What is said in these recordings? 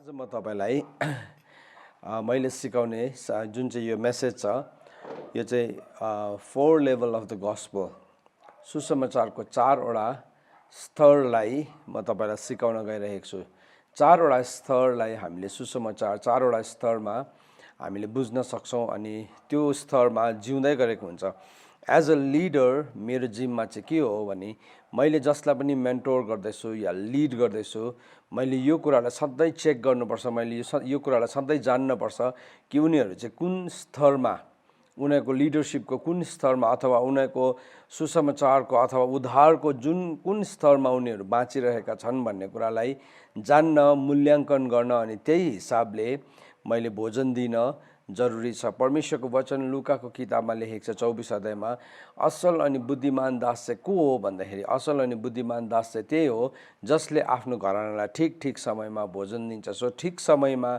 आज म तपाईलाई मैले सिकाउने जुन चाहिँ यो मेसेज छ यो चाहिँ 4 लेभल अफ द गस्पल सुसमाचारको 4 वटा स्तरलाई म तपाईलाई सिकाउन गइरहेको छु। 4 वटा स्तरलाई हामीले सुसमाचार 4 वटा स्तरमा हामीले बुझ्न सक्छौं अनि त्यो स्तरमा जिउँदै गरेको हुन्छ। एज अ लिडर मेरो जिम्मा चाहिँ के हो भने मैले जसलाई पनि मेन्टोर गर्दैछु या लिड गर्दैछु मैले यो कुरालाई सधैँ चेक गर्नुपर्छ, मैले यो कुरालाई सधैँ जान्नुपर्छ कि उनीहरू चाहिँ कुन स्तरमा, उनीहरूको लिडरशिपको कुन स्तरमा अथवा उनीहरूको सुसमाचारको अथवा उद्धारको कुन स्तरमा उनीहरू बाँचिरहेका छन् भन्ने कुरालाई जान्न, मूल्याङ्कन गर्न अनि त्यही हिसाबले मैले भोजन दिन जरुरी छ। परमेश्वरको वचन लुकाको किताबमा लेखेको छ 24 अध्यायमा असल अनि बुद्धिमान दास चाहिँ को हो भन्दाखेरि असल अनि बुद्धिमान दास चाहिँ त्यही हो जसले आफ्नो घरानालाई ठीक समयमा भोजन दिन्छ। सो ठीक समयमा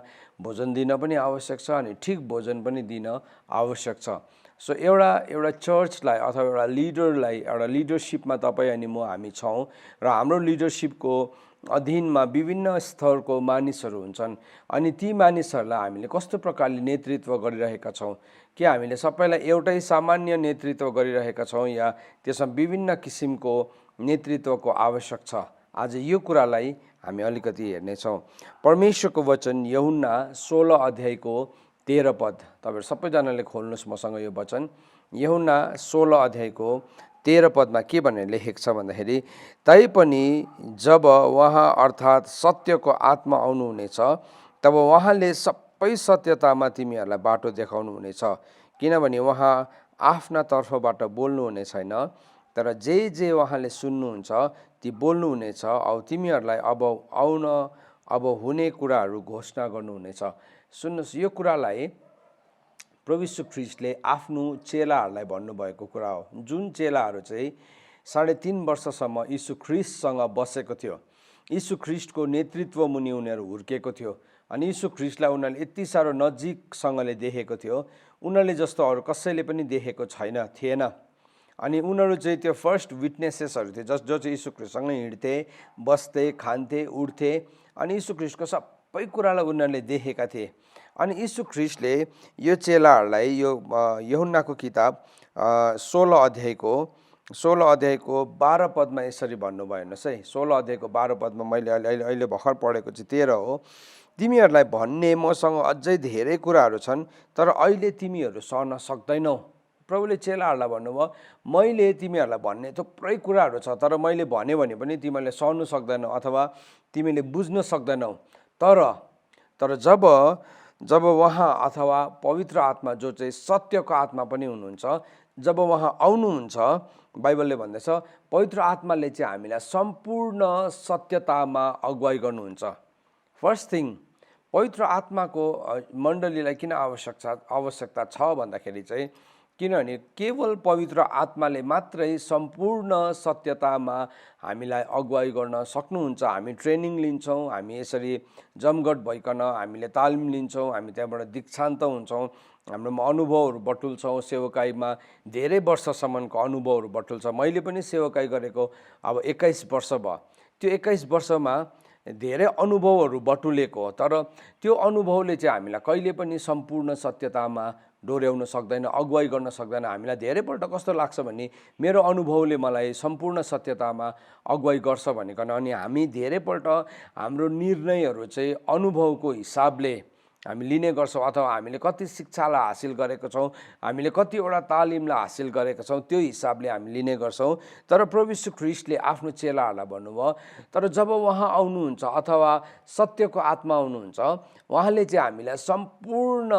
भोजन दिन पनि आवश्यक छ अनि ठीक भोजन पनि दिन आवश्यक छ। सो एउटा चर्चलाई अथवा एउटा लिडरलाई, एउटा लिडरशिपमा तपाईँ अनि म हामी छौँ र हाम्रो लिडरशिपको अधीनमा विभिन्न स्तरको मानिसहरू हुन्छन् अनि ती मानिसहरूलाई हामीले कस्तो प्रकारले नेतृत्व गरिरहेका छौँ, के हामीले सबैलाई एउटै सामान्य नेतृत्व गरिरहेका छौँ या त्यसमा विभिन्न किसिमको नेतृत्वको आवश्यक छ। आज यो कुरालाई हामी अलिकति हेर्नेछौँ। परमेश्वरको वचन यूहन्ना 16 अध्यायको 13 पद, तपाईहरु सबैजनाले खोल्नुस् मसँग यो वचन। यूहन्ना 16 अध्यायको 13 पदमा के भनेर लेखेको छ भन्दाखेरि तैपनि जब उहाँ अर्थात् सत्यको आत्मा आउनुहुनेछ तब उहाँले सबै सत्यतामा तिमीहरूलाई बाटो देखाउनु हुनेछ, किनभने उहाँ आफ्ना तर्फबाट बोल्नुहुने छैन तर जे उहाँले सुन्नुहुन्छ ती बोल्नुहुनेछ औ तिमीहरूलाई अब हुने कुराहरू घोषणा गर्नुहुनेछ। सुन्नुस्, यो कुरालाई प्रभु यीशु ख्रीष्टले आफ्नो चेलाहरूलाई भन्नुभएको कुरा हो। जुन चेलाहरू चाहिँ 3.5 वर्षसम्म यीशु ख्रीष्टसँग बसेको थियो, यीशु ख्रीष्टको नेतृत्व मुनि उनीहरू हुर्केको थियो अनि यीशु ख्रीष्टलाई उनीहरूले यति साह्रो नजिकसँगले देखेको थियो, उनीहरूले जस्तो अरू कसैले पनि देखेको थिएन अनि उनीहरू चाहिँ त्यो फर्स्ट विटनेसेसहरू थिए जो चाहिँ यीशु ख्रीष्टसँगै हिँड्थे, बस्थे, खान्थे, उड्थे अनि यीशु ख्रीष्टको सबै कुरालाई उनीहरूले देखेका थिए। अनि यीशु ख्रीष्टले यो चेलाहरूलाई यो यूहन्नाको किताब 16 अध्यायको 12 पदमा यसरी भन्नुभयो। हेर्नुहोस् है, 16 अध्यायको 12 पदमा मैले अहिले भर्खर पढेको चाहिँ 13 हो। तिमीहरूलाई भन्ने मसँग अझै धेरै कुराहरू छन् तर अहिले तिमीहरू सहन सक्दैनौ। प्रभुले चेलाहरूलाई भन्नुभयो मैले तिमीहरूलाई भन्ने थुप्रै कुराहरू छ तर मैले भने पनि तिमीहरूले सहनु सक्दैनौ अथवा तिमीले बुझ्न सक्दैनौ। तर जब उहाँ अथवा पवित्र आत्मा जो चाहिँ सत्यको आत्मा पनि हुनुहुन्छ, जब उहाँ आउनुहुन्छ, बाइबलले भन्दैछ पवित्र आत्माले चाहिँ हामीलाई सम्पूर्ण सत्यतामा अगुवाई गर्नुहुन्छ। फर्स्ट थिङ, पवित्र आत्माको मण्डलीलाई किन आवश्यकता छ भन्दाखेरि चाहिँ किनभने केवल पवित्र आत्माले मात्रै सम्पूर्ण सत्यतामा हामीलाई अगुवाई गर्न सक्नुहुन्छ। हामी ट्रेनिङ लिन्छौँ, हामी यसरी जमघट भइकन हामीले तालिम लिन्छौँ, हामी त्यहाँबाट दीक्षान्त हुन्छौँ, हाम्रोमा अनुभवहरू बटुल्छौँ, सेवकाईमा धेरै वर्षसम्मको अनुभवहरू बटुल्छ। मैले पनि सेवकाई गरेको अब 21 वर्ष भयो। त्यो 21 वर्षमा धेरै अनुभवहरू बटुलेको हो तर त्यो अनुभवले चाहिँ हामीलाई कहिले पनि सम्पूर्ण सत्यतामा डोर्याउन सक्दैन, अगुवाई गर्न सक्दैन। हामीलाई धेरैपल्ट कस्तो लाग्छ भने मेरो अनुभवले मलाई सम्पूर्ण सत्यतामा अगुवाई गर्छ भनिकन अनि हामी धेरैपल्ट हाम्रो निर्णयहरू चाहिँ अनुभवको हिसाबले हामी लिने गर्छौँ अथवा हामीले कति शिक्षालाई हासिल गरेको छौँ, हामीले कतिवटा तालिमलाई हासिल गरेका छौँ त्यो हिसाबले हामी लिने गर्छौँ। तर प्रभु यीशु ख्रीष्टले आफ्नो चेलाहरूलाई भन्नुभयो तर जब उहाँ आउनुहुन्छ अथवा सत्यको आत्मा आउनुहुन्छ उहाँले चाहिँ हामीलाई सम्पूर्ण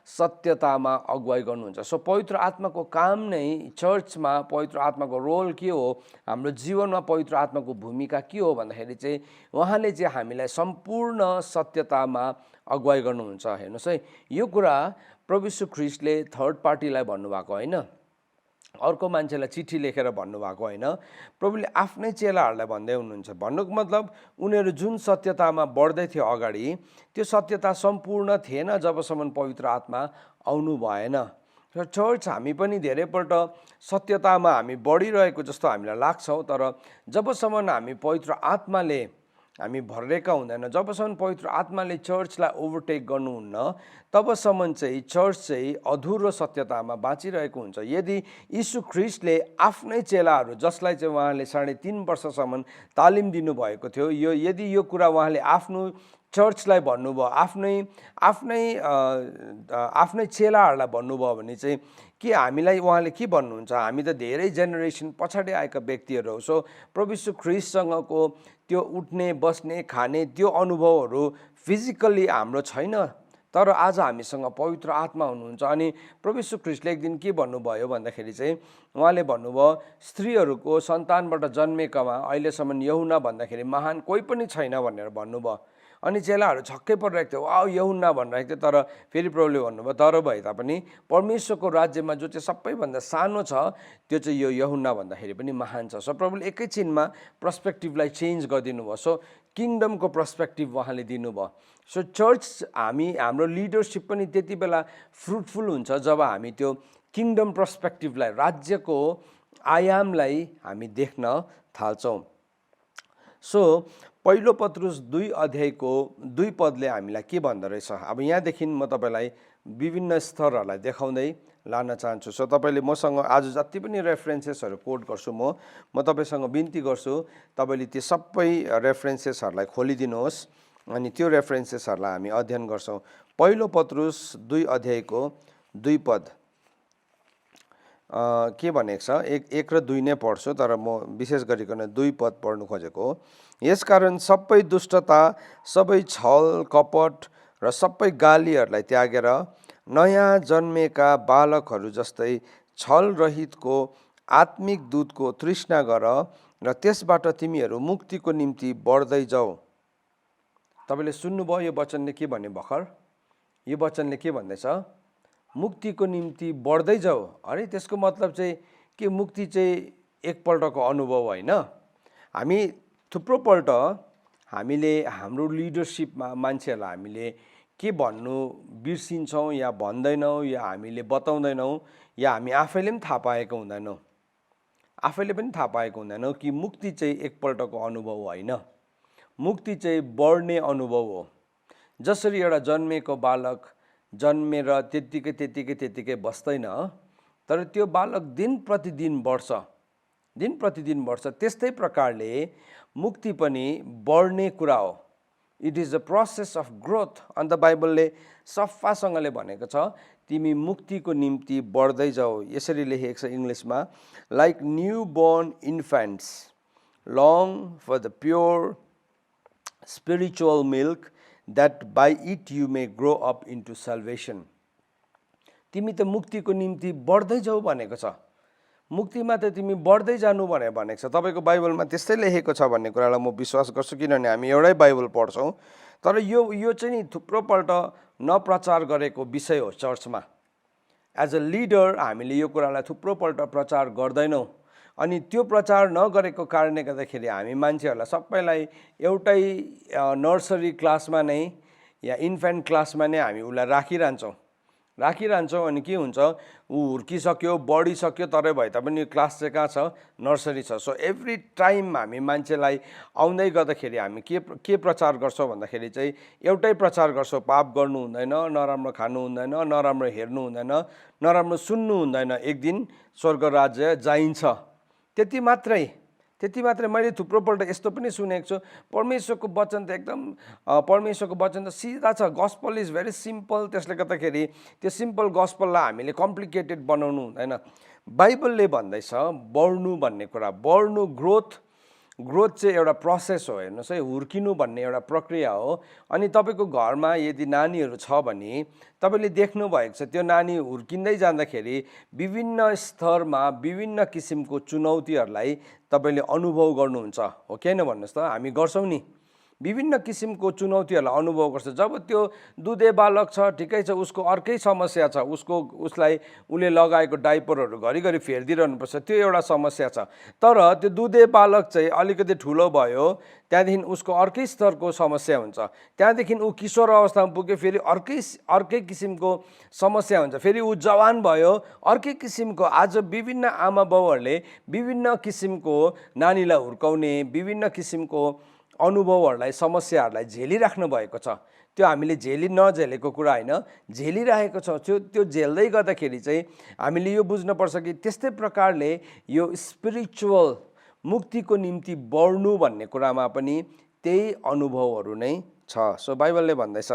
सत्यतामा अगुवाई गर्नुहुन्छ। सो पवित्र आत्माको काम नै चर्चमा पवित्र आत्माको रोल के हो, हाम्रो जीवनमा पवित्र आत्माको भूमिका के हो भन्दाखेरि चाहिँ उहाँले चाहिँ हामीलाई सम्पूर्ण सत्यतामा अगुवाई गर्नुहुन्छ। हेर्नुहोस् है, यो कुरा प्रभु यीशु ख्रीष्टले थर्ड पार्टीलाई भन्नुभएको होइन, अर्को मान्छेलाई चिठी लेखेर भन्नुभएको होइन, प्रभुले आफ्नै चेलाहरूलाई भन्दै हुनुहुन्छ। भन्नुको मतलब उनीहरू जुन सत्यतामा बढ्दै थियो अगाडि त्यो सत्यता सम्पूर्ण थिएन जबसम्म पवित्र आत्मा आउनु भएन। र चर्च हामी पनि धेरैपल्ट सत्यतामा हामी बढिरहेको जस्तो हामीलाई लाग्छौँ तर जबसम्म हामी पवित्र आत्माले हामी भरेका हुँदैन, जबसम्म पवित्र आत्माले चर्चलाई ओभरटेक गर्नुहुन्न तबसम्म चाहिँ चर्च चाहिँ अधुरो सत्यतामा बाँचिरहेको हुन्छ। यदि यीशु ख्रीष्टले आफ्नै चेलाहरू जसलाई चाहिँ उहाँले 3.5 वर्षसम्म तालिम दिनुभएको थियो, यदि यो कुरा उहाँले आफ्नो चर्चलाई भन्नुभयो, आफ्नै चेलाहरूलाई भन्नुभयो भने चाहिँ के हामीलाई उहाँले के भन्नुहुन्छ? हामी त धेरै जेनेरेसन पछाडि आएका व्यक्तिहरू हो। सो प्रभु यीशु ख्रीष्टसँगको त्यो उठ्ने बस्ने खाने त्यो अनुभवहरू फिजिकल्ली हाम्रो छैन, तर आज हामीसँग पवित्र आत्मा हुनुहुन्छ। अनि प्रभु यीशु ख्रीष्टले एक दिन के भन्नुभयो भन्दाखेरि चाहिँ उहाँले भन्नुभयो स्त्रीहरूको सन्तानबाट जन्मेकामा अहिलेसम्म यूहन्ना भन्दाखेरि महान कोही पनि छैन भनेर भन्नुभयो। अनि चेलाहरू छक्कै परिरहेको थियो, वाउ यूहन्ना भनिरहेको थियो। तर फेरि प्रभुले भन्नुभयो तर भए तापनि परमेश्वरको राज्यमा जो चाहिँ सबैभन्दा सानो छ त्यो चाहिँ यो यूहन्ना भन्दाखेरि पनि महान छ। सो प्रभुले एकैछिनमा पर्सपेक्टिभलाई चेन्ज गरिदिनु भयो। सो किङडमको पर्सपेक्टिभ उहाँले दिनुभयो। सो चर्च हाम्रो लिडरसिप पनि त्यति बेला फ्रुटफुल हुन्छ जब हामी त्यो किङडम पर्सपेक्टिभलाई, राज्यको आयामलाई हामी देख्न थाल्छौँ। सो पहिलो पत्रुस 2 अध्यायको 2 पदले हामीलाई के भन्दो रहेछ? अब यहाँदेखि म तपाईँलाई विभिन्न स्तरहरूलाई देखाउँदै लान चाहन्छु। सो तपाईँले मसँग आज जति पनि रेफरेन्सेसहरू कोट गर्छु म तपाईँसँग बिन्ती गर्छु तपाईँले ती सबै रेफरेन्सेसहरूलाई खोलिदिनुहोस् अनि त्यो रेफरेन्सेसहरूलाई हामी अध्ययन गर्छौँ। पहिलो पत्रुस 2 अध्यायको 2 पद के भनेको छ? 1 र 2 नै पढ्छु, तर म विशेष गरिकन 2 पद पढ्नु खोजेको हो। यसकारण सबै दुष्टता, सबै छल कपट र सबै गालीहरूलाई त्यागेर नयाँ जन्मेका बालकहरू जस्तै छल रहितको आत्मिक दूधको तृष्णा गर र त्यसबाट तिमीहरू मुक्तिको निम्ति बढ्दै जाऊ। तपाईँले सुन्नुभयो यो वचनले के भन्ने भर्खर? यो वचनले के भन्दैछ? मुक्तिको निम्ति बढ्दै जाऊ। अरे त्यसको मतलब चाहिँ के मुक्ति चाहिँ एकपल्टको अनुभव होइन। हामी थुप्रोपल्ट हामीले हाम्रो लिडरसिपमा मान्छेहरूलाई हामीले के भन्नु बिर्सिन्छौँ या भन्दैनौँ या हामीले बताउँदैनौँ या हामी आफैले पनि थाहा पाएको हुँदैनौँ कि मुक्ति चाहिँ एकपल्टको अनुभव होइन, मुक्ति चाहिँ बढ्ने अनुभव हो। जसरी एउटा जन्मेको बालक जन्मेर त्यत्तिकै बस्दैन, तर त्यो बालक दिन प्रतिदिन बढ्छ, त्यस्तै प्रकारले मुक्ति पनि बढ्ने कुरा हो। It is a process of growth. अन्त बाइबलले सफासँगले भनेको छ तिमी मुक्तिको निम्ति बढ्दै जाऊ। यसरी लेखेको छ इङ्ग्लिसमा, like newborn infants long for the pure spiritual milk that by it you may grow up into salvation। तिमी त मुक्तिको निम्ति बढ्दै जाऊ भनेको छ, मुक्तिमा त तिमी बढ्दै जानु भनेको छ। तपाईँको बाइबलमा त्यस्तै लेखेको छ भन्ने कुरालाई म विश्वास गर्छु, किनभने हामी एउटै बाइबल पढ्छौँ। तर यो चाहिँ नि थुप्रोपल्ट नप्रचार गरेको विषय हो चर्चमा। एज अ लिडर हामीले यो कुरालाई थुप्रोपल्ट प्रचार गर्दैनौँ। अनि त्यो प्रचार नगरेको कारणले गर्दाखेरि हामी मान्छेहरूलाई सबैलाई एउटै नर्सरी क्लासमा नै या इन्फेन्ट क्लासमा नै हामी उसलाई राखिरहन्छौँ। अनि के हुन्छ, ऊ हुर्किसक्यो बढिसक्यो तर भए तापनि क्लास चाहिँ कहाँ छ? नर्सरी छ। सो एभ्री टाइम हामी मान्छेलाई आउँदै गर्दाखेरि हामी के प्रचार गर्छौँ भन्दाखेरि चाहिँ एउटै प्रचार गर्छौँ, पाप गर्नु हुँदैन, नराम्रो खानु हुँदैन, नराम्रो हेर्नु हुँदैन, नराम्रो सुन्नु हुँदैन, एक दिन स्वर्ग राज्य जाइन्छ। त्यति मात्रै। मैले थुप्रोपल्ट यस्तो पनि सुनेको छु, परमेश्वरको वचन त एकदम परमेश्वरको वचन त सिधा छ, गस्पल इज भेरी सिम्पल, त्यसले गर्दाखेरि त्यो सिम्पल गस्पललाई हामीले कम्प्लिकेटेड बनाउनु हुँदैन। बाइबलले भन्दैछ बढ्नु भन्ने कुरा, बढ्नु ग्रोथ चाहिँ एउटा प्रोसेस हो। हेर्नुहोस् है, हुर्किनु भन्ने एउटा प्रक्रिया हो। अनि तपाईँको घरमा यदि नानीहरू छ भने तपाईँले देख्नु भएको छ त्यो नानी हुर्किँदै जाँदाखेरि विभिन्न स्तरमा विभिन्न किसिमको चुनौतीहरूलाई तपाईँले अनुभव गर्नुहुन्छ, हो कि होइन भन्नुहोस् त? हामी गर्छौँ नि, विभिन्न किसिमको चुनौतीहरूलाई अनुभव गर्छ। जब त्यो दुधे बालक छ ठिकै छ, उसको अर्कै समस्या छ, उसले लगाएको डाइपरहरू घरिघरि फेरिदिरहनुपर्छ, त्यो एउटा समस्या छ। तर त्यो दुधे बालक चाहिँ अलिकति ठुलो भयो त्यहाँदेखि उसको अर्कै स्तरको समस्या हुन्छ। त्यहाँदेखि ऊ किशोर अवस्थामा पुग्यो, फेरि अर्कै किसिमको समस्या हुन्छ। फेरि ऊ जवान भयो, अर्कै किसिमको। आज विभिन्न आमा बाउहरूले विभिन्न किसिमको नानीलाई हुर्काउने विभिन्न किसिमको अनुभवहरूलाई समस्याहरूलाई झेलिराख्नु भएको छ। त्यो हामीले नझेलेको कुरा होइन, झेलिरहेको छौँ। त्यो झेल्दै गर्दाखेरि चाहिँ हामीले यो बुझ्नुपर्छ कि त्यस्तै प्रकारले यो स्पिरिचुअल मुक्तिको निम्ति बढ्नु भन्ने कुरामा पनि त्यही अनुभवहरू नै छ। सो बाइबलले भन्दैछ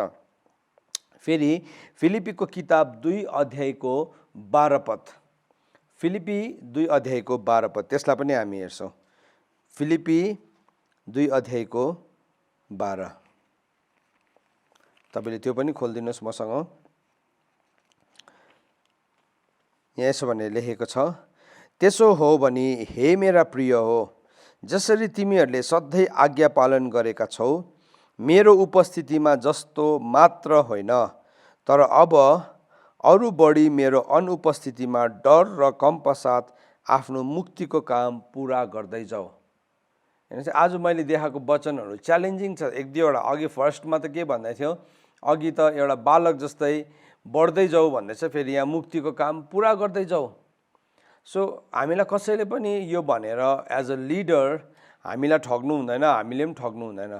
फेरि फिलिपीको किताब 2 अध्यायको 12 पद, फिलिपी 2 अध्यायको 12 पद, त्यसलाई पनि हामी हेर्छौँ। फिलिपी 2 अध्यायको 12, तपाईँले त्यो पनि खोलिदिनुहोस् मसँग। यहाँ यसो भनेर लेखेको छ, त्यसो हो भने हे मेरा प्रिय हो, जसरी तिमीहरूले सधैँ आज्ञा पालन गरेका छौ, मेरो उपस्थितिमा जस्तो मात्र होइन तर अब अरू बढी मेरो अनुपस्थितिमा डर र कम्पसाथ आफ्नो मुक्तिको काम पुरा गर्दै जाऊ। हेर्नुहोस्, आज मैले देखाएको वचनहरू च्यालेन्जिङ छ। 1-2वटा अघि फर्स्टमा त के भन्दै थियो, अघि त एउटा बालक जस्तै बढ्दै जाऊ भन्दैछ, फेरि यहाँ मुक्तिको काम पुरा गर्दै जाऊ। सो हामीलाई कसैले पनि यो भनेर एज अ लिडर हामीलाई ठग्नु हुँदैन, हामीले पनि ठग्नु हुँदैन।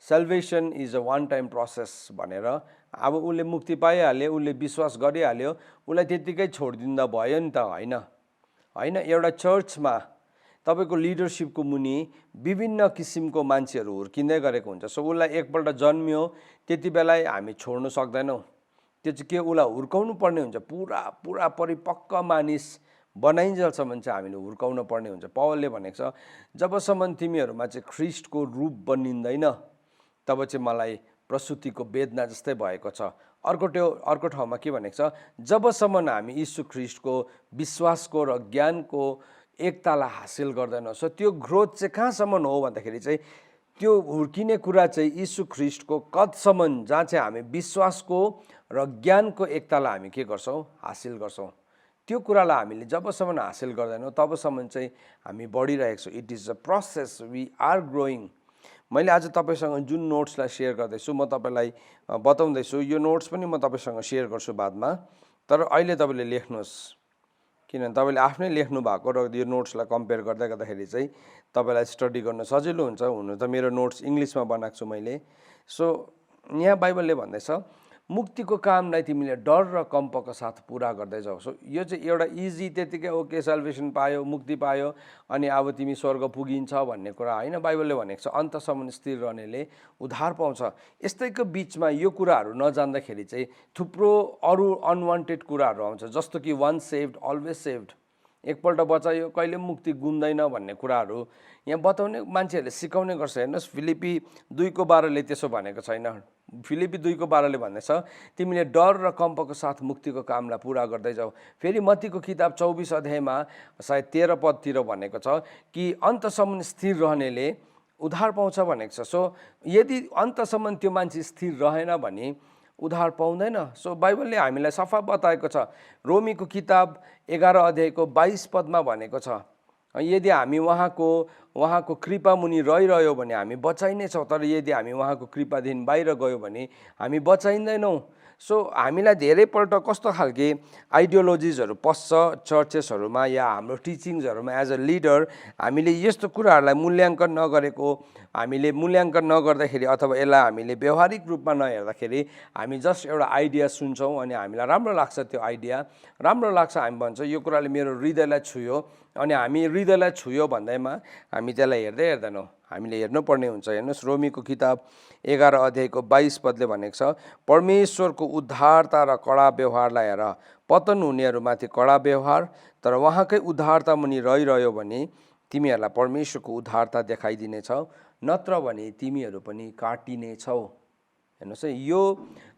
Salvation is a one time process भनेर अब उसले मुक्ति पाइहाल्यो, उसले विश्वास गरिहाल्यो, उसलाई त्यत्तिकै छोडिदिँदा भयो नि त? होइन। एउटा चर्चमा तपाईँको लिडरसिपको मुनि विभिन्न किसिमको मान्छेहरू हुर्किँदै गरेको हुन्छ। सो उसलाई एकपल्ट जन्मियो त्यति बेला हामी छोड्नु सक्दैनौँ। त्यो चाहिँ के, उसलाई हुर्काउनु पर्ने हुन्छ। पुरा परिपक्व मानिस बनाइन्जेलसम्म चाहिँ हामीले हुर्काउनु पर्ने हुन्छ। पौलले भनेको छ, जबसम्म तिमीहरूमा चाहिँ ख्रिस्टको रूप बनिँदैन तब चाहिँ मलाई प्रसुतिको वेदना जस्तै भएको छ। अर्को ठाउँमा के भनेको छ, जबसम्म हामी यीशु ख्रिस्टको विश्वासको र ज्ञानको एकतालाई हासिल गर्दैनौँ। सो त्यो ग्रोथ चाहिँ कहाँसम्म हो भन्दाखेरि चाहिँ त्यो हुर्किने कुरा चाहिँ यीशु ख्रिस्टको कदसम्म, जहाँ चाहिँ हामी विश्वासको र ज्ञानको एकतालाई हामी के गर्छौँ, हासिल गर्छौँ। त्यो कुरालाई हामीले जबसम्म हासिल गर्दैनौँ तबसम्म चाहिँ हामी बढिरहेको छौँ। It is a process, we are growing. मैले आज तपाईँसँग जुन नोट्सलाई सेयर गर्दैछु म तपाईँलाई बताउँदैछु, यो नोट्स पनि म तपाईँसँग सेयर गर्छु बादमा। तर अहिले तपाईँले लेख्नुहोस्, किनभने तपाईँले आफ्नै लेख्नु भएको र यो नोट्सलाई कम्पेयर गर्दाखेरि चाहिँ तपाईँलाई स्टडी गर्न सजिलो हुन्छ। हुनु त मेरो नोट्स इङ्ग्लिसमा बनाएको छु मैले। सो यहाँ बाइबलले भन्दैछ, मुक्तिको कामलाई तिमीले डर र कम्पको साथ पुरा गर्दै जाऊ। सो यो चाहिँ एउटा इजी, त्यतिकै ओके सेल्भेसन पायो, मुक्ति पायो अनि अब तिमी स्वर्ग पुगिन्छ भन्ने कुरा होइन। बाइबलले भनेको छ अन्तसम्म स्थिर रहनेले उद्धार पाउँछ। यस्तैको बिचमा यो कुराहरू नजान्दाखेरि चाहिँ थुप्रो अरू अनवान्टेड कुराहरू आउँछ, जस्तो कि वान सेभ्ड अलवेज सेभ्ड, एकपल्ट बचायो कहिले मुक्ति गुम्दैन भन्ने कुराहरू यहाँ बताउने मान्छेहरूले सिकाउने गर्छ। हेर्नुहोस्, फिलिपी 2:12ले त्यसो भनेको छैन। फिलिपी 2:12ले भन्दैछ, तिमीले डर र कम्पको साथ मुक्तिको कामलाई पुरा गर्दै जाऊ। फेरि मत्तीको किताब 24 अध्यायमा सायद 13 पदतिर भनेको छ कि अन्तसम्म स्थिर रहनेले उद्धार पाउँछ भनेको छ। सो यदि अन्तसम्म त्यो मान्छे स्थिर रहेन भने उद्धार पाउँदैन। सो बाइबलले हामीलाई सफा बताएको छ। रोमीको किताब 11 अध्यायको 22 पदमा भनेको छ, यदि हामी उहाँको कृपा मुनि रहिरह्यो भने हामी बचाइने छौँ, तर यदि हामी उहाँको कृपादेखि बाहिर गयो भने हामी बचाइँदैनौँ। सो हामीलाई धेरैपल्ट कस्तो खालके आइडियोलोजिजहरू पस्छ चर्चेसहरूमा या हाम्रो टिचिङ्सहरूमा एज अ लिडर हामीले यस्तो कुराहरूलाई मूल्याङ्कन नगर्दाखेरि अथवा यसलाई हामीले व्यवहारिक रूपमा नहेर्दाखेरि हामी जस्ट एउटा आइडिया सुन्छौँ अनि हामीलाई राम्रो लाग्छ। त्यो आइडिया राम्रो लाग्छ, हामी भन्छौँ यो कुराले मेरो हृदयलाई छुयो, अनि हामी हृदयलाई छुयो भन्दैमा हामी त्यसलाई हेर्दैनौँ। हामीले हेर्नुपर्ने हुन्छ। हेर्नुहोस्, रोमीको किताब 11 अध्यायको 22 पदले भनेको छ, परमेश्वरको उद्धारता र कडा व्यवहारलाई हेर, पतन हुनेहरूमाथि कडा व्यवहार, तर उहाँकै उद्धारता मुनि रहिरह्यो भने तिमीहरूलाई परमेश्वरको उद्धारता देखाइदिनेछौ, नत्र भने तिमीहरू पनि काटिनेछौ। हेर्नुहोस् है, यो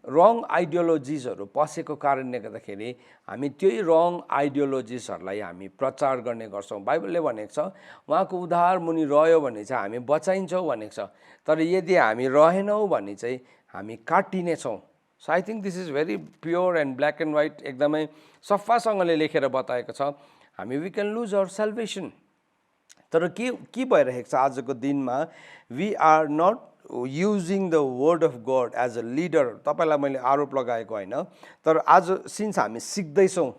रङ आइडियोलोजिजहरू पसेको कारणले गर्दाखेरि हामी त्यही रङ आइडियोलोजिसहरूलाई हामी प्रचार गर्ने गर्छौँ। बाइबलले भनेको छ उहाँको उद्धार मुनि रह्यो भने चाहिँ हामी बचाइन्छौँ भनेको छ, तर यदि हामी रहेनौँ भने चाहिँ हामी काटिनेछौँ। So I think this is very pure and black and white, एकदमै सफासँगले लेखेर बताएको छ। हामी we can lose our salvation. तर के भइरहेको छ आजको दिनमा, we are not using the word of God as a leader. तपाईँलाई मैले आरोप लगाएको होइन, तर आज सिन्स हामी सिक्दैछौँ,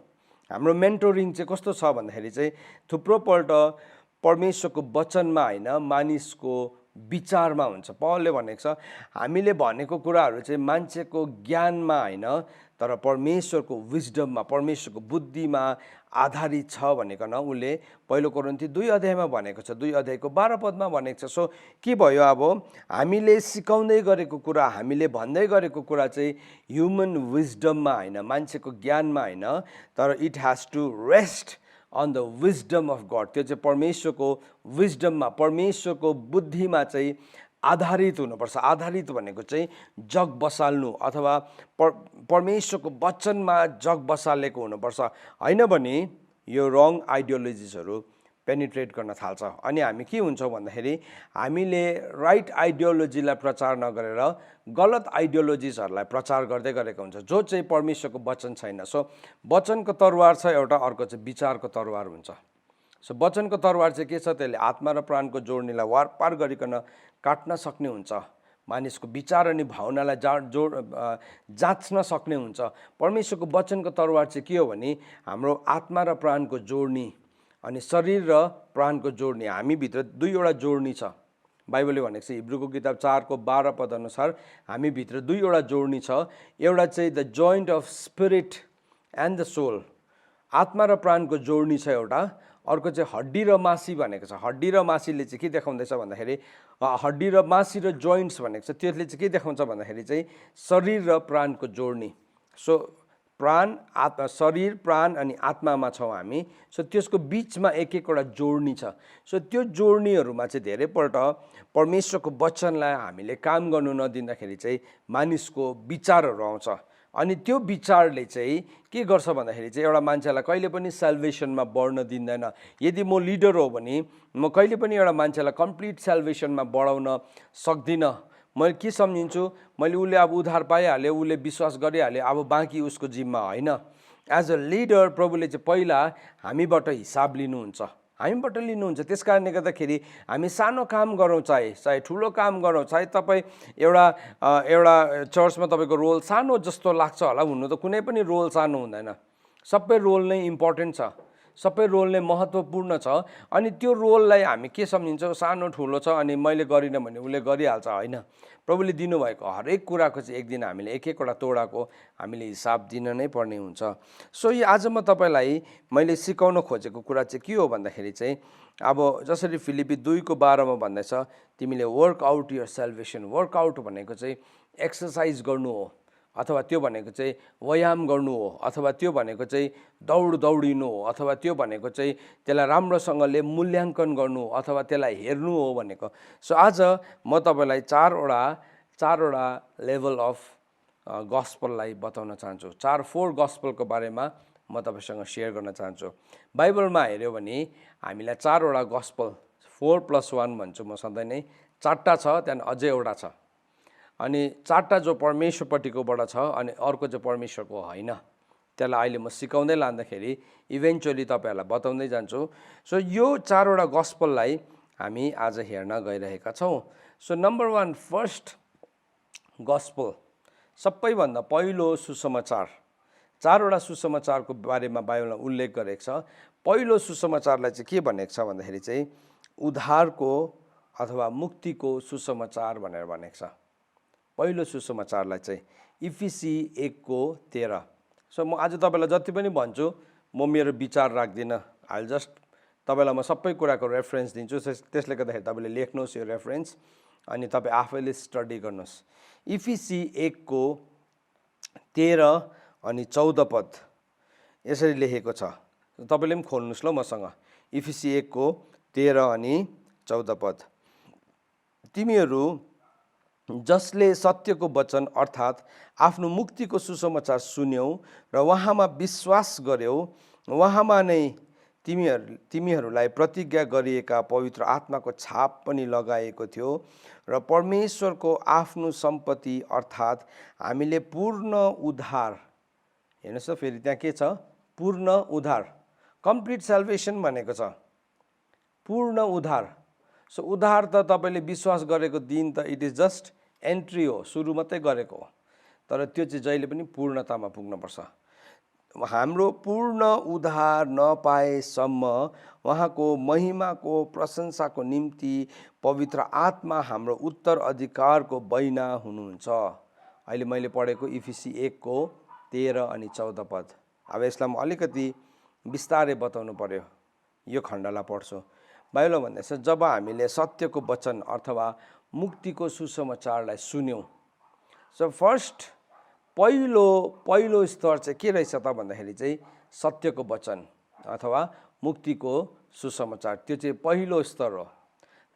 हाम्रो मेन्टोरिङ चाहिँ कस्तो छ भन्दाखेरि चाहिँ थुप्रोपल्ट परमेश्वरको वचनमा होइन मानिसको विचारमा हुन्छ। पौलले भनेको छ हामीले भनेको कुराहरू चाहिँ मान्छेको ज्ञानमा होइन तर परमेश्वरको विजडममा, परमेश्वरको बुद्धिमा आधारित छ भनेकन उसले पहिलो कोरिन्थी 2 अध्यायमा भनेको छ, 2 अध्यायको 12 पदमा भनेको छ। सो के भयो, अब हामीले सिकाउँदै गरेको कुरा, हामीले भन्दै गरेको कुरा चाहिँ ह्युमन विजडममा होइन, मान्छेको ज्ञानमा होइन, तर it has to rest on the wisdom of God. त्यो चाहिँ परमेश्वरको विजडममा, परमेश्वरको बुद्धिमा चाहिँ आधारित हुनुपर्छ। आधारित भनेको चाहिँ जग बसाल्नु अथवा परमेश्वरको वचनमा जग बसालेको हुनुपर्छ। होइन भने यो रङ आइडियोलोजिसहरू पेनिट्रेट गर्न थाल्छ अनि हामी के हुन्छौँ भन्दाखेरि हामीले राइट आइडियोलोजीलाई प्रचार नगरेर गलत आइडियोलोजिसहरूलाई प्रचार गर्दै गरेको हुन्छ, जो चाहिँ परमेश्वरको वचन छैन। सो वचनको तरवार छ एउटा, अर्को चाहिँ विचारको तरवार हुन्छ। सो वचनको तरवार चाहिँ के छ, त्यसले आत्मा र प्राणको जोड्नीलाई वारपार गरिकन काट्न सक्ने हुन्छ, मानिसको विचार अनि भावनालाई जाँच्न सक्ने हुन्छ। परमेश्वरको वचनको तरवार चाहिँ के हो भने हाम्रो आत्मा र प्राणको जोड्नी अनि शरीर र प्राणको जोड्नी, हामीभित्र दुईवटा जोड्नी छ। बाइबलले भनेको छ हिब्रूको किताब 4:12 पद अनुसार हामीभित्र दुईवटा जोड्नी छ। एउटा चाहिँ the joint of spirit and the soul, आत्मा र प्राणको जोड्नी छ एउटा। अर्को चाहिँ हड्डी र मासी भनेको छ। हड्डी र मासीले चाहिँ के देखाउँदैछ भन्दाखेरि, हड्डी र मासी र जोइन्ट्स भनेको छ, त्यसले चाहिँ के देखाउँछ भन्दाखेरि चाहिँ शरीर र प्राणको जोड्नी। सो प्राण, शरीर, प्राण अनि आत्मामा छौँ हामी। सो त्यसको बिचमा एक एकवटा जोड्नी छ। सो त्यो जोड्नीहरूमा चाहिँ धेरैपल्ट परमेश्वरको वचनलाई हामीले काम गर्नु नदिँदाखेरि चाहिँ मानिसको विचारहरू आउँछ अनि त्यो विचारले चाहिँ के गर्छ भन्दाखेरि चाहिँ एउटा मान्छेलाई कहिले पनि सेल्भेसनमा बढ्न दिँदैन। यदि म लिडर हो भने म कहिले पनि एउटा मान्छेलाई कम्प्लिट सेल्भेसनमा बढाउन सक्दिनँ। मैले के सम्झिन्छु, मैले उसले अब उद्धार पाइहाल्यो, उसले विश्वास गरिहाल्यो, अब बाँकी उसको जिम्मा होइन। एज अ लिडर प्रभुले चाहिँ पहिला हामीबाट हिसाब लिनुहुन्छ, हामीबाट लिनुहुन्छ। त्यस कारणले गर्दाखेरि हामी सानो काम गरौँ चाहे ठुलो काम गरौँ, चाहे तपाईँ एउटा चर्चमा तपाईँको रोल सानो जस्तो लाग्छ होला, हुनु त कुनै पनि रोल सानो हुँदैन, सबै रोल नै इम्पोर्टेन्ट छ, सबै रोल नै महत्त्वपूर्ण छ। अनि त्यो रोललाई हामी के सम्झिन्छौँ, सानो ठुलो छ अनि मैले गरिनँ भने उसले गरिहाल्छ, होइन। प्रभुले दिनुभएको हरेक कुराको चाहिँ एक दिन हामीले एक एकवटा तोडाको हामीले हिसाब दिन नै पर्ने हुन्छ। सो यो आज म तपाईँलाई मैले सिकाउन खोजेको कुरा चाहिँ के हो भन्दाखेरि चाहिँ, अब जसरी फिलिपी 2:12 भन्दैछ, तिमीले वर्कआउट यर सेल्भेसन। वर्कआउट भनेको चाहिँ एक्सर्साइज गर्नु हो, अथवा त्यो भनेको चाहिँ व्यायाम गर्नु हो, अथवा त्यो भनेको चाहिँ दौडिनु हो, अथवा त्यो भनेको चाहिँ त्यसलाई राम्रोसँगले मूल्याङ्कन गर्नु हो, अथवा त्यसलाई हेर्नु हो भनेको। सो आज म तपाईँलाई चारवटा लेभल अफ गस्पललाई बताउन चाहन्छु। 4 गस्पलको बारेमा म तपाईँसँग सेयर गर्न चाहन्छु। बाइबलमा हेऱ्यो भने हामीलाई 4वटा गस्पल, 4+1 भन्छु म सधैँ नै, 4टा छ, त्यहाँदेखि अझै एउटा छ। अनि 4टा जो परमेश्वरपट्टिकोबाट छ अनि अर्को चाहिँ परमेश्वरको होइन। त्यसलाई अहिले म सिकाउँदै लाँदाखेरि इभेन्चुअली तपाईँहरूलाई बताउँदै जान्छु। सो यो 4वटा गस्पललाई हामी आज हेर्न गइरहेका छौँ। सो नम्बर 1 फर्स्ट गस्पल, सबैभन्दा पहिलो सुसमाचार। 4वटा सुसमाचारको बारेमा बाइबलमा उल्लेख गरेको छ। पहिलो सुसमाचारलाई चाहिँ के भनेको छ भन्दाखेरि चाहिँ उद्धारको अथवा मुक्तिको सुसमाचार भनेर भनेको छ। पहिलो सुसमाचारलाई चाहिँ इफिसी 1:13। सो म आज तपाईँलाई जति पनि भन्छु म मेरो विचार राख्दिनँ, आई जस्ट तपाईँलाई म सबै कुराको रेफरेन्स दिन्छु। त्यसले गर्दाखेरि तपाईँले लेख्नुहोस् यो रेफरेन्स अनि तपाईँ आफैले स्टडी गर्नुहोस्। इफिसी 1:13 अनि 14 पद यसरी लेखेको छ, तपाईँले पनि खोल्नुहोस् ल मसँग। इफिसी 1:13 अनि 14 पद, तिमीहरू जसले सत्यको वचन अर्थात् आफ्नो मुक्तिको सुसमाचार सुन्यौ र उहाँमा विश्वास गर्यौ, उहाँमा नै तिमीहरूलाई प्रतिज्ञा गरिएका पवित्र आत्माको छाप पनि लगाएको थियो र परमेश्वरको आफ्नो सम्पत्ति अर्थात् हामीले पूर्ण उद्धार, हेर्नुहोस् त फेरि त्यहाँ के छ, पूर्ण उद्धार, कम्प्लिट सेल्भेसन भनेको छ, पूर्ण उद्धार। सो उद्धार त तपाईँले विश्वास गरेको दिन त इट इज जस्ट एन्ट्री हो, सुरु मात्रै गरेको हो, तर त्यो चाहिँ जहिले पनि पूर्णतामा पुग्नुपर्छ। हाम्रो पूर्ण उद्धार नपाएसम्म उहाँको महिमाको प्रशंसाको निम्ति पवित्र आत्मा हाम्रो उत्तराधिकारको बैना हुनुहुन्छ। अहिले मैले पढेको इफिसी 1:13 अनि 14 पद। अब यसलाई म अलिकति बिस्तारै बताउनु पर्यो, यो खण्डलाई पढ्छु। बाइबलमा भन्दैछ, जब हामीले सत्यको वचन अथवा मुक्तिको सुसमाचारलाई सुन्यौँ। सो फर्स्ट पहिलो स्तर चाहिँ के रहेछ त भन्दाखेरि चाहिँ सत्यको वचन अथवा मुक्तिको सुसमाचार, त्यो चाहिँ पहिलो स्तर हो।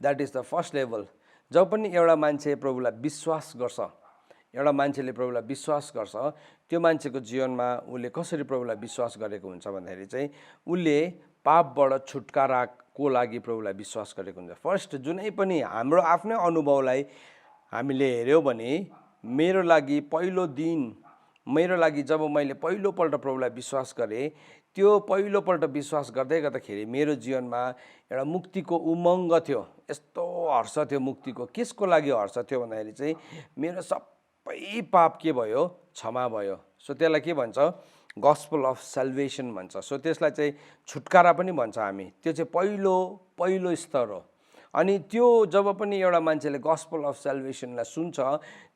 That is the first level. जब पनि एउटा मान्छे प्रभुलाई विश्वास गर्छ, एउटा मान्छेले प्रभुलाई विश्वास गर्छ, त्यो मान्छेको जीवनमा उसले कसरी प्रभुलाई विश्वास गरेको हुन्छ भन्दाखेरि चाहिँ उसले पापबाट छुटकाराको लागि प्रभुलाई विश्वास गरेको हुन्छ। फर्स्ट जुनै पनि हाम्रो आफ्नै अनुभवलाई हामीले हेऱ्यौँ भने मेरो लागि जब मैले पहिलोपल्ट प्रभुलाई विश्वास गरेँ, त्यो पहिलोपल्ट विश्वास गर्दै गर्दाखेरि मेरो जीवनमा एउटा मुक्तिको उमङ्ग थियो, यस्तो हर्ष थियो मुक्तिको। केसको लागि हर्ष थियो भन्दाखेरि चाहिँ मेरो सबै पाप के भयो, क्षमा भयो। सो त्यसलाई के भन्छ, गस्पल अफ सेल्भेसन भन्छ। सो त्यसलाई चाहिँ छुटकारा पनि भन्छ हामी। त्यो चाहिँ पहिलो स्तर हो। अनि त्यो जब पनि एउटा मान्छेले गस्पल अफ सेल्भेसनलाई सुन्छ,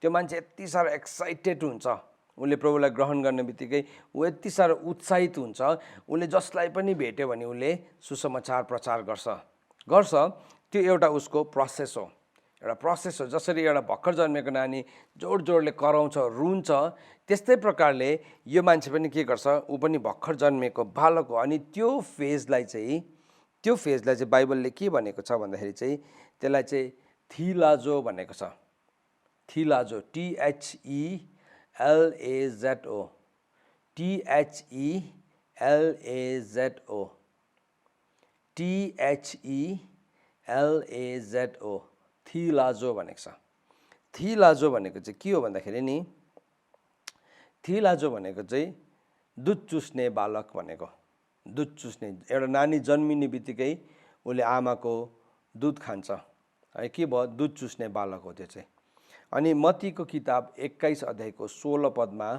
त्यो मान्छे यति साह्रो एक्साइटेड हुन्छ, उसले प्रभुलाई ग्रहण गर्ने बित्तिकै ऊ यति साह्रो उत्साहित हुन्छ, उसले जसलाई पनि भेट्यो भने उसले सुसमाचार प्रचार गर्छ। त्यो एउटा उसको प्रोसेस हो, एउटा प्रोसेस हो। जसरी एउटा भर्खर जन्मेको नानी जोडले कराउँछ, रुन्छ, त्यस्तै प्रकारले यो मान्छे पनि के गर्छ, ऊ पनि भर्खर जन्मेको बालक हो। अनि त्यो फेजलाई चाहिँ बाइबलले के भनेको छ भन्दाखेरि चाहिँ त्यसलाई चाहिँ थिलाजो भनेको छ। थिलाजो, THELAZO, THELAZO, थिलाजो भनेको छ। थिलाजो भनेको चाहिँ के हो भन्दाखेरि नि, थिलाजो भनेको चाहिँ दुध चुस्ने बालक भनेको। दुध चुस्ने, एउटा नानी जन्मिने बित्तिकै उसले आमाको दुध खान्छ है, के भयो, दुध चुस्ने बालक हो त्यो चाहिँ। अनि मत्तीको किताब 21 अध्यायको 16 पदमा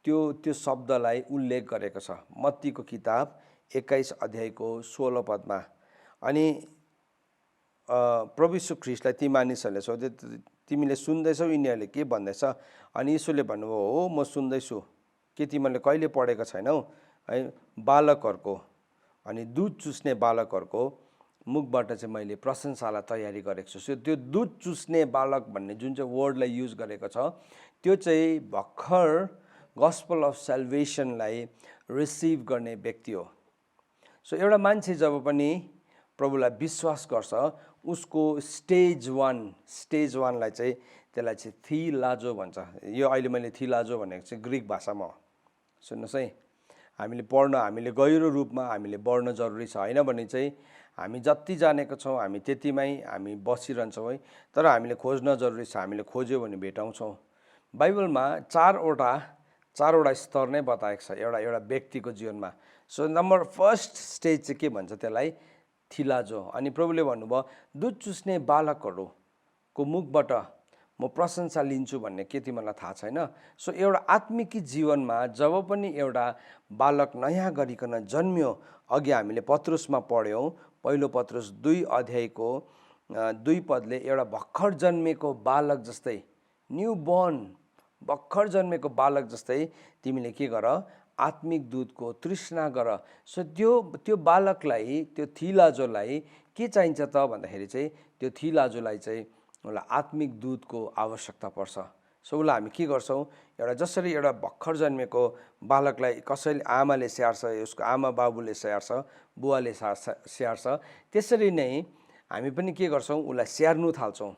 त्यो शब्दलाई उल्लेख गरेको छ। मत्तीको किताब 21 अध्यायको 16 पदमा। अनि प्रभु यीशु ख्रीष्टलाई ती मानिसहरूले सोधे, तिमीले सुन्दैछौ यिनीहरूले के भन्दैछ? अनि यीशुले भन्नुभयो, हो म सुन्दैछु। के तिमीले कहिले पढेको छैनौ है, बालकहरूको अनि दुध चुस्ने बालकहरूको मुखबाट चाहिँ मैले प्रशंसालाई तयारी गरेको छु। त्यो दुध चुस्ने बालक भन्ने जुन चाहिँ वर्डलाई युज गरेको छ, त्यो चाहिँ भर्खर गस्पल अफ सेल्भेसनलाई रिसिभ गर्ने व्यक्ति हो। सो एउटा मान्छे जब पनि प्रभुलाई विश्वास गर्छ, उसको स्टेज वानलाई चाहिँ त्यसलाई चाहिँ थिलाजो भन्छ। यो अहिले मैले थिलाजो भनेको चाहिँ ग्रिक भाषामा हो। सुन्नुहोस् है, हामीले गहिरो रूपमा हामीले बढ्न जरुरी छ, होइन भने चाहिँ हामी जति जानेको छौँ हामी त्यतिमै हामी बसिरहन्छौँ है। तर हामीले खोज्न जरुरी छ, हामीले खोज्यो भने भेटाउँछौँ। बाइबलमा चारवटा स्तर नै बताएको छ एउटा व्यक्तिको जीवनमा। सो नम्बर फर्स्ट स्टेज चाहिँ के भन्छ, त्यसलाई थिलाजो। अनि प्रभुले भन्नुभयो, दुध चुस्ने बालकहरूको मुखबाट म प्रशंसा लिन्छु भन्ने के तिमीलाई थाहा छैन? सो एउटा आत्मिकी जीवनमा जब पनि एउटा बालक नयाँ गरिकन जन्मियो, अघि हामीले पत्रुसमा पढ्यौँ, पहिलो पत्रुस 2 अध्यायको 2 पदले एउटा भर्खर जन्मेको बालक जस्तै, न्यू बर्न भर्खर जन्मेको बालक जस्तै तिमीले के गर, आत्मिक दूधको तृष्णा गर। सो त्यो बालकलाई, त्यो थिलाजोलाई के चाहिन्छ त भन्दाखेरि चाहिँ त्यो थिलाजोलाई चाहिँ उसलाई आत्मिक दूधको आवश्यकता पर्छ। सो उसलाई हामी के गर्छौँ, जसरी एउटा भर्खर जन्मेको बालकलाई कसैले आमाले स्याहार्छ, उसको आमा बाबुले स्याहार्छ, बुवाले स्याहार्छ, त्यसरी नै हामी पनि के गर्छौँ, उसलाई स्याहार्नु थाल्छौँ।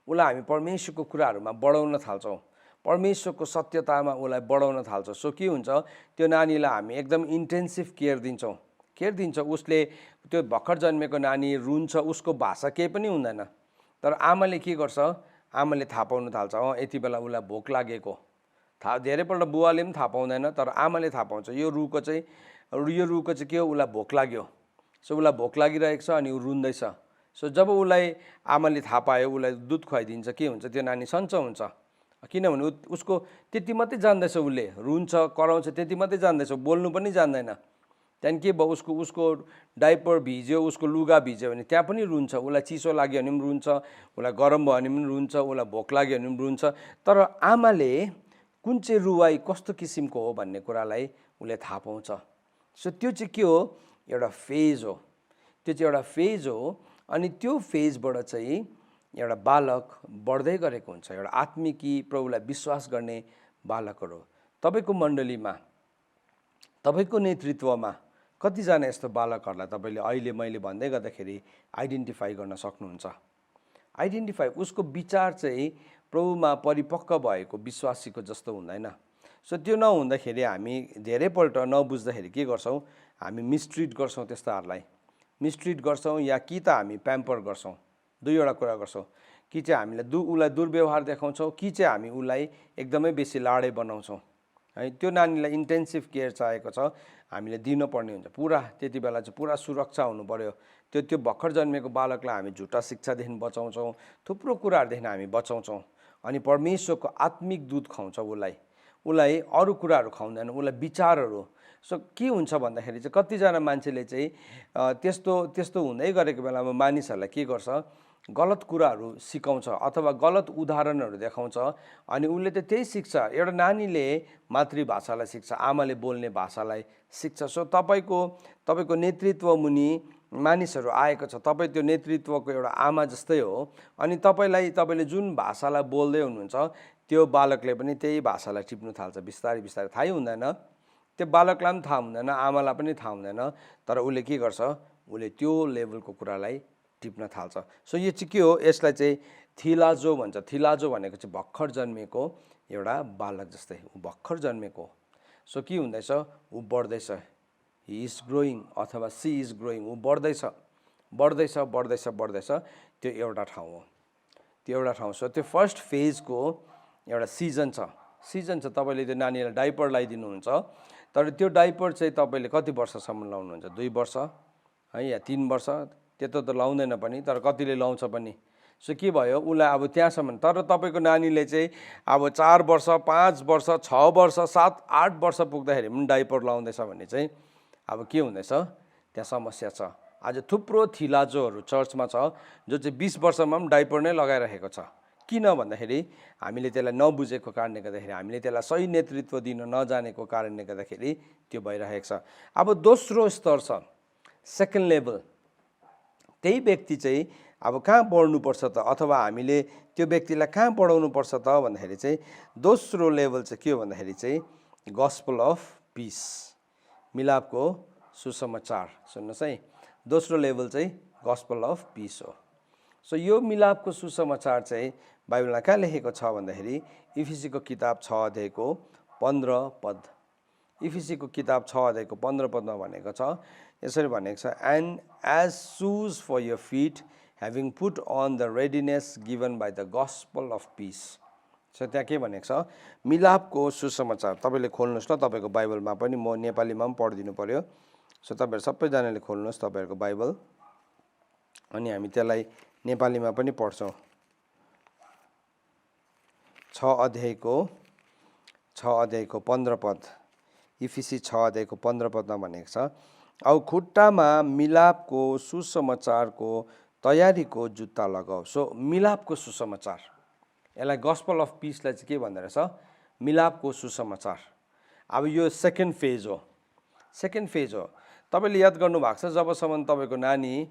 उसलाई हामी परमेश्वरको कुराहरूमा बढाउन थाल्छौँ, परमेश्वरको सत्यतामा उसलाई बढाउन थाल्छौँ। सो के हुन्छ, त्यो नानीलाई हामी एकदम इन्टेन्सिभ केयर दिन्छौँ। उसले त्यो भर्खर जन्मेको नानी रुन्छ, उसको भाषा केही पनि हुँदैन, तर आमाले के गर्छ, आमाले थाहा पाउन थाल्छ, यति बेला उसलाई भोक लागेको। धेरैपल्ट बुवाले पनि थाहा पाउँदैन, तर आमाले थाहा पाउँछ, यो रुखको चाहिँ के हो, उसलाई भोक लाग्यो। सो उसलाई भोक लागिरहेको छ अनि ऊ रुन्दैछ। सो जब उसलाई आमाले थाहा पायो, उसलाई दुध खुवाइदिन्छ, के हुन्छ, त्यो नानी सन्चो हुन्छ किनभने उसको त्यति मात्रै जान्दैछ, उसले रुन्छ कराउँछ त्यति मात्रै जान्दैछ, बोल्नु पनि जान्दैन। त्यहाँदेखि के भयो, उसको डाइपर भिज्यो, उसको लुगा भिज्यो भने त्यहाँ पनि रुन्छ, उसलाई चिसो लाग्यो भने पनि रुन्छ, उसलाई गरम भयो भने पनि रुन्छ, उसलाई भोक लाग्यो भने पनि रुन्छ। तर आमाले कुन चाहिँ रुवाई कस्तो किसिमको हो भन्ने कुरालाई उसले थाहा पाउँछ। सो त्यो चाहिँ के हो, एउटा फेज हो, त्यो चाहिँ एउटा फेज हो। अनि त्यो फेजबाट चाहिँ एउटा बालक बढ्दै गरेको हुन्छ, एउटा आत्मिकी प्रभुलाई विश्वास गर्ने बालकहरू। तपाईँको मण्डलीमा, तपाईँको नेतृत्वमा कतिजना यस्तो बालकहरूलाई तपाईँले अहिले मैले भन्दै गर्दाखेरि आइडेन्टिफाई गर्न सक्नुहुन्छ? आइडेन्टिफाई, उसको विचार चाहिँ प्रभुमा परिपक्व भएको विश्वासीको जस्तो हुँदैन। सो त्यो नहुँदाखेरि हामी धेरैपल्ट नबुझ्दाखेरि के गर्छौँ, हामी मिसट्रिट गर्छौँ त्यस्ताहरूलाई, मिसट्रिट गर्छौँ या कि त हामी प्याम्पर गर्छौँ। दुईवटा कुरा गर्छौँ, कि चाहिँ हामीले उसलाई दुर्व्यवहार देखाउँछौँ, कि चाहिँ हामी उसलाई एकदमै बेसी लाडे बनाउँछौँ है। त्यो नानीलाई इन्टेन्सिभ केयर चाहिएको छ, हामीले दिनुपर्ने हुन्छ पुरा। त्यति बेला चाहिँ पुरा सुरक्षा हुनु पर्यो। त्यो भर्खर जन्मेको बालकलाई हामी झुटा शिक्षादेखि बचाउँछौँ, थुप्रो कुराहरूदेखि हामी बचाउँछौँ। अनि परमेश्वरको आत्मिक दूध खुवाउँछ उसलाई अरू कुराहरू खुवाउँदैन, उसलाई विचारहरू। सो के हुन्छ भन्दाखेरि चाहिँ कतिजना मान्छेले चाहिँ त्यस्तो हुँदै गरेको बेलामा मानिसहरूलाई के गर्छ, गलत कुराहरू सिकाउँछ अथवा गलत उदाहरणहरू देखाउँछ। अनि उसले त त्यही सिक्छ, एउटा नानीले मातृभाषालाई सिक्छ, आमाले बोल्ने भाषालाई सिक्छ। सो तपाईँको नेतृत्व मुनि मानिसहरू आएको छ, तपाईँ त्यो नेतृत्वको एउटा आमा जस्तै हो। अनि तपाईँले जुन भाषालाई बोल्दै हुनुहुन्छ त्यो बालकले पनि त्यही भाषालाई टिप्नु थाल्छ बिस्तारै बिस्तारै। थाहै हुँदैन, त्यो बालकलाई पनि थाहा हुँदैन, आमालाई पनि थाहा हुँदैन, तर उसले के गर्छ, उसले त्यो लेभलको कुरालाई टिप्न थाल्छ। सो यो चाहिँ के हो, यसलाई चाहिँ थिलाजो भन्छ। थिलाजो भनेको चाहिँ भर्खर जन्मेको एउटा बालक जस्तै, ऊ भर्खर जन्मेको। सो के हुँदैछ, ऊ बढ्दैछ, हि इज ग्रोइङ अथवा सी इज ग्रोइङ, ऊ बढ्दैछ बढ्दैछ बढ्दैछ बढ्दैछ। त्यो एउटा ठाउँ हो, त्यो एउटा ठाउँ। सो त्यो फर्स्ट फेजको एउटा सिजन छ। तपाईँले त्यो नानीलाई डाइपर लगाइदिनुहुन्छ, तर त्यो डाइपर चाहिँ तपाईँले कति वर्षसम्म लाउनुहुन्छ, 2 वर्ष है या 3 वर्ष, त्यत्रो त लाउँदैन पनि, तर कतिले लाउँछ पनि। सो के भयो, उसलाई अब त्यहाँसम्म। तर तपाईँको नानीले चाहिँ अब 4 वर्ष 5 वर्ष 6 वर्ष 7 8 वर्ष पुग्दाखेरि पनि डाइपर लाउँदैछ भने चाहिँ अब के हुँदैछ, त्यहाँ समस्या छ। आज थुप्रो थिलाजोहरू चर्चमा छ जो चाहिँ 20 वर्षमा पनि डाइपर नै लगाइरहेको छ। किन भन्दाखेरि हामीले त्यसलाई नबुझेको कारणले गर्दाखेरि, हामीले त्यसलाई सही नेतृत्व दिन नजानेको कारणले गर्दाखेरि त्यो भइरहेको छ। अब दोस्रो स्तर छ, सेकेन्ड लेभल। त्यही व्यक्ति चाहिँ अब कहाँ बढ्नुपर्छ त, अथवा हामीले त्यो व्यक्तिलाई कहाँ बढाउनुपर्छ त भन्दाखेरि चाहिँ दोस्रो लेभल चाहिँ के हो भन्दाखेरि चाहिँ गस्पल अफ पिस, मिलापको सुसमाचार। सुन्नुहोस् है, दोस्रो लेभल चाहिँ गस्पल अफ पिस हो। सो यो मिलापको सुसमाचार चाहिँ बाइबलमा कहाँ लेखेको छ भन्दाखेरि इफिसीको किताब 6 अध्यायको 15 पद। इफिसीको किताब 6 अध्यायको 15 पदमा भनेको छ, यसरी भनेको छ, and as shoes for your feet having put on the readiness given by the gospel of peace. So त्यहाँ के भनेको छ, मिलापको सुसमाचार। तपाईँले खोल्नुहोस् न, तपाईँको बाइबलमा पनि, म नेपालीमा पनि पढिदिनु पर्यो। सो तपाईँहरू सबैजनाले खोल्नुहोस् तपाईँहरूको बाइबल, अनि हामी त्यसलाई नेपालीमा पनि पढ्छौँ। 6 अध्यायको 15 पद, इफिसी 6 अध्यायको 15 पदमा भनेको छ, अब खुट्टामा मिलापको सुसमाचारको तयारीको जुत्ता लगाऊ। सो मिलापको सुसमाचार, यसलाई गस्पल अफ पिसलाई चाहिँ के भन्दो रहेछ, मिलापको सुसमाचार। अब यो सेकेन्ड फेज हो, सेकेन्ड फेज हो। तपाईँले याद गर्नुभएको छ, जबसम्म तपाईँको नानी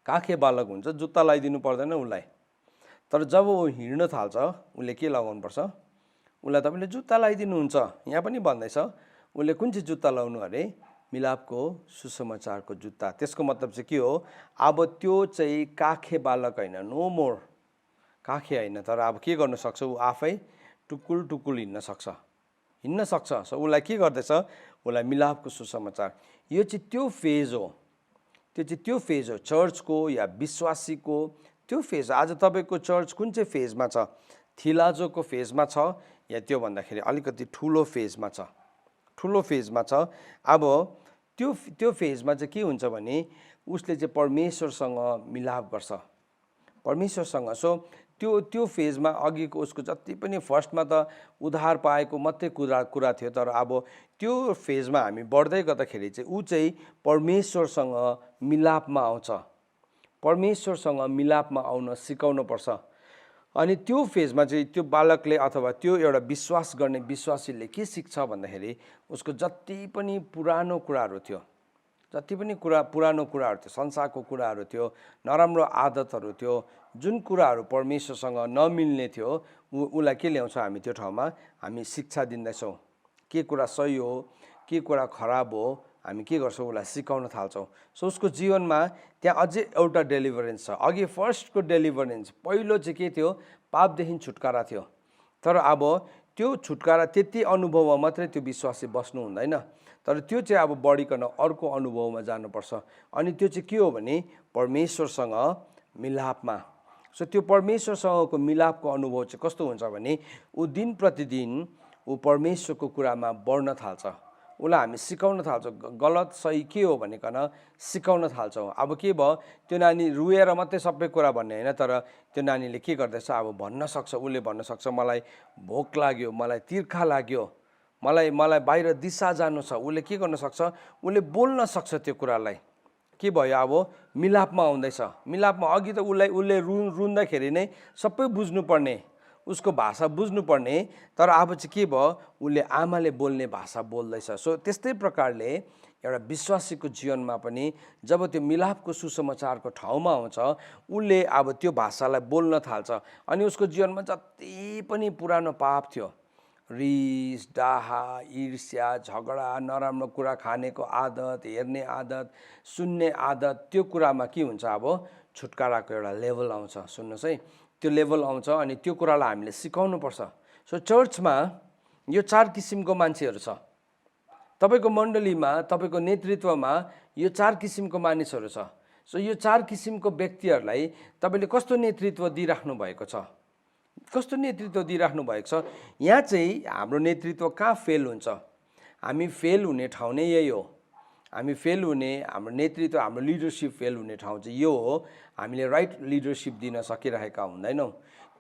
काखे बालक हुन्छ जुत्ता लगाइदिनु पर्दैन उसलाई, तर जब ऊ हिँड्न थाल्छ उसले के लगाउनुपर्छ, उसलाई तपाईँले जुत्ता लगाइदिनुहुन्छ। यहाँ पनि भन्दैछ उसले कुन चाहिँ जुत्ता लगाउनु अरे, मिलापको सुसमाचारको जुत्ता। त्यसको मतलब चाहिँ के हो, अब त्यो चाहिँ काखे बालक होइन, नो मोर काखे होइन, तर अब के गर्नु सक्छ, ऊ आफै टुकुल टुकुल हिँड्न सक्छ। सो उसलाई के गर्दैछ, उसलाई मिलापको सुसमाचार। यो चाहिँ त्यो फेज हो, त्यो फेज हो चर्चको या विश्वासीको त्यो फेज। आज तपाईँको चर्च कुन चाहिँ फेजमा छ, थिलाजोको फेजमा छ या त्यो भन्दाखेरि अलिकति ठुलो फेजमा छ, अब त्यो फेजमा चाहिँ के हुन्छ भने उसले चाहिँ परमेश्वरसँग मिलाप गर्छ, परमेश्वरसँग। सो त्यो फेजमा अघिको उसको जति पनि फर्स्टमा त उद्धार पाएको मात्रै कुरा थियो, तर अब त्यो फेजमा हामी बढ्दै गर्दाखेरि चाहिँ ऊ चाहिँ परमेश्वरसँग मिलापमा आउँछ, परमेश्वरसँग मिलापमा आउन सिकाउनुपर्छ। अनि त्यो फेजमा चाहिँ त्यो बालकले अथवा त्यो एउटा विश्वास गर्ने विश्वासीले के सिक्छ भन्दाखेरि उसको जति पनि पुरानो कुराहरू थियो, जति पनि पुरानो कुराहरू थियो, संसारको कुराहरू थियो, नराम्रो आदतहरू थियो, जुन कुराहरू परमेश्वरसँग नमिल्ने थियो, उसलाई के ल्याउँछ हामी त्यो ठाउँमा, हामी शिक्षा दिँदैछौँ। के कुरा सही हो, के कुरा खराब हो, हामी के गर्छौँ, उसलाई सिकाउन थाल्छौँ। सो उसको जीवनमा त्यहाँ अझै एउटा डेलिभरेन्स छ। अघि फर्स्टको डेलिभरेन्स पहिलो चाहिँ के थियो, पापदेखि छुटकारा थियो, तर अब त्यो छुटकारा त्यति अनुभवमा मात्रै त्यो विश्वासी बस्नु हुँदैन, तर त्यो चाहिँ अब बढिकन अर्को अनुभवमा जानुपर्छ। अनि त्यो चाहिँ के हो भने परमेश्वरसँग मिलापमा। सो त्यो परमेश्वरसँगको मिलापको अनुभव चाहिँ कस्तो हुन्छ भने ऊ दिन प्रतिदिन ऊ परमेश्वरको कुरामा बढ्न थाल्छ, उसलाई हामी सिकाउन थाल्छौँ, गलत सही के हो भनिकन सिकाउन थाल्छौँ। अब के भयो, त्यो नानी रुएर मात्रै सबै कुरा भन्ने होइन, तर त्यो नानीले के गर्दैछ, अब भन्न सक्छ, उसले भन्न सक्छ मलाई भोक लाग्यो, मलाई तिर्खा लाग्यो, मलाई बाहिर दिशा जानु छ, उसले के गर्न सक्छ, उसले बोल्न सक्छ। त्यो कुरालाई के भयो, अब मिलापमा आउँदैछ। मिलापमा अघि त उसले रुँदाखेरि नै सबै बुझ्नुपर्ने, उसको भाषा बुझ्नुपर्ने, तर अब चाहिँ के भयो, उसले आमाले बोल्ने भाषा बोल्दैछ। सो त्यस्तै प्रकारले एउटा विश्वासीको जीवनमा पनि जब त्यो मिलापको सुसमाचारको ठाउँमा आउँछ, उसले अब त्यो भाषालाई बोल्न थाल्छ। अनि उसको जीवनमा जति पनि पुरानो पाप थियो, रिस, डाहा, ईर्ष्या, झगडा, नराम्रो कुरा खानेको आदत, हेर्ने आदत, सुन्ने आदत, त्यो कुरामा के हुन्छ, अब छुटकाराको एउटा लेभल आउँछ। सुन्नुहोस् है, त्यो लेभल आउँछ अनि त्यो कुरालाई हामीले सिकाउनुपर्छ। सो चर्चमा यो 4 किसिमको मान्छेहरू छ। तपाईँको मण्डलीमा, तपाईँको नेतृत्वमा यो 4 किसिमको मानिसहरू छ। सो यो 4 किसिमको व्यक्तिहरूलाई तपाईँले कस्तो नेतृत्व दिइराख्नु भएको छ, कस्तो नेतृत्व दिइराख्नु भएको छ। यहाँ चाहिँ हाम्रो नेतृत्व कहाँ फेल हुन्छ, हामी फेल हुने ठाउँ नै यही हो। हामी फेल हुने, हाम्रो नेतृत्व, हाम्रो लिडरसिप फेल हुने ठाउँ चाहिँ यो हो, हामीले राइट लिडरसिप दिन सकिरहेका हुँदैनौँ।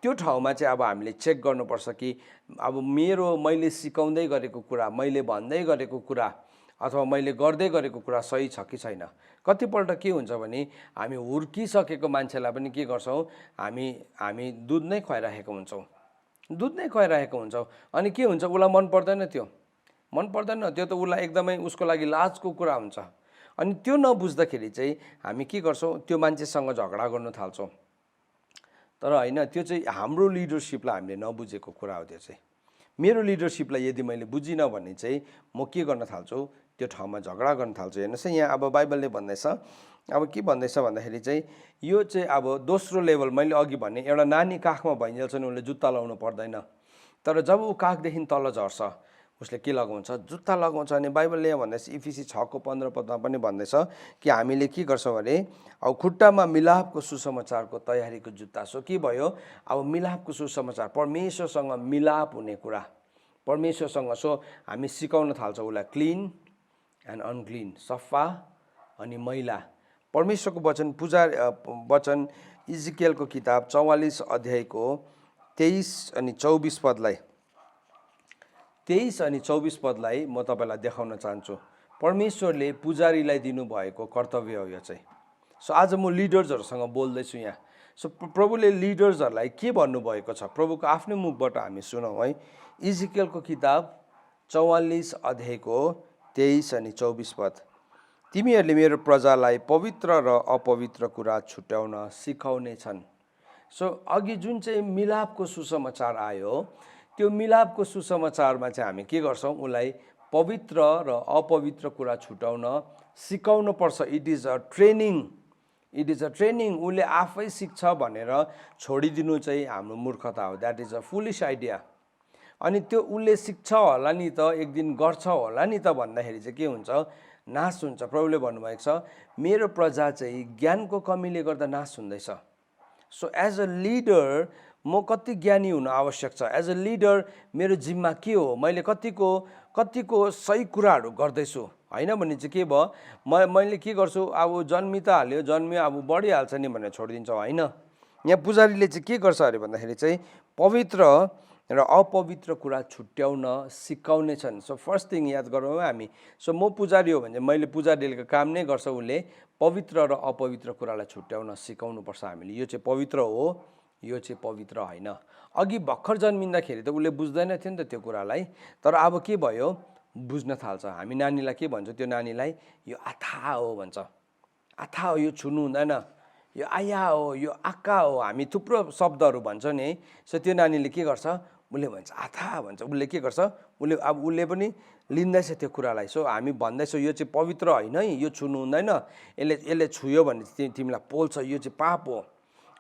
त्यो ठाउँमा चाहिँ अब हामीले चेक गर्नुपर्छ कि अब मैले सिकाउँदै गरेको कुरा, मैले भन्दै गरेको कुरा अथवा मैले गर्दै गरेको कुरा सही छ कि छैन। कतिपल्ट के हुन्छ भने हामी हुर्किसकेको मान्छेलाई पनि के गर्छौँ, हामी दुध नै खुवाइरहेको हुन्छौँ, दुध नै खुवाइरहेको हुन्छौँ। अनि के हुन्छ, उसलाई मन पर्दैन, त्यो मन पर्दैन, त्यो त उसलाई एकदमै उसको लागि लाजको कुरा हुन्छ। अनि त्यो नबुझ्दाखेरि चाहिँ हामी के गर्छौँ, त्यो मान्छेसँग झगडा गर्न थाल्छौँ। तर होइन, त्यो चाहिँ हाम्रो लिडरसिपलाई हामीले नबुझेको कुरा हो। त्यो चाहिँ मेरो लिडरसिपलाई यदि मैले बुझिनँ भने चाहिँ म के गर्न थाल्छु, त्यो ठाउँमा झगडा गर्न थाल्छु। हेर्नुहोस् है, यहाँ अब बाइबलले भन्दैछ, अब के भन्दैछ भन्दाखेरि चाहिँ यो चाहिँ अब दोस्रो लेभल, मैले अघि भने एउटा नानी काखमा भइन्जेलसम्म उसले जुत्ता लाउनु पर्दैन, तर जब ऊ काखदेखि तल झर्छ उसले के लगाउँछ, जुत्ता लगाउँछ। अनि बाइबलले यहाँ भन्दैछ, इफिसी 6:15 पनि भन्दैछ कि हामीले के गर्छौँ भने अब खुट्टामा मिलापको सुसमाचारको तयारीको जुत्ता। सो के भयो, अब मिलापको सुसमाचार, परमेश्वरसँग मिलाप हुने कुरा, परमेश्वरसँग। सो हामी सिकाउन थाल्छौँ उसलाई क्लिन एन्ड अनक्लिन, सफा अनि मैला। परमेश्वरको वचन, वचन इजिकियलको किताब 44 अध्यायको 23 अनि 24 पदलाई, 23 अनि 24 पदलाई म तपाईँलाई देखाउन चाहन्छु। परमेश्वरले पुजारीलाई दिनुभएको कर्तव्य हो यो चाहिँ। सो आज म लिडर्सहरूसँग बोल्दैछु यहाँ। सो प्रभुले लिडर्सहरूलाई के भन्नुभएको छ, प्रभुको आफ्नै मुखबाट हामी सुनौँ है। इजिकियलको किताब 44 अध्यायको 23 अनि 24 पद, तिमीहरूले मेरो प्रजालाई पवित्र र अपवित्र कुरा छुट्याउन सिकाउने छन्। सो अघि जुन चाहिँ मिलापको सुसमाचार आयो, त्यो मिलापको सुसमाचारमा चाहिँ हामी के गर्छौँ, उसलाई पवित्र र अपवित्र कुरा छुटाउन सिकाउनु पर्छ। It is a training, it is a training. उसले आफै सिक्छ भनेर छोडिदिनु चाहिँ हाम्रो मूर्खता हो। That is a foolish idea. अनि त्यो उसले सिक्छ होला नि त, एक दिन गर्छ होला नि त भन्दाखेरि चाहिँ के हुन्छ, नाश हुन्छ। प्रभुले भन्नुभएको छ, मेरो प्रजा चाहिँ ज्ञानको कमीले गर्दा नाश हुँदैछ। सो एज अ लिडर म कति ज्ञानी हुन आवश्यक छ। एज अ लिडर मेरो जिम्मा के हो, मैले कतिको सही कुराहरू गर्दैछु, होइन भने चाहिँ के भयो, मैले के गर्छु, अब जन्मी त हाल्यो, जन्मियो अब बढिहाल्छ नि भनेर छोडिदिन्छौँ, होइन। यहाँ पुजारीले चाहिँ के गर्छ अरे भन्दाखेरि चाहिँ पवित्र र अपवित्र कुरा छुट्याउन सिकाउने छन्। सो फर्स्ट थिङ याद गरौँ हामी, सो म पुजारी हो भने मैले पुजारीको काम नै गर्छ, उसले पवित्र र अपवित्र कुरालाई छुट्याउन सिकाउनुपर्छ हामीले। यो चाहिँ पवित्र हो, यो चाहिँ पवित्र होइन। अघि भर्खर जन्मिँदाखेरि त उसले बुझ्दैन थियो नि त त्यो कुरालाई, तर अब के भयो, बुझ्न थाल्छ। हामी नानीलाई के भन्छ, त्यो नानीलाई यो आथा हो भन्छ, आथा हो, यो छुनु हुँदैन, यो आया हो, यो आका हो, हामी थुप्रो शब्दहरू भन्छ नि है। सो त्यो नानीले के गर्छ, उसले भन्छ आथा भन्छ, उसले के गर्छ, उसले पनि लिँदैछ त्यो कुरालाई। सो हामी भन्दैछौँ यो चाहिँ पवित्र होइन है, यो छुनु हुँदैन, यसले छुयो भने तिमीलाई पोल्छ, यो चाहिँ पाप हो,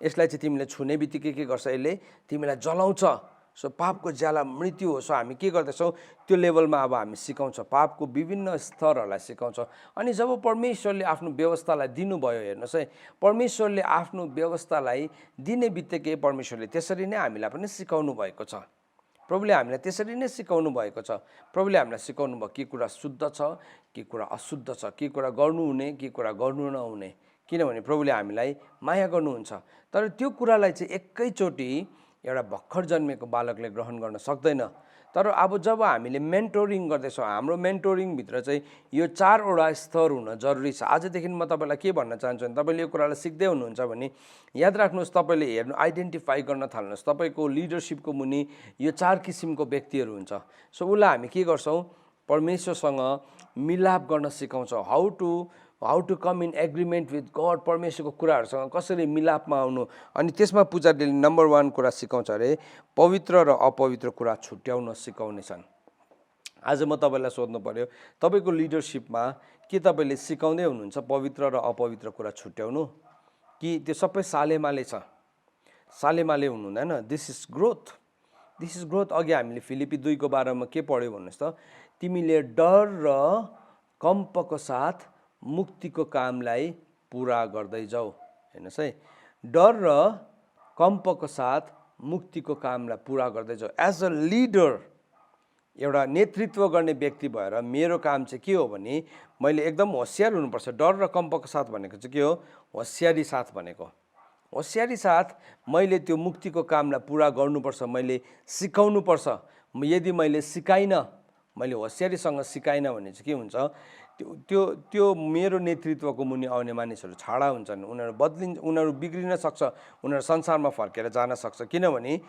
यसलाई चाहिँ तिमीले छुने बित्तिकै के गर्छ, यसले तिमीलाई जलाउँछ। सो पापको ज्याला मृत्यु हो। सो हामी के गर्दैछौँ, त्यो लेभलमा अब हामी सिकाउँछ, पापको विभिन्न स्तरहरूलाई सिकाउँछ। अनि जब परमेश्वरले आफ्नो व्यवस्थालाई दिनुभयो, हेर्नुहोस् है, परमेश्वरले आफ्नो व्यवस्थालाई दिने बित्तिकै परमेश्वरले त्यसरी नै हामीलाई पनि सिकाउनु भएको छ। प्रभुले हामीलाई त्यसरी नै सिकाउनु भएको छ। प्रभुले हामीलाई सिकाउनु भयो के कुरा शुद्ध छ, के कुरा अशुद्ध छ, के कुरा गर्नुहुने, के कुरा गर्नु नहुने, किनभने प्रभुले हामीलाई माया गर्नुहुन्छ। तर त्यो कुरालाई चाहिँ एकैचोटि एउटा भर्खर जन्मेको बालकले ग्रहण गर्न सक्दैन। तर अब जब हामीले मेन्टोरिङ गर्दैछौँ, हाम्रो मेन्टोरिङभित्र चाहिँ यो 4वटा स्तर हुन जरुरी छ। आजदेखि म तपाईँलाई के भन्न चाहन्छु भने, तपाईँले यो कुरालाई सिक्दै हुनुहुन्छ भने याद राख्नुहोस्, तपाईँले हेर्नु, आइडेन्टिफाई गर्न थाल्नुहोस्, तपाईँको लिडरसिपको मुनि यो 4 किसिमको व्यक्तिहरू हुन्छ। सो उसलाई हामी के गर्छौँ, परमेश्वरसँग मिलाप गर्न सिकाउँछौँ, how to come in agreement with God, परमेश्वरको कुराहरूसँग कसरी मिलापमा आउनु। अनि त्यसमा पुजारीले नम्बर 1 कुरा सिकाउँछ अरे, पवित्र र अपवित्र कुरा छुट्याउन सिकाउने छन्। आज म तपाईँलाई सोध्नु पर्यो, तपाईँको लिडरसिपमा के तपाईँले सिकाउँदै हुनुहुन्छ पवित्र र अपवित्र कुरा छुट्याउनु, कि त्यो सबै सालेमाले छ? सालेमाले हुनुहुँदैन। This is growth. अघि हामीले फिलिपी 2 को बारेमा के पढ्यो भन्नुहोस् त, तिमीले डर र कम्पको साथ मुक्तिको कामलाई पुरा गर्दै जाऊ। हेर्नुहोस् है, डर र कम्पको साथ मुक्तिको कामलाई पुरा गर्दै जाऊ। एज अ लिडर, एउटा नेतृत्व गर्ने व्यक्ति भएर मेरो काम चाहिँ के हो भने, मैले एकदम होसियार हुनुपर्छ। डर र कम्पको साथ भनेको चाहिँ के हो, होसियारी साथ भनेको। होसियारी साथ मैले त्यो मुक्तिको कामलाई पुरा गर्नुपर्छ, मैले सिकाउनुपर्छ। यदि मैले सिकाइनँ, मैले होसियारीसँग सिकाइनँ भने चाहिँ के हुन्छ, त्यो मेरो नेतृत्वको मुनि आउने मानिसहरू छाडा हुन्छन्, उनीहरू बिग्रिन सक्छ, उनीहरू संसारमा फर्केर जान सक्छ। किनभने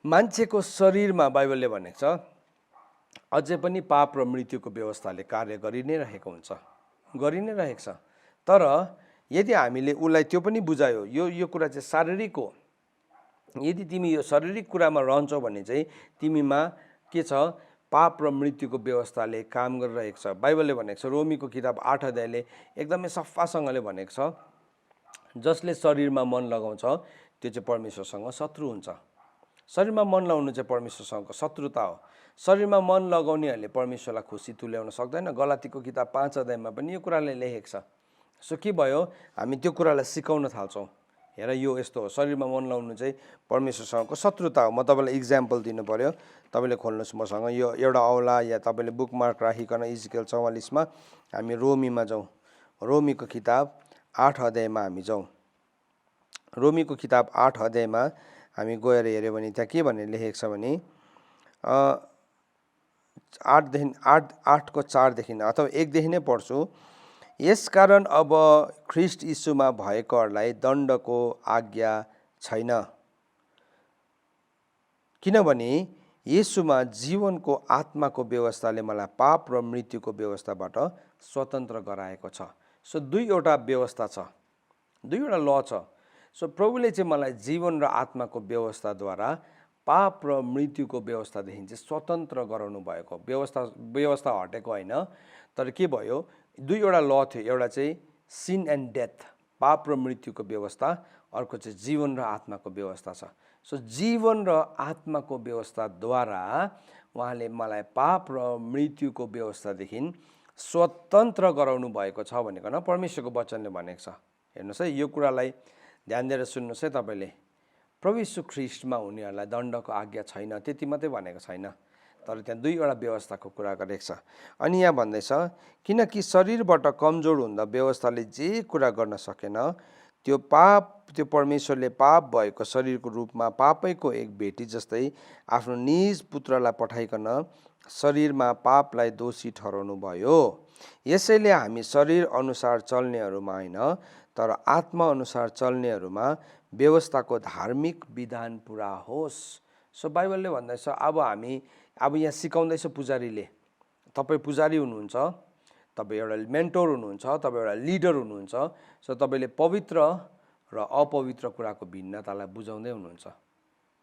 मान्छेको शरीरमा बाइबलले भनेको छ अझै पनि पाप र मृत्युको व्यवस्थाले कार्य गरि नै रहेको छ। तर यदि हामीले उसलाई त्यो पनि बुझायो, यो कुरा चाहिँ शारीरिक हो, यदि तिमी यो शारीरिक कुरामा रहन्छौ भने चाहिँ तिमीमा के छ, पाप र मृत्युको व्यवस्थाले काम गरिरहेको छ। बाइबलले भनेको छ, रोमीको किताब 8 अध्यायले एकदमै सफासँगले भनेको छ, जसले शरीरमा मन लगाउँछ त्यो चाहिँ परमेश्वरसँग शत्रु हुन्छ। शरीरमा मन लगाउनु चाहिँ परमेश्वरसँग शत्रुता हो। शरीरमा मन लगाउनेहरूले परमेश्वरलाई खुसी तुल्याउन सक्दैन। गलातीको किताब 5 अध्यायमा पनि यो कुराले लेखेको छ। सो के भयो, हामी त्यो कुरालाई सिकाउन थाल्छौँ, हेर यो यस्तो हो, शरीरमा मन लगाउनु चाहिँ परमेश्वरसँगको शत्रुता हो। म तपाईँलाई इक्जाम्पल दिनु पर्यो, तपाईँले खोल्नुहोस् मसँग यो एउटा औला, या तपाईँले बुकमार्क राखिकन इजिकेल 44मा हामी रोमीमा जाउँ। रोमीको किताब 8 अध्यायमा हामी जाउँ। रोमीको किताब 8 अध्यायमा हामी गएर हेऱ्यो भने त्यहाँ के भनेर लेखेको छ भने 8को 4देखि अथवा 1देखि नै पढ्छु। यसकारण अब ख्रीष्ट यीशुमा भएकोहरूलाई दण्डको आज्ञा छैन, किनभने यीशुमा जीवनको आत्माको व्यवस्थाले मलाई पाप र मृत्युको व्यवस्थाबाट स्वतन्त्र गराएको छ। सो 2वटा व्यवस्था छ, 2वटा ल छ। सो प्रभुले चाहिँ मलाई जीवन र आत्माको व्यवस्थाद्वारा पाप र मृत्युको व्यवस्थादेखि चाहिँ स्वतन्त्र गराउनु भएको। व्यवस्था हटेको होइन, तर के भयो, 2वटा ल थियो। एउटा चाहिँ सिन एन्ड डेथ, पाप र मृत्युको व्यवस्था, अर्को चाहिँ जीवन र आत्माको व्यवस्था छ। सो जीवन र आत्माको व्यवस्थाद्वारा उहाँले मलाई पाप र मृत्युको व्यवस्थादेखि स्वतन्त्र गराउनु भएको छ भनेको परमेश्वरको वचनले भनेको छ। हेर्नुहोस् है, यो कुरालाई ध्यान दिएर सुन्नुहोस् है तपाईँले। प्रभु यीशु ख्रीष्टमा हुनेहरूलाई दण्डको आज्ञा छैन, त्यति मात्रै भनेको छैन, तर त्यहाँ 2वटा व्यवस्थाको कुरा गरेको छ। अनि यहाँ भन्दैछ, किनकि शरीरबाट कमजोर हुँदा व्यवस्थाले जे कुरा गर्न सकेन, त्यो पाप त्यो परमेश्वरले पाप भएको शरीरको रूपमा पापैको एक भेटी जस्तै आफ्नो निज पुत्रलाई पठाइकन शरीरमा पापलाई दोषी ठहराउनु भयो। यसैले हामी शरीर अनुसार चल्नेहरूमा होइन तर आत्मा अनुसार चल्नेहरूमा व्यवस्थाको धार्मिक विधान पुरा होस्। सो बाइबलले भन्दैछ अब यहाँ सिकाउँदैछ पुजारीले, तपाईँ पुजारी हुनुहुन्छ, तपाईँ एउटा मेन्टोर हुनुहुन्छ, तपाईँ एउटा लिडर हुनुहुन्छ। सो तपाईँले पवित्र र अपवित्र कुराको भिन्नतालाई बुझाउँदै हुनुहुन्छ।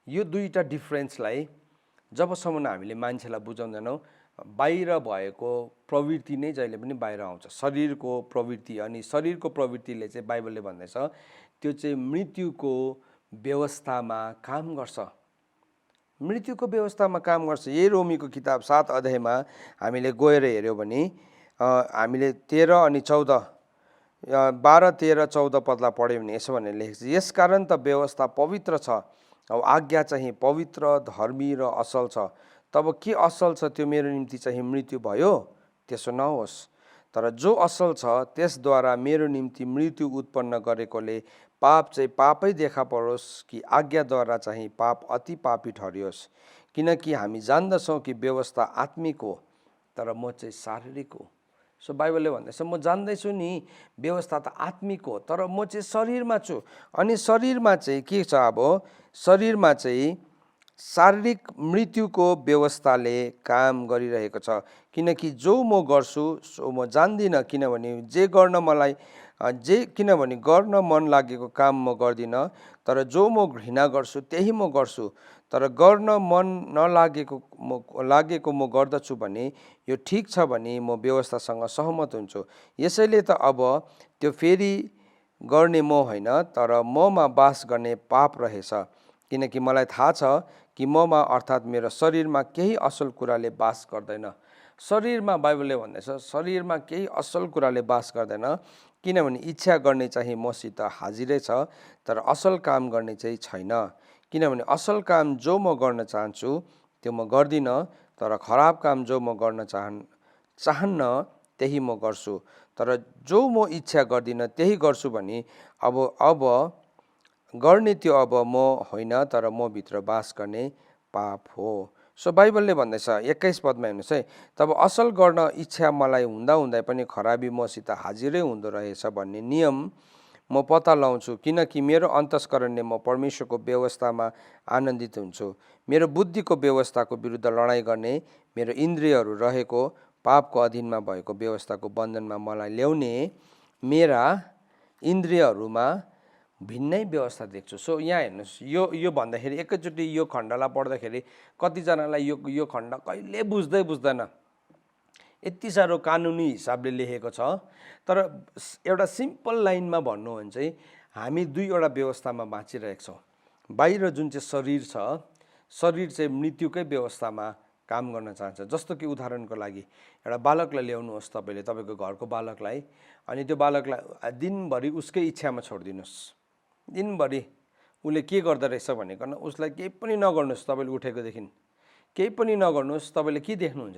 यो दुईटा डिफ्रेन्सलाई जबसम्म हामीले मान्छेलाई बुझाउँदैनौँ, बाहिर भएको प्रवृत्ति नै जहिले पनि बाहिर आउँछ, शरीरको प्रवृत्ति। अनि शरीरको प्रवृत्तिले चाहिँ बाइबलले भन्दैछ त्यो चाहिँ मृत्युको व्यवस्थामा काम गर्छ, मृत्युको व्यवस्थामा काम गर्छ। यही रोमीको किताब 7 अध्यायमा हामीले गएर हेऱ्यौँ भने हामीले 13 अनि 14 12, 13, 14 पदलाई पढ्यौँ भने यसो भनेर लेखेको छ, यसकारण त व्यवस्था पवित्र छ, अब आज्ञा चाहिँ पवित्र, धर्मी र असल छ। तब के असल छ त्यो मेरो निम्ति चाहिँ मृत्यु भयो? त्यसो नहोस्। तर जो असल छ त्यसद्वारा मेरो निम्ति मृत्यु उत्पन्न गरेकोले पाप चाहिँ पापै देखा परोस् कि आज्ञाद्वारा चाहिँ पाप अति पापी ठहरियोस्। किनकि हामी जान्दछौँ कि व्यवस्था आत्मिक हो तर म चाहिँ शारीरिक हो। सो बाइबलले भन्दैछ म जान्दैछु नि व्यवस्था त आत्मिक हो तर म चाहिँ शरीरमा छु। अनि शरीरमा चाहिँ के छ? अब शरीरमा चाहिँ शारीरिक मृत्युको व्यवस्थाले काम गरिरहेको छ। किनकि जो म गर्छु सो म जान्दिनँ, किनभने किनभने गर्न मन लागेको काम म गर्दिनँ, तर जो म घृणा गर्छु त्यही म गर्छु। तर गर्न मन लागेको म गर्दछु भने यो ठिक छ भने म व्यवस्थासँग सहमत हुन्छु। यसैले त अब त्यो फेरि गर्ने म होइन तर ममा बास गर्ने पाप रहेछ। किनकि मलाई थाहा छ कि ममा अर्थात् मेरो शरीरमा केही असल कुराले बास गर्दैन। शरीरमा बाइबलले भन्दैछ शरीरमा केही असल कुराले बास गर्दैन, किनभने इच्छा गर्ने चाहिँ मसित हाजिरै छ तर असल काम गर्ने चाहिँ छैन। किनभने असल काम जो म गर्न चाहन्छु त्यो म गर्दिनँ, तर खराब काम जो म गर्न चाहन्न त्यही म गर्छु। तर जो म इच्छा गर्दिनँ त्यही गर्छु भने अब गर्ने त्यो अब म होइन तर म भित्र बास गर्ने पाप हो। सो बाइबलले भन्दैछ 21 पदमा हेर्नुहोस् है, तब असल गर्न इच्छा मलाई हुँदा पनि खराबी मसित हाजिरै हुँदो रहेछ भन्ने नियम म पत्ता लगाउँछु। किनकि मेरो अन्तस्करणले म परमेश्वरको व्यवस्थामा आनन्दित हुन्छु। मेरो बुद्धिको व्यवस्थाको विरुद्ध लडाइँ गर्ने मेरो इन्द्रियहरू रहेको पापको अधीनमा भएको व्यवस्थाको बन्धनमा मलाई ल्याउने मेरा इन्द्रियहरूमा भिन्नै व्यवस्था देख्छु। सो यहाँ हेर्नुहोस्, यो भन्दाखेरि एकैचोटि यो खण्डलाई पढ्दाखेरि कतिजनालाई यो खण्ड कहिले बुझ्दैन, यति साह्रो कानुनी हिसाबले लेखेको छ। तर एउटा सिम्पल लाइनमा भन्नु हो भने चाहिँ हामी दुईवटा व्यवस्थामा बाँचिरहेको छौँ। बाहिर जुन चाहिँ शरीर छ, शरीर चाहिँ मृत्युकै व्यवस्थामा काम गर्न चाहन्छ। जस्तो कि उदाहरणको लागि एउटा बालकलाई ल्याउनुहोस्, तपाईँले तपाईँको घरको बालकलाई, अनि त्यो बालकलाई दिनभरि उसकै इच्छामा छोडिदिनुहोस्। दिनभरि उसले के गर्दो रहेछ भनेकन उसलाई केही पनि नगर्नुहोस्, तपाईँले उठेकोदेखि केही पनि नगर्नुहोस्, तपाईँले के देख्नुहुन्छ?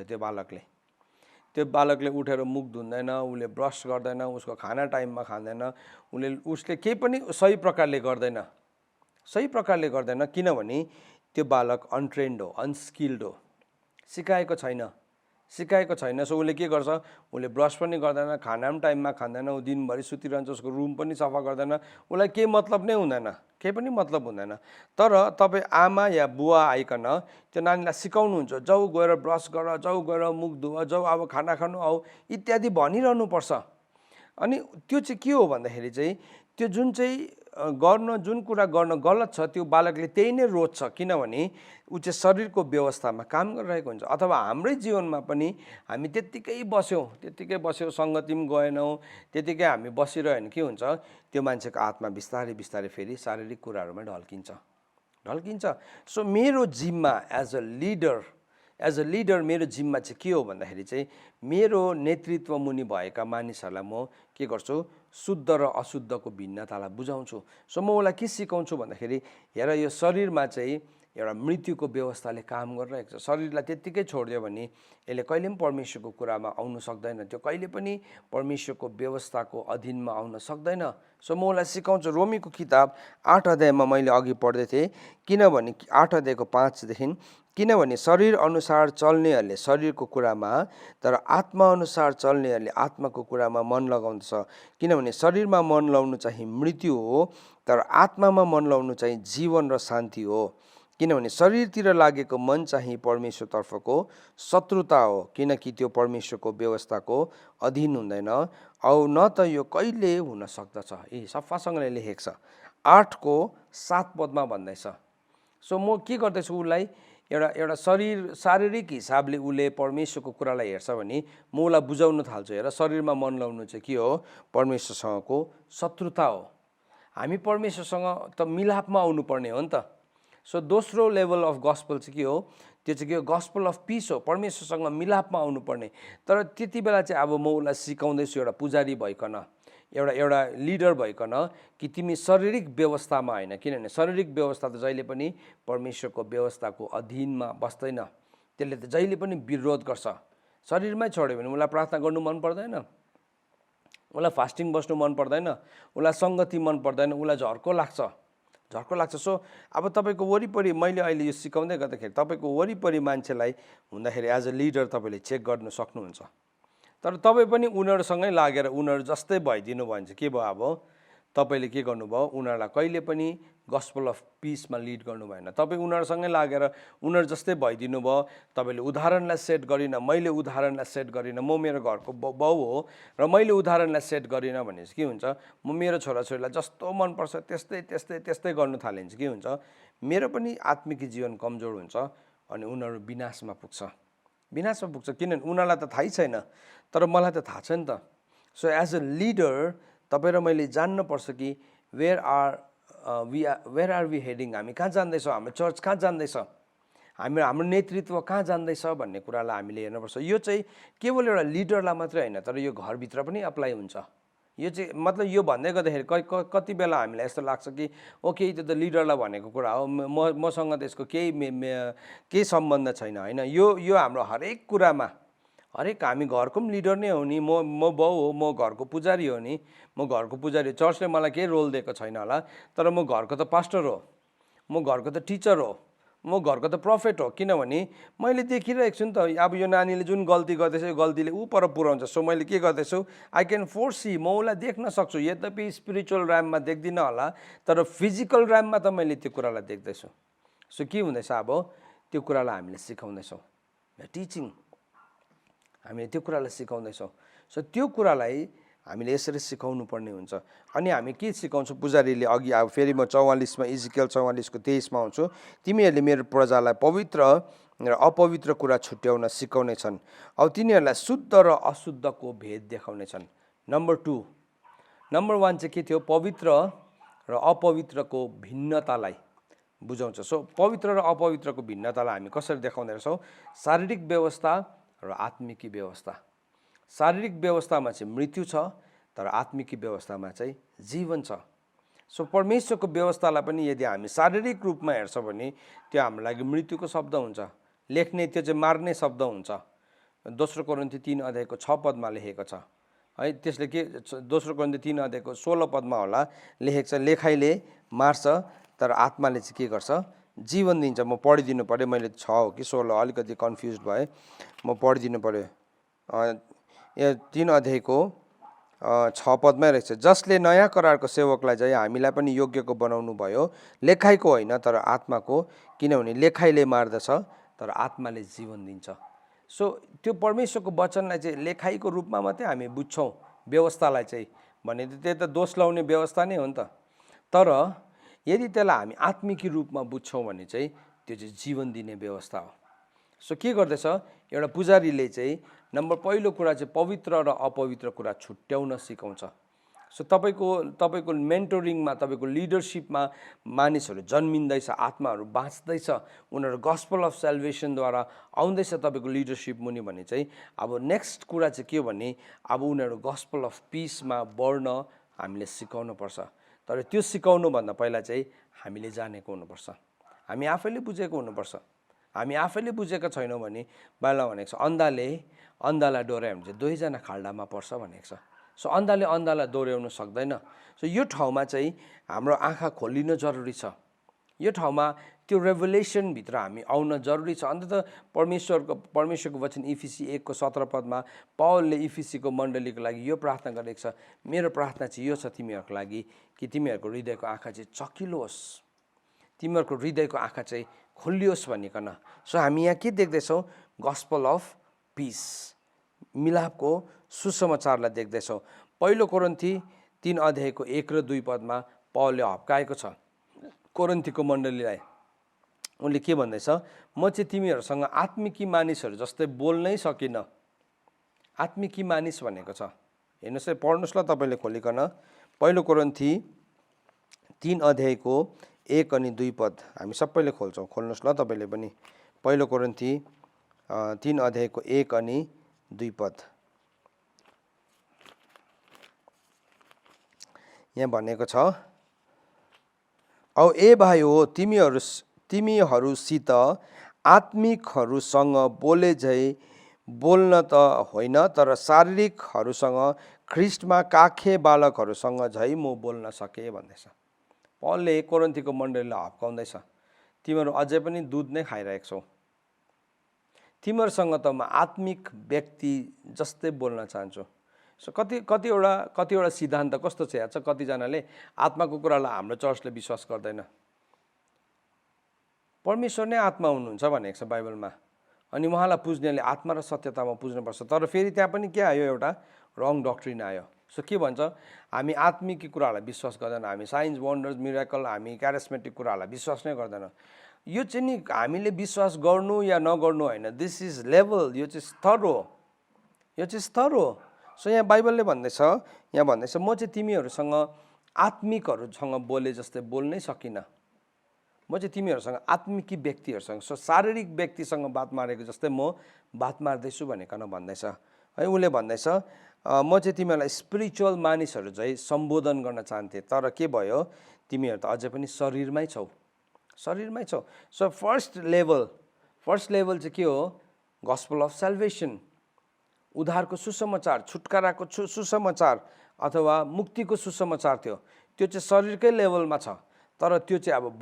त्यो बालकले उठेर मुख धुँदैन, उसले ब्रस गर्दैन, उसको खाना टाइममा खाँदैन, उसले केही पनि सही प्रकारले गर्दैन, किनभने त्यो बालक अनट्रेन्ड हो, अनस्किल्ड हो, सिकाएको छैन। सो उसले के गर्छ? उसले ब्रस पनि गर्दैन, खाना पनि टाइममा खाँदैन, ऊ दिनभरि सुतिरहन्छ, उसको रुम पनि सफा गर्दैन, उसलाई केही मतलब नै हुँदैन, केही पनि मतलब हुँदैन। तर तपाईँ आमा या बुवा आइकन त्यो नानीलाई सिकाउनुहुन्छ, जाऊ गएर ब्रस गर, जाऊ गएर मुख धुवा, जाऊ अब खाना खानु आऊ इत्यादि भनिरहनुपर्छ। अनि त्यो चाहिँ के हो भन्दाखेरि चाहिँ त्यो जुन कुरा गर्न गलत छ त्यो बालकले त्यही नै रोज्छ, किनभने ऊ चाहिँ शरीरको व्यवस्थामा काम गरिरहेको हुन्छ। अथवा हाम्रै जीवनमा पनि हामी त्यत्तिकै बस्यौँ, सङ्गति पनि गएनौँ, त्यत्तिकै हामी बसिरह्यो भने के हुन्छ? त्यो मान्छेको आत्मा बिस्तारै फेरि शारीरिक कुराहरूमा ढल्किन्छ। सो मेरो जिम्मा एज अ लिडर मेरो जिम्मा चाहिँ के हो भन्दाखेरि चाहिँ मेरो नेतृत्व मुनि भएका मानिसहरूलाई म के गर्छु? शुद्ध र अशुद्धको भिन्नतालाई बुझाउँछु। सो म उसलाई के सिकाउँछु भन्दाखेरि हेर, यो शरीरमा चाहिँ एउटा मृत्युको व्यवस्थाले काम गरिरहेको छ। शरीरलाई त्यत्तिकै छोडिदियो भने यसले कहिले पनि परमेश्वरको कुरामा आउनु सक्दैन, त्यो कहिले पनि परमेश्वरको व्यवस्थाको अधीनमा आउन सक्दैन। सो म उसलाई सिकाउँछु। रोमीको किताब 8 अध्यायमा मैले अघि पढ्दै थिएँ, किनभने 8 अध्यायको 5देखि, किनभने शरीर अनुसार चल्नेहरूले शरीरको कुरामा, तर आत्मा अनुसार चल्नेहरूले आत्माको कुरामा मन लगाउँदछ। किनभने शरीरमा मन लाउनु चाहिँ मृत्यु हो, तर आत्मामा मन लाउनु चाहिँ जीवन र शान्ति हो। किनभने शरीरतिर लागेको मन चाहिँ परमेश्वरतर्फको शत्रुता हो, किनकि त्यो परमेश्वरको व्यवस्थाको अधीन हुँदैन, औ न त यो कहिले हुन सक्दछ। सफासँगले लेखेको छ 8को 7 पदमा भन्दैछ। सो म के गर्दैछु, उसलाई एउटा शारीरिक हिसाबले उसले परमेश्वरको कुरालाई हेर्छ भने म उसलाई बुझाउन थाल्छु, हेर शरीरमा मन लाउनु चाहिँ के हो, परमेश्वरसँगको शत्रुता हो। हामी परमेश्वरसँग त मिलापमा आउनुपर्ने हो नि त। सो दोस्रो लेभल अफ गस्पल चाहिँ के हो, त्यो चाहिँ के हो, गस्पल अफ पिस हो, परमेश्वरसँग मिलापमा आउनुपर्ने। तर त्यति बेला चाहिँ अब म उसलाई सिकाउँदैछु एउटा पुजारी भइकन, एउटा लिडर भइकन, कि तिमी शारीरिक व्यवस्थामा होइन, किनभने शारीरिक व्यवस्था त जहिले पनि परमेश्वरको व्यवस्थाको अधीनमा बस्दैन, त्यसले त जहिले पनि विरोध गर्छ। शरीरमै छोड्यो भने उसलाई प्रार्थना गर्नु मन पर्दैन, उसलाई फास्टिङ बस्नु मन पर्दैन, उसलाई सङ्गति मन पर्दैन, उसलाई झर्को लाग्छ। सो अब तपाईँको वरिपरि, मैले अहिले यो सिकाउँदै गर्दाखेरि तपाईँको वरिपरि मान्छेलाई हुँदाखेरि एज अ लिडर तपाईँले चेक गर्न सक्नुहुन्छ। तर तपाईँ पनि उनीहरूसँगै लागेर उनीहरू जस्तै भइदिनु भयो भने चाहिँ के भयो, अब तपाईँले के गर्नुभयो, उनीहरूलाई कहिले पनि गस्पल अफ पिसमा लिड गर्नु भएन। तपाईँ उनीहरूसँगै लागेर उनीहरू जस्तै भइदिनु भयो, तपाईँले उदाहरणलाई सेट गरिनँ, मैले उदाहरणलाई सेट गरिनँ, म मेरो घरको बाउ हो र मैले उदाहरणलाई सेट गरिनँ भने चाहिँ के हुन्छ, म मेरो छोराछोरीलाई जस्तो मनपर्छ त्यस्तै गर्नु थाल्यो भने चाहिँ के हुन्छ, मेरो पनि आत्मिक जीवन कमजोर हुन्छ अनि उनीहरू विनाशमा पुग्छ। किनभने उनीहरूलाई त थाहै छैन, तर मलाई त थाहा छ नि त। सो एज अ लिडर तपाईँ र मैले जान्नुपर्छ कि वेयर आर वी हेडिङ, हामी कहाँ जाँदैछौँ, हाम्रो चर्च कहाँ जाँदैछ, हाम्रो नेतृत्व कहाँ जाँदैछ भन्ने कुरालाई हामीले हेर्नुपर्छ। यो चाहिँ केवल एउटा लिडरलाई मात्रै होइन, तर यो घरभित्र पनि अप्लाई हुन्छ। यो चाहिँ मतलब यो भन्दै गर्दाखेरि कति बेला हामीलाई यस्तो लाग्छ कि ओके त्यो त लिडरलाई भनेको कुरा हो, मसँग त यसको केही सम्बन्ध छैन। होइन, यो हाम्रो हरेक कुरामा, हरेक हामी घरको पनि लिडर नै हो नि, म बाउ हो, म घरको पुजारी हो नि, म घरको पुजारी, चर्चले मलाई केही रोल दिएको छैन होला, तर म घरको त पास्टर हो, म घरको त टिचर हो, म घरको त प्रफेट हो। किनभने मैले देखिरहेको छु नि त, अब यो नानीले जुन गल्ती गर्दैछ यो गल्तीले ऊ पर पुऱ्याउँछ। सो मैले के गर्दैछु, आई क्यान फोरसी, म उसलाई देख्न सक्छु, यद्यपि स्पिरिचुअल ऱ्याममा देख्दिनँ होला, तर फिजिकल ऱ्याममा त मैले त्यो कुरालाई देख्दैछु। सो के हुँदैछ, अब त्यो कुरालाई हामीले सिकाउँदैछौँ, टिचिङ, हामीले त्यो कुरालाई सिकाउँदैछौँ। सो त्यो कुरालाई हामीले यसरी सिकाउनु पर्ने हुन्छ। अनि हामी के सिकाउँछौँ, पुजारीले अघि अब फेरि म 44मा इजिकेल 44को 23मा आउँछु, तिमीहरूले मेरो प्रजालाई पवित्र र अपवित्र कुरा छुट्याउन सिकाउने छन्, अब तिनीहरूलाई शुद्ध र अशुद्धको भेद देखाउने छन्। नम्बर 1 चाहिँ के थियो, पवित्र र अपवित्रको भिन्नतालाई बुझाउँछ। सो पवित्र र अपवित्रको भिन्नतालाई हामी कसरी देखाउँदै रहेछौँ, शारीरिक व्यवस्था र आत्मिकी व्यवस्था। शारीरिक व्यवस्थामा चाहिँ मृत्यु छ, तर आत्मिकी व्यवस्थामा चाहिँ जीवन छ। सो परमेश्वरको व्यवस्थालाई पनि यदि हामी शारीरिक रूपमा हेर्छौँ भने त्यो हाम्रो लागि मृत्युको शब्द हुन्छ, लेख्ने, त्यो चाहिँ मार्ने शब्द हुन्छ। दोस्रो कोरिन्थी 3 अध्यायको 6 पदमा लेखेको छ है, त्यसले के, दोस्रो कोरिन्थी 3 अध्यायको 16 पदमा होला लेखेको छ, लेखाइले मार्छ तर आत्माले चाहिँ के गर्छ, जीवन दिन्छ। म पढिदिनु पऱ्यो, मैले 6 हो कि 16 अलिकति कन्फ्युज भएँ, म पढिदिनु पऱ्यो। 3 अध्यायको 6 पदमै रहेछ, जसले नयाँ करारको सेवकलाई चाहिँ हामीलाई पनि योग्यको बनाउनु भयो, लेखाइको होइन तर आत्माको, किनभने लेखाइले मार्दछ तर आत्माले जीवन दिन्छ। सो त्यो परमेश्वरको वचनलाई चाहिँ लेखाइको रूपमा मात्रै हामी बुझ्छौँ व्यवस्थालाई चाहिँ, भने त्यो त दोष लाउने व्यवस्था नै हो नि त। तर यदि त्यसलाई हामी आत्मिकी रूपमा बुझ्छौँ भने चाहिँ त्यो चाहिँ जीवन दिने व्यवस्था हो। सो के गर्दैछ, एउटा पुजारीले चाहिँ पहिलो कुरा चाहिँ पवित्र र अपवित्र कुरा छुट्याउन सिकाउँछ। सो तपाईँको मेन्टोरिङमा, तपाईँको लिडरसिपमा मानिसहरू जन्मिँदैछ, आत्माहरू बाँच्दैछ, उनीहरू गस्पल अफ सेल्भेसनद्वारा आउँदैछ तपाईँको लिडरसिप मुनि भने चाहिँ अब नेक्स्ट कुरा चाहिँ के हो भने, अब उनीहरू गस्पल अफ पिसमा बढ्न हामीले सिकाउनुपर्छ। तर त्यो सिकाउनुभन्दा पहिला चाहिँ हामीले जानेको हुनुपर्छ, हामी आफैले बुझेको हुनुपर्छ। हामी आफैले बुझेका छैनौँ भने बाइबलमा भनेको छ अन्धालाई डोर्यायो भने चाहिँ दुवैजना खाल्डामा पर्छ भनेको छ। सो अन्धालाई डोर्याउन सक्दैन। सो यो ठाउँमा चाहिँ हाम्रो आँखा खोलिन जरुरी छ। यो ठाउँमा त्यो रेभलेसनभित्र हामी आउन जरुरी छ। अन्त परमेश्वरको वचन इफिसी 1:17 पौलले इफिसीको मण्डलीको लागि यो प्रार्थना गरेको छ, मेरो प्रार्थना चाहिँ यो छ तिमीहरूको लागि कि तिमीहरूको हृदयको आँखा चाहिँ चकिलो होस्, तिमीहरूको हृदयको आँखा चाहिँ खोलियोस् भनिकन। सो हामी यहाँ के देख्दैछौँ? गस्पल अफ पिस, मिलापको सुसमाचारलाई देख्दैछौँ। पहिलो कोरिन्थी 3:1-2 पौलले हप्काएको छ कोरिन्थीको मण्डलीलाई। उनले के भन्दैछ? म चाहिँ तिमीहरूसँग आत्मिकी मानिसहरू जस्तै बोल्नै सकिनँ। आत्मिकी मानिस भनेको छ, हेर्नुहोस् है, पढ्नुहोस् ल तपाईँले खोलिकन। पहिलो कोरिन्थी 3:1-2 हामी सबैले खोल्छौँ, खोल्नुहोस् ल तपाईँले पनि। पहिलो कोरिन्थी 3:1-2 यहाँ भनेको छ, औ ए भाइ हो, तिमीहरूसित आत्मिकहरूसँग बोले झै बोल्न त होइन, तर शारीरिकहरूसँग ख्रिस्टमा काखे बालकहरूसँग झै म बोल्न सकेँ भन्दैछ। पौलले कोरिन्थीको मण्डलीलाई हप्काउँदैछ, तिमीहरू अझै पनि दुध नै खाइरहेको छौ। तिमीहरूसँग त म आत्मिक व्यक्ति जस्तै बोल्न चाहन्छु। सो कतिवटा सिद्धान्त कस्तो छ याद छ? कतिजनाले आत्माको कुरालाई हाम्रो चर्चले विश्वास गर्दैन। परमेश्वर नै आत्मा हुनुहुन्छ भनेको छ बाइबलमा, अनि उहाँलाई पुज्नेले आत्मा र सत्यतामा पुज्नुपर्छ। तर फेरि त्यहाँ पनि के आयो? एउटा रङ डक्ट्रिन आयो। सो के भन्छ? हामी आत्मिक कुराहरूलाई विश्वास गर्दैन, हामी साइन्स वन्डर्स मिराकल, हामी क्यारिस्मेटिक कुराहरूलाई विश्वास नै गर्दैन। यो चाहिँ नि हामीले विश्वास गर्नु या नगर्नु होइन, दिस इज लेभल, यो चाहिँ स्तर हो, यो चाहिँ स्तर हो। सो यहाँ बाइबलले भन्दैछ, म चाहिँ तिमीहरूसँग आत्मिकहरूसँग बोले जस्तै बोल्नै सकिनँ। म चाहिँ तिमीहरूसँग आत्मिकी व्यक्तिहरूसँग, सो शारीरिक व्यक्तिसँग बात मारेको जस्तै म बात मार्दैछु भनेकन भन्दैछ है। उसले भन्दैछ, म चाहिँ तिमीहरूलाई स्पिरिचुअल मानिसहरू चाहिँ सम्बोधन गर्न चाहन्थे, तर के भयो? तिमीहरू त अझै पनि शरीरमै छौ। सो फर्स्ट लेभल चाहिँ के हो? गस्पल अफ सेल्भेसन, उद्धारको सुसमाचार, छुटकाराको सुसमाचार अथवा मुक्तिको सुसमाचार थियो। त्यो चाहिँ शरीरकै लेभलमा छ, तर त्यो चाहिँ अब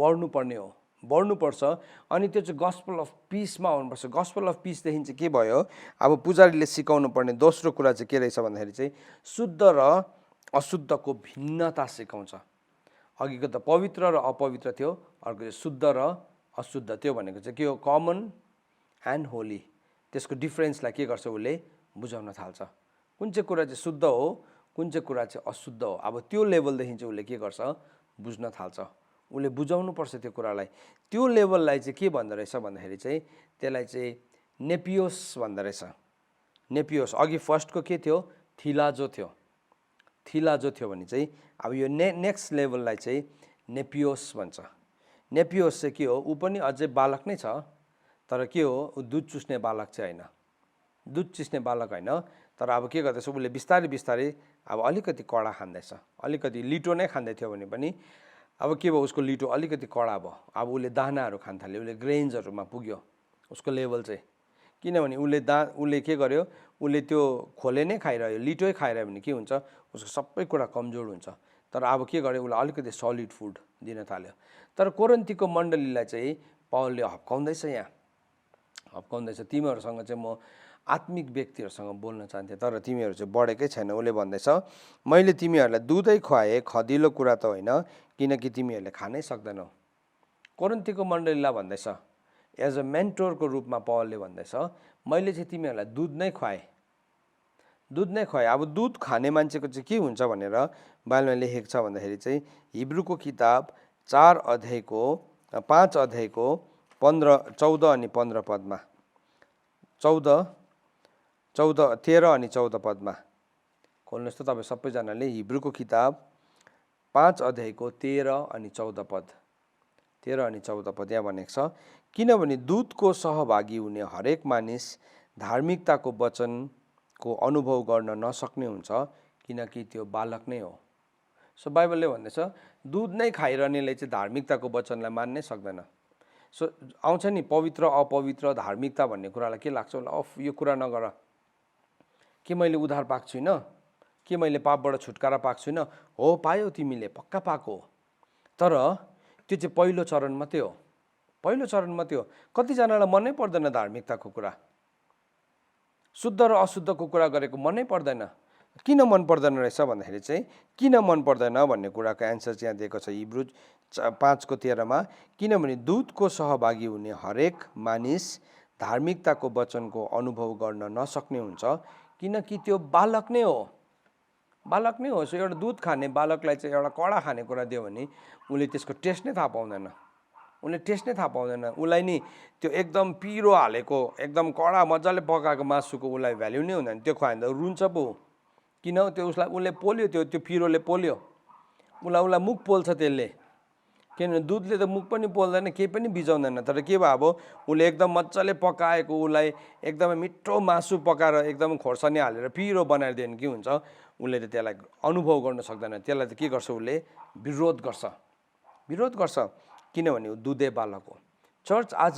बढ्नुपर्छ। अनि त्यो चाहिँ गस्पल अफ पिसमा आउनुपर्छ। गस्पल अफ पिसदेखि चाहिँ के भयो? अब पुजारीले सिकाउनु पर्ने दोस्रो कुरा चाहिँ के रहेछ भन्दाखेरि चाहिँ शुद्ध र अशुद्धको भिन्नता सिकाउँछ। अघिको त पवित्र र अपवित्र थियो, अर्को चाहिँ शुद्ध र अशुद्ध। त्यो भनेको चाहिँ के हो? Common and holy. त्यसको डिफ्रेन्सलाई के गर्छ? उसले बुझाउन थाल्छ। कुन चाहिँ कुरा चाहिँ शुद्ध हो, कुन चाहिँ कुरा चाहिँ अशुद्ध हो। अब त्यो लेभलदेखि चाहिँ उसले के गर्छ? बुझ्न थाल्छ। उसले बुझाउनु पर्छ त्यो कुरालाई। त्यो लेभललाई चाहिँ के भन्दो रहेछ भन्दाखेरि चाहिँ त्यसलाई चाहिँ नेपियोस भन्दो रहेछ। नेपियोस। अघि फर्स्टको के थियो? थिलाजो थियो भने चाहिँ अब यो नेक्स्ट लेभललाई चाहिँ नेपियोस भन्छ। नेपियोस चाहिँ के हो? ऊ पनि अझै बालक नै छ, तर के हो? ऊ दुध चुस्ने बालक चाहिँ होइन, तर अब के गर्दैछ? उसले बिस्तारै अब अलिकति कडा खाँदैछ। अलिकति लिटो नै खाँदै थियो भने पनि अब के भयो? उसको लिटो अलिकति कडा भयो। अब उसले दानाहरू खान थाल्यो, उसले ग्रेन्सहरूमा पुग्यो उसको लेभल चाहिँ। किनभने उसले के गर्यो? उसले त्यो खोले नै खाइरह्यो, लिटोै खाइरह्यो भने के हुन्छ? उसको सबै कुरा कमजोर हुन्छ। तर अब के गर्यो? उसलाई अलिकति सलिड फुड दिन थाल्यो। तर कोरिन्थीको मण्डलीलाई चाहिँ पौलले हप्काउँदैछ, तिमीहरूसँग चाहिँ म आत्मिक व्यक्तिहरूसँग बोल्न चाहन्थे, तर तिमीहरू चाहिँ बढेकै छैन। उसले भन्दैछ, मैले तिमीहरूलाई दुधै खुवाएँ, खदिलो कुरा त होइन, किनकि तिमीहरूले खानै सक्दैनौ। कोरिन्थीको मण्डलीलाई भन्दैछ, एज अ मेन्टोरको रूपमा पौलले भन्दैछ, मैले चाहिँ तिमीहरूलाई दुध नै खुवाएँ। अब दुध खाने मान्छेको चाहिँ के हुन्छ भनेर बाइबलमा लेखेको छ भन्दाखेरि चाहिँ हिब्रूको किताब 5:14 अनि 15 13 अनि 14 खोल्नुहोस् त तपाईँ सबैजनाले। हिब्रूको किताब 5:13 अनि 14 यहाँ भनेको छ, किनभने दूतको सहभागी हुने हरेक मानिस धार्मिकताको वचनको अनुभव गर्न नसक्ने हुन्छ, किनकि त्यो बालक नै हो। सो बाइबलले भन्दैछ दुध नै खाइरहनेले चाहिँ धार्मिकताको वचनलाई मान्नै सक्दैन। सो आउँछ नि पवित्र अपवित्र धार्मिकता भन्ने कुरालाई के लाग्छ होला, अफ यो कुरा नगर, के मैले उद्धार पाएको छुइनँ, के मैले पापबाट छुटकारा पाएको छुइनँ? हो, पायो, तिमीले पक्का पाएको हो, तर त्यो चाहिँ पहिलो चरण मात्रै हो, पहिलो चरण मात्रै हो। कतिजनालाई मनै पर्दैन धार्मिकताको कुरा, शुद्ध र अशुद्धको कुरा गरेको मनै पर्दैन। किन मन पर्दैन रहेछ भन्दाखेरि चाहिँ किन मन पर्दैन भन्ने कुराको एन्सर चाहिँ यहाँ दिएको छ हिब्रू 5:13 किनभने दूतको सहभागी हुने हरेक मानिस धार्मिकताको वचनको अनुभव गर्न नसक्ने हुन्छ, किनकि त्यो बालक नै हो, बालक नै हो। सो एउटा दुध खाने बालकलाई चाहिँ एउटा कडा खाने कुरा दियो भने उसले त्यसको टेस्ट नै थाहा पाउँदैन, उसले टेस्ट नै थाहा पाउँदैन। उसलाई नि त्यो एकदम पिरो हालेको एकदम कडा मजाले पकाएको मासुको उसलाई भ्याल्यु नै हुँदैन, त्यो खुवायो भने त रुन्छ पो। किन त्यो उसले पोल्यो, त्यो पिरोले पोल्यो, उसलाई मुख पोल्छ त्यसले, किनभने दुधले त मुख पनि पोल्दैन, केही पनि बिजाउँदैन। तर के भयो अब उसले एकदम मजाले पकाएको, उसलाई एकदमै मिठो मासु पकाएर एकदम खोर्सानी हालेर पिरो बनाएर दियो भने के हुन्छ, उसले त त्यसलाई अनुभव गर्न सक्दैन। त्यसलाई त के गर्छ, उसले विरोध गर्छ, विरोध गर्छ, किनभने ऊ दुधे बालक हो। चर्च, आज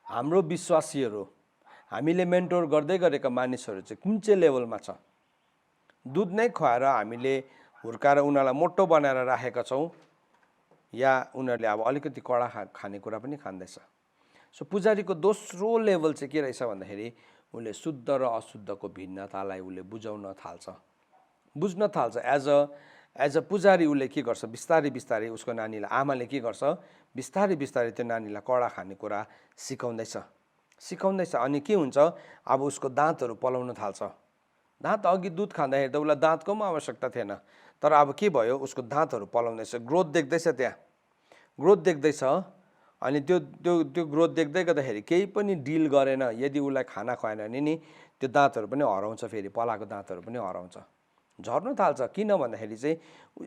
हाम्रो विश्वासीहरू, हामीले मेन्टोर गर्दै गरेका मानिसहरू चाहिँ कुन चाहिँ लेभलमा छ? दुध नै खुवाएर हामीले हुर्काएर उनीहरूलाई मोटो बनाएर राखेका छौँ, या उनीहरूले अब अलिकति कडा खानेकुरा पनि खाँदैछ? सो पुजारीको दोस्रो लेभल चाहिँ के रहेछ भन्दाखेरि उसले शुद्ध र अशुद्धको भिन्नतालाई उसले बुझाउन थाल्छ, बुझ्न थाल्छ। एज अ पुजारी उसले के गर्छ, बिस्तारै बिस्तारै उसको नानीलाई, आमाले के गर्छ, बिस्तारै बिस्तारै त्यो नानीलाई कडा खानेकुरा सिकाउँदैछ। अनि के हुन्छ, अब उसको दाँतहरू पलाउन थाल्छ। दाँत, अघि दुध खाँदाखेरि त उसलाई दाँतको पनि आवश्यकता थिएन, तर अब के भयो, उसको दाँतहरू पलाउँदैछ, ग्रोथ देख्दैछ, त्यहाँ ग्रोथ देख्दैछ। अनि त्यो ग्रोथ देख्दै गर्दाखेरि केही पनि डिल गरेन, यदि उसलाई खाना खुवाएन भने नि त्यो दाँतहरू पनि हराउँछ, फेरि पलाएको दाँतहरू पनि हराउँछ, झर्न थाल्छ। किन भन्दाखेरि चाहिँ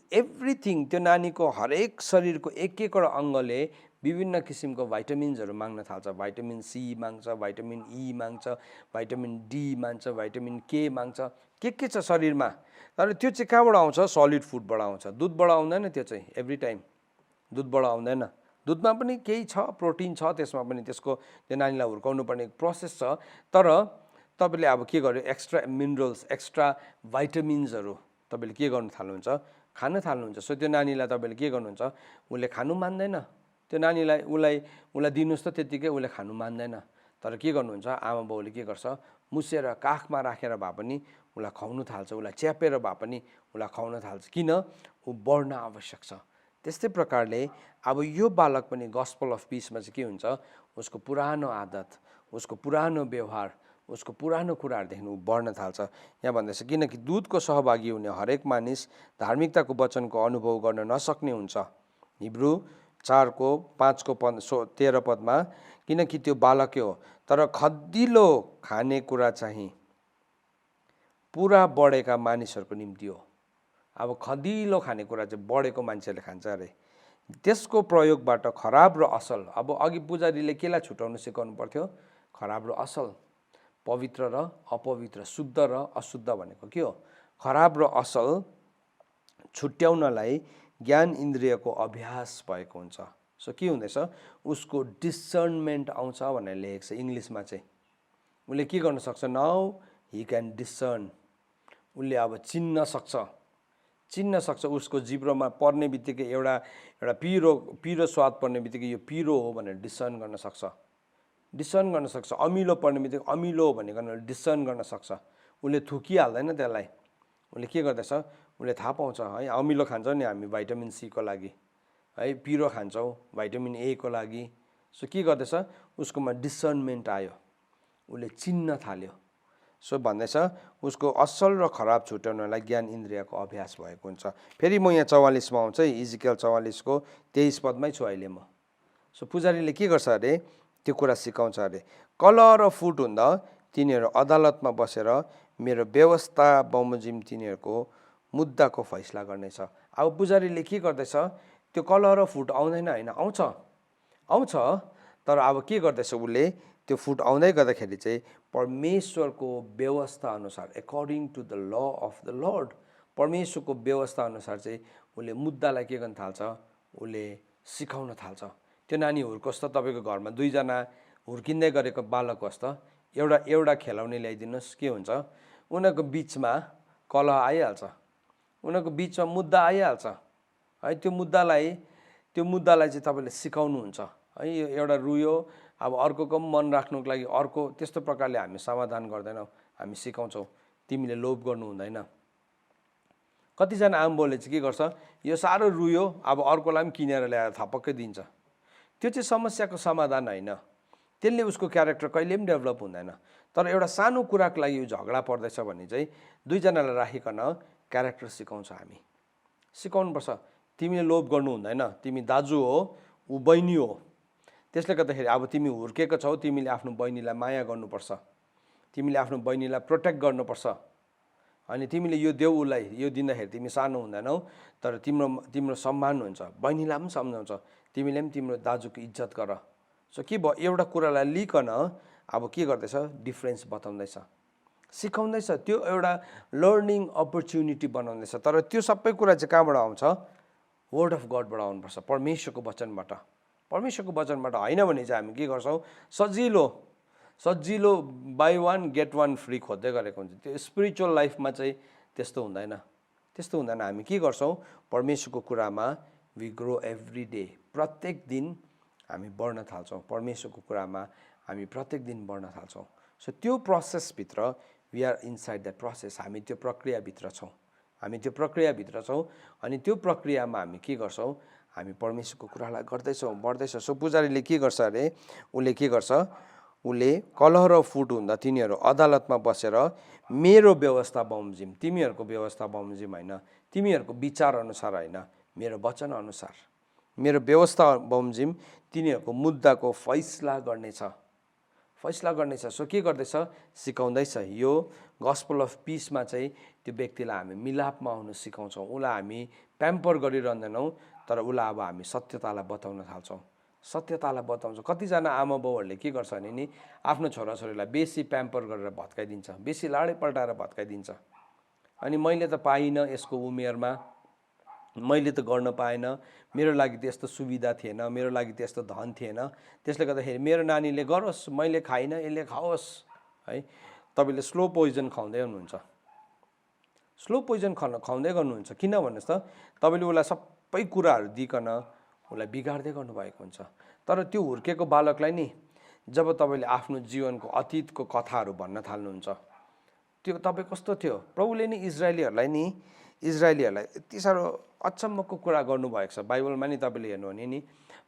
एभ्रिथिङ, त्यो नानीको हरेक शरीरको एक एकवटा अङ्गले विभिन्न किसिमको भाइटामिन्सहरू माग्न थाल्छ। भाइटामिन सी माग्छ, भाइटामिन ई माग्छ, भाइटामिन डी माग्छ, भाइटामिन के माग्छ, के छ शरीरमा। तर त्यो चाहिँ कहाँबाट आउँछ? सलिड फुडबाट आउँछ, दुधबाट आउँदैन। त्यो चाहिँ एभ्री टाइम दुधबाट आउँदैन। दुधमा पनि केही छ, प्रोटिन छ त्यसमा पनि, त्यसको त्यो नानीलाई हुर्काउनु पर्ने प्रोसेस छ। तर तपाईँले अब के गर्यो, एक्स्ट्रा मिनरल्स, एक्स्ट्रा भाइटामिन्सहरू तपाईँले के गर्नु थाल्नुहुन्छ, खान थाल्नुहुन्छ। सो त्यो नानीलाई तपाईँले के गर्नुहुन्छ, उसले खानु मान्दैन। त्यो नानीलाई उसलाई दिनुहोस् त त्यत्तिकै, उसले खानु मान्दैन। तर के गर्नुहुन्छ, आमा बाउले के गर्छ, मुसेर काखमा राखेर भए पनि उसलाई खुवाउनु थाल्छ, उसलाई च्यापेर भए पनि उसलाई खुवाउन थाल्छ। किन? ऊ बढ्न आवश्यक छ। त्यस्तै प्रकारले अब यो बालक पनि गस्पल अफ पिसमा चाहिँ के हुन्छ, उसको पुरानो आदत, उसको पुरानो व्यवहार, उसको पुरानो कुराहरूदेखि ऊ बढ्न थाल्छ। यहाँ भन्दैछ किनकि दूतको सहभागी हुने हरेक मानिस धार्मिकताको वचनको अनुभव गर्न नसक्ने हुन्छ। हिब्रू 4:5-13 किनकि त्यो बालकै हो, तर खद्दिलो खानेकुरा चाहिँ पुरा बढेका मानिसहरूको निम्ति हो। अब खदिलो खानेकुरा चाहिँ बढेको मान्छेले खान्छ अरे, त्यसको प्रयोगबाट खराब र असल। अब अघि पुजारीले केलाई छुटाउनु सिकाउनु पर्थ्यो? खराब र असल, पवित्र र अपवित्र, शुद्ध र अशुद्ध भनेको के हो? खराब र असल छुट्याउनलाई ज्ञान इन्द्रियको अभ्यास भएको हुन्छ। सो के हुँदैछ, उसको डिसर्नमेन्ट आउँछ भनेर लेखेको छ इङ्ग्लिसमा चाहिँ। उसले के गर्न सक्छ? नाउ ही क्यान डिसर्न, उसले अब चिन्न सक्छ। उसको जिब्रोमा पर्ने बित्तिकै एउटा पिरो स्वाद पर्ने बित्तिकै यो पिरो हो भनेर डिसर्न गर्न सक्छ। अमिलो पर्ने बित्तिकै अमिलो हो भनेर डिसर्न गर्न सक्छ। उसले थुकिहाल्दैन त्यसलाई। उसले के गर्दैछ, उसले थाहा पाउँछ है, अमिलो खान्छौँ नि हामी भाइटामिन सी को लागि है, पिरो खान्छौँ भाइटामिन ए को लागि। सो के गर्दैछ, उसकोमा डिसर्नमेन्ट आयो, उसले चिन्न थाल्यो। सो भन्दैछ उसको असल र खराब छुट्याउनलाई ज्ञान इन्द्रियको अभ्यास भएको हुन्छ। फेरि म यहाँ 44मा आउँछ, इजिकेल 44:23 छु अहिले म। सो पुजारीले के गर्छ अरे, त्यो कुरा सिकाउँछ अरे, कलह र फुट हुँदा तिनीहरू अदालतमा बसेर मेरो व्यवस्था बमोजिम तिनीहरूको मुद्दाको फैसला गर्नेछ। अब पुजारीले के गर्दैछ, त्यो कलह र फुट आउँदैन होइन, आउँछ, तर अब के गर्दैछ, उसले त्यो फुट आउँदै गर्दाखेरि चाहिँ परमेश्वरको व्यवस्था अनुसार, according to the law of the Lord, परमेश्वरको व्यवस्था अनुसार चाहिँ उसले मुद्दालाई के गर्न थाल्छ, उसले सिकाउन थाल्छ। त्यो नानी हुर्कोस् त, तपाईँको घरमा 2 जना हुर्किँदै गरेको बालक होस् त, एउटा खेलाउने ल्याइदिनुहोस्, के हुन्छ उनीहरूको बिचमा कलह आइहाल्छ, उनीहरूको बिचमा मुद्दा आइहाल्छ है। त्यो मुद्दालाई चाहिँ तपाईँले सिकाउनुहुन्छ है। यो एउटा रुयो, अब अर्कोको पनि मन राख्नुको लागि अर्को त्यस्तो प्रकारले हामी समाधान गर्दैनौँ, हामी सिकाउँछौँ तिमीले लोभ गर्नु हुँदैन। कतिजना आमाबाउले चाहिँ के गर्छ, यो साह्रो रुयो, अब अर्कोलाई पनि किनेर ल्याएर थपक्कै दिन्छ। त्यो चाहिँ समस्याको समाधान होइन, त्यसले उसको क्यारेक्टर कहिले पनि डेभलप हुँदैन। तर एउटा सानो कुराको लागि यो झगडा पर्दैछ भने चाहिँ 2 जनालाई राखिकन क्यारेक्टर सिकाउँछ, हामी सिकाउनुपर्छ। तिमीले लोभ गर्नु हुँदैन, तिमी दाजु हो, ऊ बहिनी हो, त्यसले गर्दाखेरि अब तिमी हुर्केको छौ, तिमीले आफ्नो बहिनीलाई माया गर्नुपर्छ, तिमीले आफ्नो बहिनीलाई प्रोटेक्ट गर्नुपर्छ। अनि तिमीले यो देऊ उसलाई, यो दिँदाखेरि तिमी सानो हुँदैनौ, तर तिम्रो सम्मान हुन्छ। बहिनीलाई पनि सम्झाउँछ, तिमीले पनि तिम्रो दाजुको इज्जत गर। सो के भयो, एउटा कुरालाई लिकन अब के गर्दैछ, डिफ्रेन्स बताउँदैछ, सिकाउँदैछ, त्यो एउटा लर्निङ अपर्च्युनिटी बनाउँदैछ। तर त्यो सबै कुरा चाहिँ कहाँबाट आउँछ, वर्ड अफ गडबाट आउनुपर्छ, परमेश्वरको वचनबाट। परमेश्वरको वचनबाट होइन भने चाहिँ हामी के गर्छौँ, सजिलो बाई 1 गेट 1 फ्री खोज्दै गरेको हुन्छ। त्यो स्पिरिचुअल लाइफमा चाहिँ त्यस्तो हुँदैन। हामी के गर्छौँ, परमेश्वरको कुरामा वी ग्रो एभ्री डे, प्रत्येक दिन हामी बढ्न थाल्छौँ, परमेश्वरको कुरामा हामी प्रत्येक दिन बढ्न थाल्छौँ। सो त्यो प्रोसेसभित्र we are inside that process, हामी त्यो प्रक्रियाभित्र छौँ, अनि त्यो प्रक्रियामा हामी के गर्छौँ, हामी परमेश्वरको कुरालाई गर्दैछौँ, बढ्दैछौँ। सो पुजारीले के गर्छ अरे, उसले कलह र फुट हुँदा तिनीहरू अदालतमा बसेर मेरो व्यवस्था बमोजिम, तिमीहरूको व्यवस्था बमोजिम होइन, तिमीहरूको विचार अनुसार होइन, मेरो वचन अनुसार मेरो व्यवस्था बमोजिम तिनीहरूको मुद्दाको फैसला गर्नेछ। सो के गर्दैछ, सिकाउँदैछ। यो गस्पल अफ पिसमा चाहिँ त्यो व्यक्तिलाई हामी मिलापमा आउन सिकाउँछौँ, उसलाई हामी प्याम्पर गरिरहँदैनौँ, तर उसलाई अब हामी सत्यतालाई बताउन थाल्छौँ, कतिजना आमा बाउहरूले के गर्छ भने नि आफ्नो छोराछोरीलाई बेसी प्याम्पर गरेर भत्काइदिन्छ, बेसी लाडै पल्टाएर भत्काइदिन्छ। अनि मैले त पाइनँ, यसको उमेरमा मैले त गर्न पाएन, मेरो लागि त यस्तो सुविधा थिएन, मेरो लागि त यस्तो धन थिएन, त्यसले गर्दाखेरि मेरो नानीले गरोस्, मैले खाइनँ यसले खाओस् है। तपाईँले स्लो पोइजन खुवाउँदै गर्नुहुन्छ, किन भन्नुहोस् त, तपाईँले उसलाई सबै कुराहरू दिइकन उसलाई बिगार्दै गर्नुभएको हुन्छ। तर त्यो हुर्केको बालकलाई नि जब तपाईँले आफ्नो जीवनको अतीतको कथाहरू भन्न थाल्नुहुन्छ, त्यो तपाईँ कस्तो थियो, प्रभुले नि इजरायलीहरूलाई यति साह्रो अचम्मको कुरा गर्नुभएको छ। बाइबलमा नि तपाईँले हेर्नु भने नि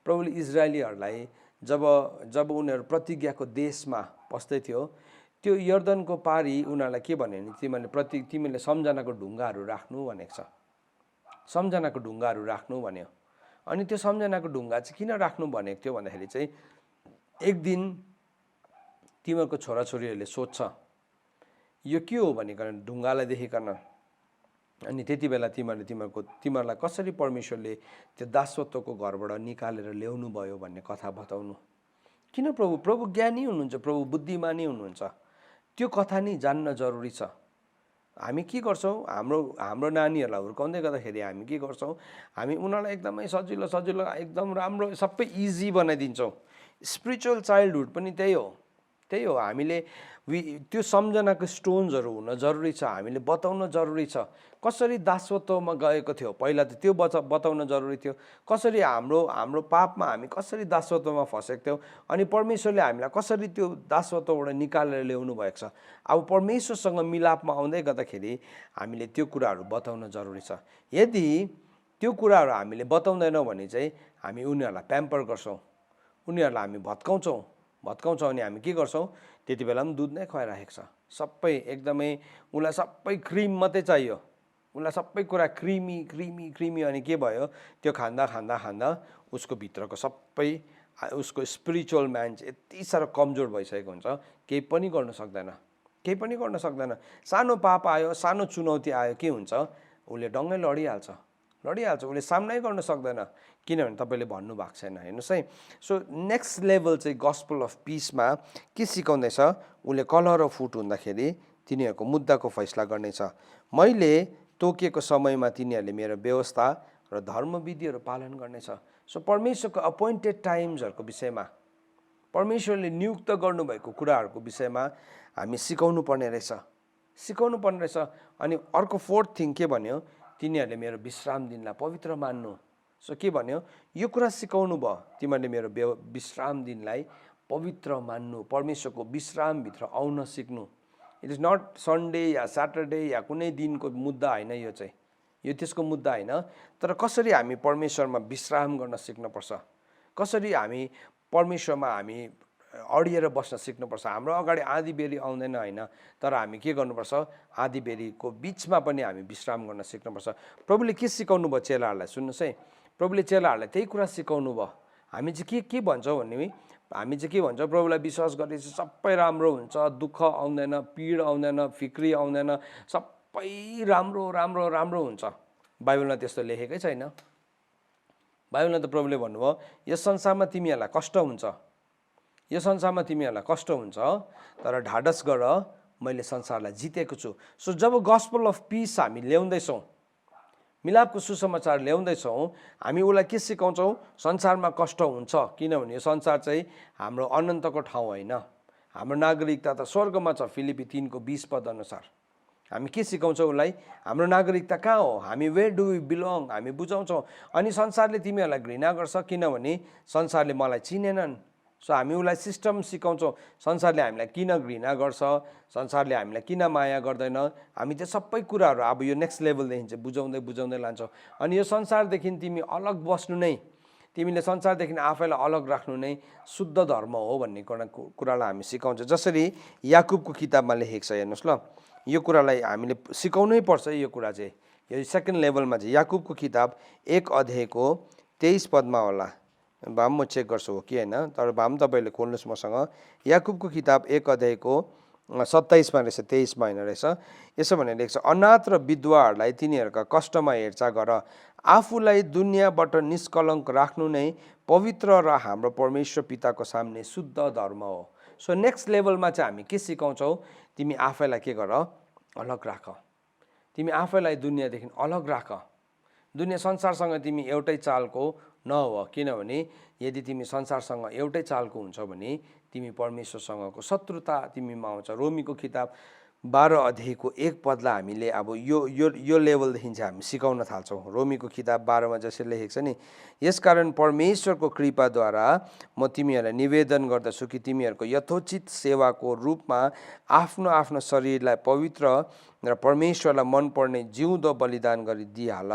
प्रभुले इजरायलीहरूलाई जब उनीहरू प्रतिज्ञाको देशमा पस्दै थियो, त्यो यर्दनको पारी उनीहरूलाई के भन्यो भने तिमीले सम्झनाको ढुङ्गाहरू राख्नु भनेको छ, सम्झनाको ढुङ्गाहरू राख्नु भन्यो। अनि त्यो सम्झनाको ढुङ्गा चाहिँ किन राख्नु भनेको थियो भन्दाखेरि चाहिँ एक दिन तिमीहरूको छोराछोरीहरूले सोध्छ यो के हो भनिकन ढुङ्गालाई देखिकन, अनि त्यति बेला तिमीहरूलाई कसरी परमेश्वरले त्यो दासत्वको घरबाट निकालेर ल्याउनु भयो भन्ने कथा बताउनु। किन प्रभु ज्ञानी हुनुहुन्छ, प्रभु बुद्धिमानी हुनुहुन्छ, त्यो कथा नि जान्न जरुरी छ। हामी के गर्छौँ, हाम्रो नानीहरूलाई हुर्काउँदै गर्दाखेरि हामी के गर्छौँ, हामी उनीहरूलाई एकदमै सजिलो एकदम राम्रो सबै इजी बनाइदिन्छौँ। स्पिरिचुअल चाइल्डहुड पनि त्यही हो। हामीले त्यो सम्झनाको स्टोन्सहरू हुन जरुरी छ, हामीले बताउन जरुरी छ। कसरी दासत्वमा गएको थियो पहिला त त्यो बताउन जरुरी थियो, कसरी हाम्रो पापमा हामी कसरी दासत्वमा फसेको थियौँ, अनि परमेश्वरले हामीलाई कसरी त्यो दासत्वबाट निकालेर ल्याउनु भएको छ। अब परमेश्वरसँग मिलापमा आउँदै गर्दाखेरि हामीले त्यो कुराहरू बताउन जरुरी छ। यदि त्यो कुराहरू हामीले बताउँदैनौँ भने चाहिँ हामी उनीहरूलाई प्याम्पर गर्छौँ, उनीहरूलाई हामी भत्काउँछौँ अनि हामी के गर्छौँ, त्यति बेला पनि दुध नै खुवाइराखेको छ, सबै एकदमै उसलाई सबै क्रिम मात्रै चाहियो, उसलाई सबै कुरा क्रिमी। अनि के भयो, त्यो खाँदा उसको भित्रको सबै उसको स्पिरिचुअल म्यान चाहिँ यति साह्रो कमजोर भइसकेको हुन्छ, केही पनि गर्न सक्दैन। सानो पाप आयो, सानो चुनौती आयो, के हुन्छ, उसले डङ्गै लडिहाल्छ, उसले सामनै गर्न सक्दैन, किनभने तपाईँले भन्नुभएको छैन। हेर्नुहोस् है, सो नेक्स्ट लेभल चाहिँ गस्पल अफ पिसमा के सिकाउँदैछ, उसले कलह र फुट हुँदाखेरि तिनीहरूको मुद्दाको फैसला गर्नेछ। मैले तोकेको समयमा तिनीहरूले मेरो व्यवस्था र धर्मविधिहरू पालन गर्नेछ। सो परमेश्वरको अपोइन्टेड टाइम्सहरूको विषयमा, परमेश्वरले नियुक्त गर्नुभएको कुराहरूको विषयमा हामी सिकाउनु पर्ने रहेछ। अनि अर्को फोर्थ थिङ के भन्यो, तिनीहरूले मेरो विश्राम दिनलाई पवित्र मान्नु। सो के भन्यो, यो कुरा सिकाउनु भयो, तिमीहरूले मेरो विश्राम दिनलाई पवित्र मान्नु, परमेश्वरको विश्रामभित्र आउन सिक्नु। इट इज नट सन्डे या स्याटरडे या कुनै दिनको मुद्दा होइन, यो त्यसको मुद्दा होइन। तर कसरी हामी परमेश्वरमा विश्राम गर्न सिक्नुपर्छ, कसरी हामी परमेश्वरमा हामी अडिएर बस्न सिक्नुपर्छ। हाम्रो अगाडि आधी बेरी आउँदैन होइन, तर हामी के गर्नुपर्छ, आधी बेरीको बिचमा पनि हामी विश्राम गर्न सिक्नुपर्छ। प्रभुले के सिकाउनु भयो चेलाहरूलाई, सुन्नुहोस् है, प्रभुले चेलाहरूलाई त्यही कुरा सिकाउनु भयो। हामी चाहिँ के भन्छौँ भने, हामी चाहिँ के भन्छौँ, प्रभुलाई विश्वास गरेपछि सबै राम्रो हुन्छ, दुःख आउँदैन, पीड आउँदैन, फिक्री आउँदैन, सबै राम्रो राम्रो राम्रो हुन्छ। बाइबलमा त्यस्तो लेखेकै छैन। बाइबलमा त प्रभुले भन्नुभयो, यस संसारमा तिमीहरूलाई कष्ट हुन्छ, यो संसारमा तिमीहरूलाई कष्ट हुन्छ, तर ढाडस गर, मैले संसारलाई जितेको छु। सो जब गस्पल अफ पिस हामी ल्याउँदैछौँ, मिलापको सुसमाचार ल्याउँदैछौँ, हामी उसलाई के सिकाउँछौँ, संसारमा कष्ट हुन्छ, किनभने यो संसार चाहिँ हाम्रो अनन्तको ठाउँ होइन, हाम्रो नागरिकता त स्वर्गमा छ। फिलिपी 3:20 अनुसार हामी के सिकाउँछौँ उसलाई, हाम्रो नागरिकता कहाँ हो, हामी वेयर डु वी बिलोङ, हामी बुझाउँछौँ। अनि संसारले तिमीहरूलाई घृणा गर्छ किनभने संसारले मलाई चिनेनन्। सो हामी उसलाई सिस्टम सिकाउँछौँ, संसारले हामीलाई किन घृणा गर्छ, संसारले हामीलाई किन माया गर्दैन, हामी त्यो सबै कुराहरू अब यो नेक्स्ट लेभलदेखि चाहिँ बुझाउँदै लान्छौँ। अनि यो संसारदेखि तिमी अलग बस्नु नै, तिमीले संसारदेखि आफैलाई अलग राख्नु नै शुद्ध धर्म हो भन्ने कुरालाई हामी सिकाउँछ। जसरी याकुबको किताबमा लेखेको छ, हेर्नुहोस् ल, यो कुरालाई हामीले सिकाउनै पर्छ। यो कुरा चाहिँ यो सेकेन्ड लेभलमा चाहिँ याकुबको किताब 1:23 होला, भाम म चेक गर्छु हो कि होइन, तर भाम तपाईँले खोल्नुहोस् मसँग। याकुबको किताब 1:27 रहेछ, 23 होइन रहेछ। यसो भनेर लेख्छ, अनाथ र विधवाहरूलाई तिनीहरूका कष्टमा हेरचाह गर, आफूलाई दुनियाँबाट निष्कलङ्क राख्नु नै पवित्र र हाम्रो परमेश्वर पिताको सामने शुद्ध धर्म हो। सो नेक्स्ट लेभलमा चाहिँ हामी के सिकाउँछौँ, तिमी आफैलाई के गर, अलग राख, तिमी आफैलाई दुनियाँदेखि अलग राख। दुनियाँ संसारसँग तिमी एउटै चालको नहो, किनभने यदि तिमी संसारसँग एउटै चालको हुन्छ भने तिमी परमेश्वरसँगको शत्रुता तिमीमा आउँछ। रोमीको किताब 12:1 हामीले अब यो लेभलदेखि चाहिँ हामी सिकाउन थाल्छौँ। रोमीको किताब 12 जसरी लेखेको छ नि, यसकारण परमेश्वरको कृपाद्वारा म तिमीहरूलाई निवेदन गर्दछु कि तिमीहरूको यथोचित सेवाको रूपमा आफ्नो आफ्नो शरीरलाई पवित्र र परमेश्वरलाई मनपर्ने जिउँदो बलिदान गरी दिइहाल।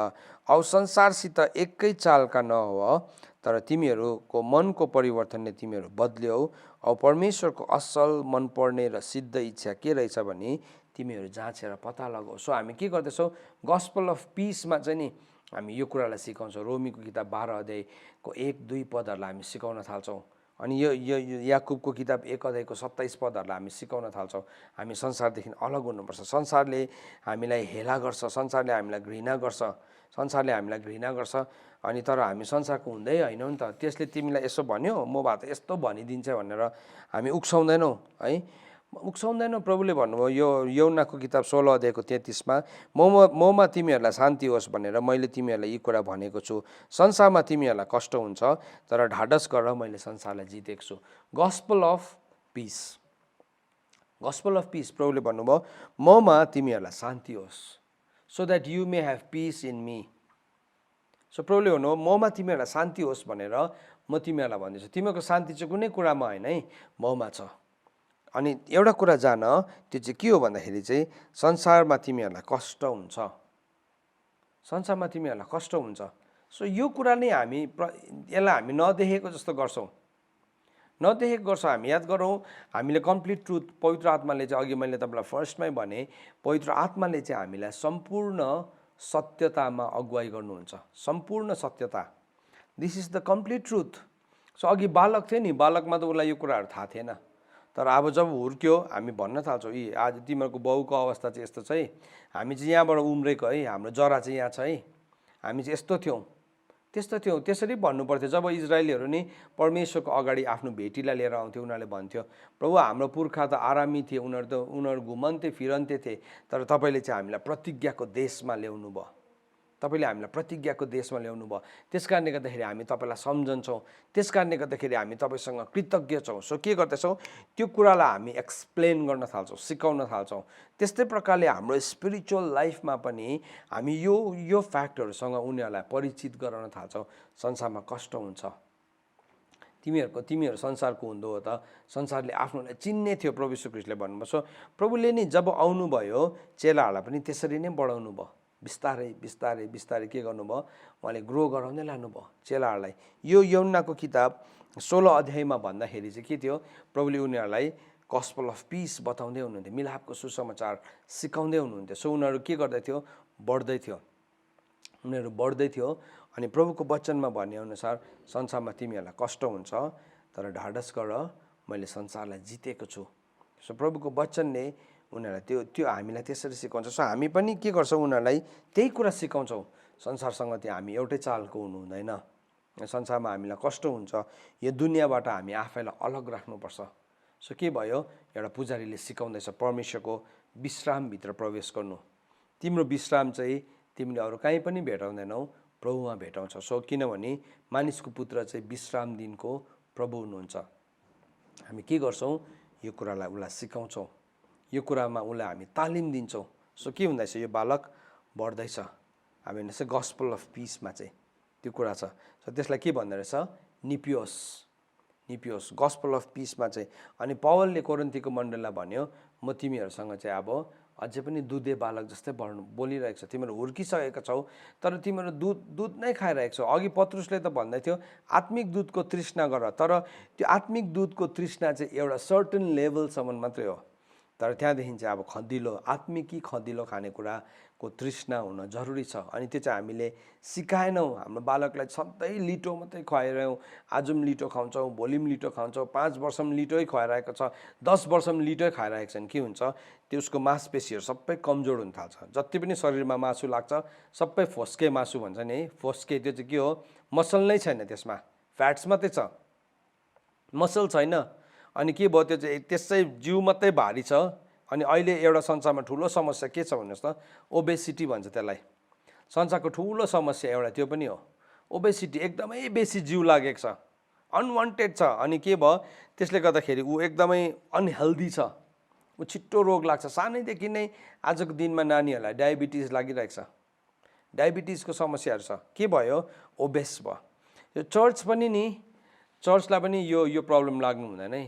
औ संसारसित एकै चालका नहो, तर तिमीहरूको मनको परिवर्तनले तिमीहरू बदल्यौ औ परमेश्वरको असल मनपर्ने र सिद्ध इच्छा के रहेछ भने तिमीहरू जाँचेर पत्ता लगाऊ। सो हामी के गर्दैछौँ, गस्पल अफ पिसमा चाहिँ नि हामी यो कुरालाई सिकाउँछौँ। रोमीको किताब 12:1-2 हामी सिकाउन थाल्छौँ। अनि यो याकुबको किताब 1:27 हामी सिकाउन थाल्छौँ। हामी संसारदेखि अलग हुनुपर्छ। संसारले हामीलाई हेला गर्छ, संसारले हामीलाई घृणा गर्छ, अनि तर हामी संसारको हुँदै होइनौँ नि त। त्यसले तिमीलाई यसो भन्यो, म भए त यस्तो भनिदिन्छ भनेर हामी उक्साउँदैनौँ है, उक्साउँदैनौँ। प्रभुले भन्नुभयो यो यूहन्नाको किताब 16:33 ममा तिमीहरूलाई शान्ति होस् भनेर मैले तिमीहरूलाई यी कुरा भनेको छु। संसारमा तिमीहरूलाई कष्ट हुन्छ, तर ढाडस गर, मैले संसारलाई जितेको छु। Gospel of peace, gospel of peace, प्रभुले भन्नुभयो ममा तिमीहरूलाई शान्ति होस्, so that you may have peace in me. So प्रभुले भन्नुभयो ममा तिमीहरूलाई शान्ति होस् भनेर म तिमीहरूलाई भन्दैछु। तिमीहरूको शान्ति चाहिँ कुनै कुरामा होइन है, ममा छ। अनि एउटा कुरा जान, त्यो चाहिँ के हो भन्दाखेरि चाहिँ संसारमा तिमीहरूलाई कष्ट हुन्छ, संसारमा तिमीहरूलाई कष्ट हुन्छ। सो यो कुरा नै यसलाई हामी नदेखेको जस्तो गर्छौँ, हामी याद गरौँ। हामीले कम्प्लिट ट्रुथ पवित्र आत्माले चाहिँ, अघि मैले तपाईँलाई फर्स्टमै भने, पवित्र आत्माले चाहिँ हामीलाई सम्पूर्ण सत्यतामा अगुवाई गर्नुहुन्छ, सम्पूर्ण सत्यता। This is the complete truth. So अघि बालक थियो नि, बालकमा त उसलाई यो कुराहरू थाहा थिएन, तर अब जब हुर्क्यो हामी भन्न थाल्छौँ, यी आज तिमीहरूको बाउको अवस्था चाहिँ यस्तो छ है, हामी चाहिँ यहाँबाट उम्रेको है, हाम्रो जरा चाहिँ यहाँ छ है, हामी चाहिँ यस्तो थियौँ, त्यस्तो थियौँ। त्यसरी भन्नु पर्थ्यो। जब इजरायलीहरू नि परमेश्वरको अगाडि आफ्नो भेटीलाई लिएर आउँथ्यो, उनीहरूले भन्थ्यो प्रभु हाम्रो पुर्खा त आरामी थिए, उनीहरू घुमन्थे फिरन्थे थिए, तर तपाईँले चाहिँ हामीलाई प्रतिज्ञाको देशमा ल्याउनु भयो, तपाईँले हामीलाई प्रतिज्ञाको देशमा ल्याउनु भयो, त्यस कारणले गर्दाखेरि हामी तपाईँलाई सम्झन्छौँ, त्यस कारणले गर्दाखेरि हामी तपाईँसँग कृतज्ञ छौँ। सो के गर्दैछौँ, त्यो कुरालाई हामी एक्सप्लेन गर्न थाल्छौँ, सिकाउन थाल्छौँ। त्यस्तै प्रकारले हाम्रो स्पिरिचुअल लाइफमा पनि हामी यो फ्याक्टहरूसँग उनीहरूलाई परिचित गराउन थाल्छौँ। संसारमा कष्ट हुन्छ, तिमीहरू संसारको हुँदो हो त, संसारले आफ्नोलाई चिन्ने थियो प्रभु यीशु ख्रीष्टले भन्नुभयो। सो प्रभुले नि जब आउनुभयो चेलाहरूलाई पनि त्यसरी नै बढाउनु भयो, बिस्तारै बिस्तारै बिस्तारै के गर्नुभयो, उहाँले ग्रो गराउँदै लानुभयो चेलाहरूलाई। यो यूहन्नाको किताब 16 अध्यायमा भन्दाखेरि चाहिँ के थियो, प्रभुले उनीहरूलाई गस्पल अफ पिस बताउँदै हुनुहुन्थ्यो, मिलापको सुसमाचार सिकाउँदै हुनुहुन्थ्यो। सो उनीहरू के गर्दै थियो, बढ्दै थियो, उनीहरू बढ्दै थियो। अनि प्रभुको वचनमा भनेअनुसार संसारमा तिमीहरूलाई कष्ट हुन्छ, तर ढाडस गर, मैले संसारलाई जितेको छु। सो प्रभुको वचनले उनीहरूलाई त्यो हामीलाई त्यसरी सिकाउँछ। सो हामी पनि के गर्छौँ, उनीहरूलाई त्यही कुरा सिकाउँछौँ। संसारसँग त्यो हामी एउटै चालको हुनु हुँदैन, संसारमा हामीलाई कष्ट हुन्छ, यो दुनियाँबाट हामी आफैलाई अलग राख्नुपर्छ। सो के भयो, एउटा पुजारीले सिकाउँदैछ परमेश्वरको विश्रामभित्र प्रवेश गर्नु। तिम्रो विश्राम चाहिँ तिमीले अरू कहीँ पनि भेटाउँदैनौ, प्रभुमा भेटाउँछ। सो किनभने मानिसको पुत्र चाहिँ विश्राम दिनको प्रभु हुनुहुन्छ। हामी के गर्छौँ, यो कुरालाई उसलाई सिकाउँछौँ, यो कुरामा उसलाई हामी तालिम दिन्छौँ। सो के हुँदैछ, यो बालक बढ्दैछ। हामी चाहिँ गस्पल अफ पिसमा चाहिँ त्यो कुरा छ। सो त्यसलाई के भन्दो रहेछ, निपियोस गस्पल अफ पिसमा चाहिँ। अनि पौलले कोरिन्थीको मण्डलीलाई भन्यो, म तिमीहरूसँग चाहिँ अब अझै पनि दुधे बालक जस्तै बोलिरहेको छ, तिमीहरू हुर्किसकेका छौ तर तिमीहरू दुध नै खाइरहेको छौ। अघि पत्रुसले त भन्दै थियो आत्मिक दुधको तृष्णा गर, तर त्यो आत्मिक दुधको तृष्णा चाहिँ एउटा सर्टन लेभलसम्म मात्रै हो। तर त्यहाँदेखि चाहिँ अब खदिलो आत्मिकी खदिलो खानेकुराको तृष्णा हुन जरुरी छ। अनि त्यो चाहिँ हामीले सिकाएनौँ, हाम्रो बालकलाई सधैँ लिटो मात्रै खुवाइरह्यौँ, आज पनि लिटो खुवाउँछौँ, भोलि पनि लिटो खुवाउँछौँ, 5 वर्षमा लिटै खुवाइरहेको छ, 10 वर्षमा लिटै खुवाइरहेको छन्। के हुन्छ, त्यो उसको मांसपेशीहरू सबै कमजोर हुन थाल्छ। जति पनि शरीरमा मासु लाग्छ सबै फोस्के मासु भन्छ नि है, फोस्के, त्यो चाहिँ के हो, मसल नै छैन, त्यसमा फ्याट्स मात्रै छ, मसल छैन। अनि के भयो, त्यो चाहिँ त्यसै जिउ मात्रै भारी छ। अनि अहिले एउटा संसारमा ठुलो समस्या के छ भन्नुहोस् त, ओबेसिटी भन्छ त्यसलाई। संसारको ठुलो समस्या एउटा त्यो पनि हो, ओबेसिटी। एकदमै बेसी जिउ लागेको छ, अनवान्टेड छ। अनि के भयो, त्यसले गर्दाखेरि ऊ एकदमै अनहेल्दी छ, ऊ छिट्टो रोग लाग्छ। सानैदेखि नै आजको दिनमा नानीहरूलाई डायबिटिज लागिरहेको छ, डायबिटिजको समस्याहरू छ। के भयो, ओबेस भयो। यो चर्च पनि नि, चर्चलाई पनि यो प्रब्लम लाग्नु हुँदैन है,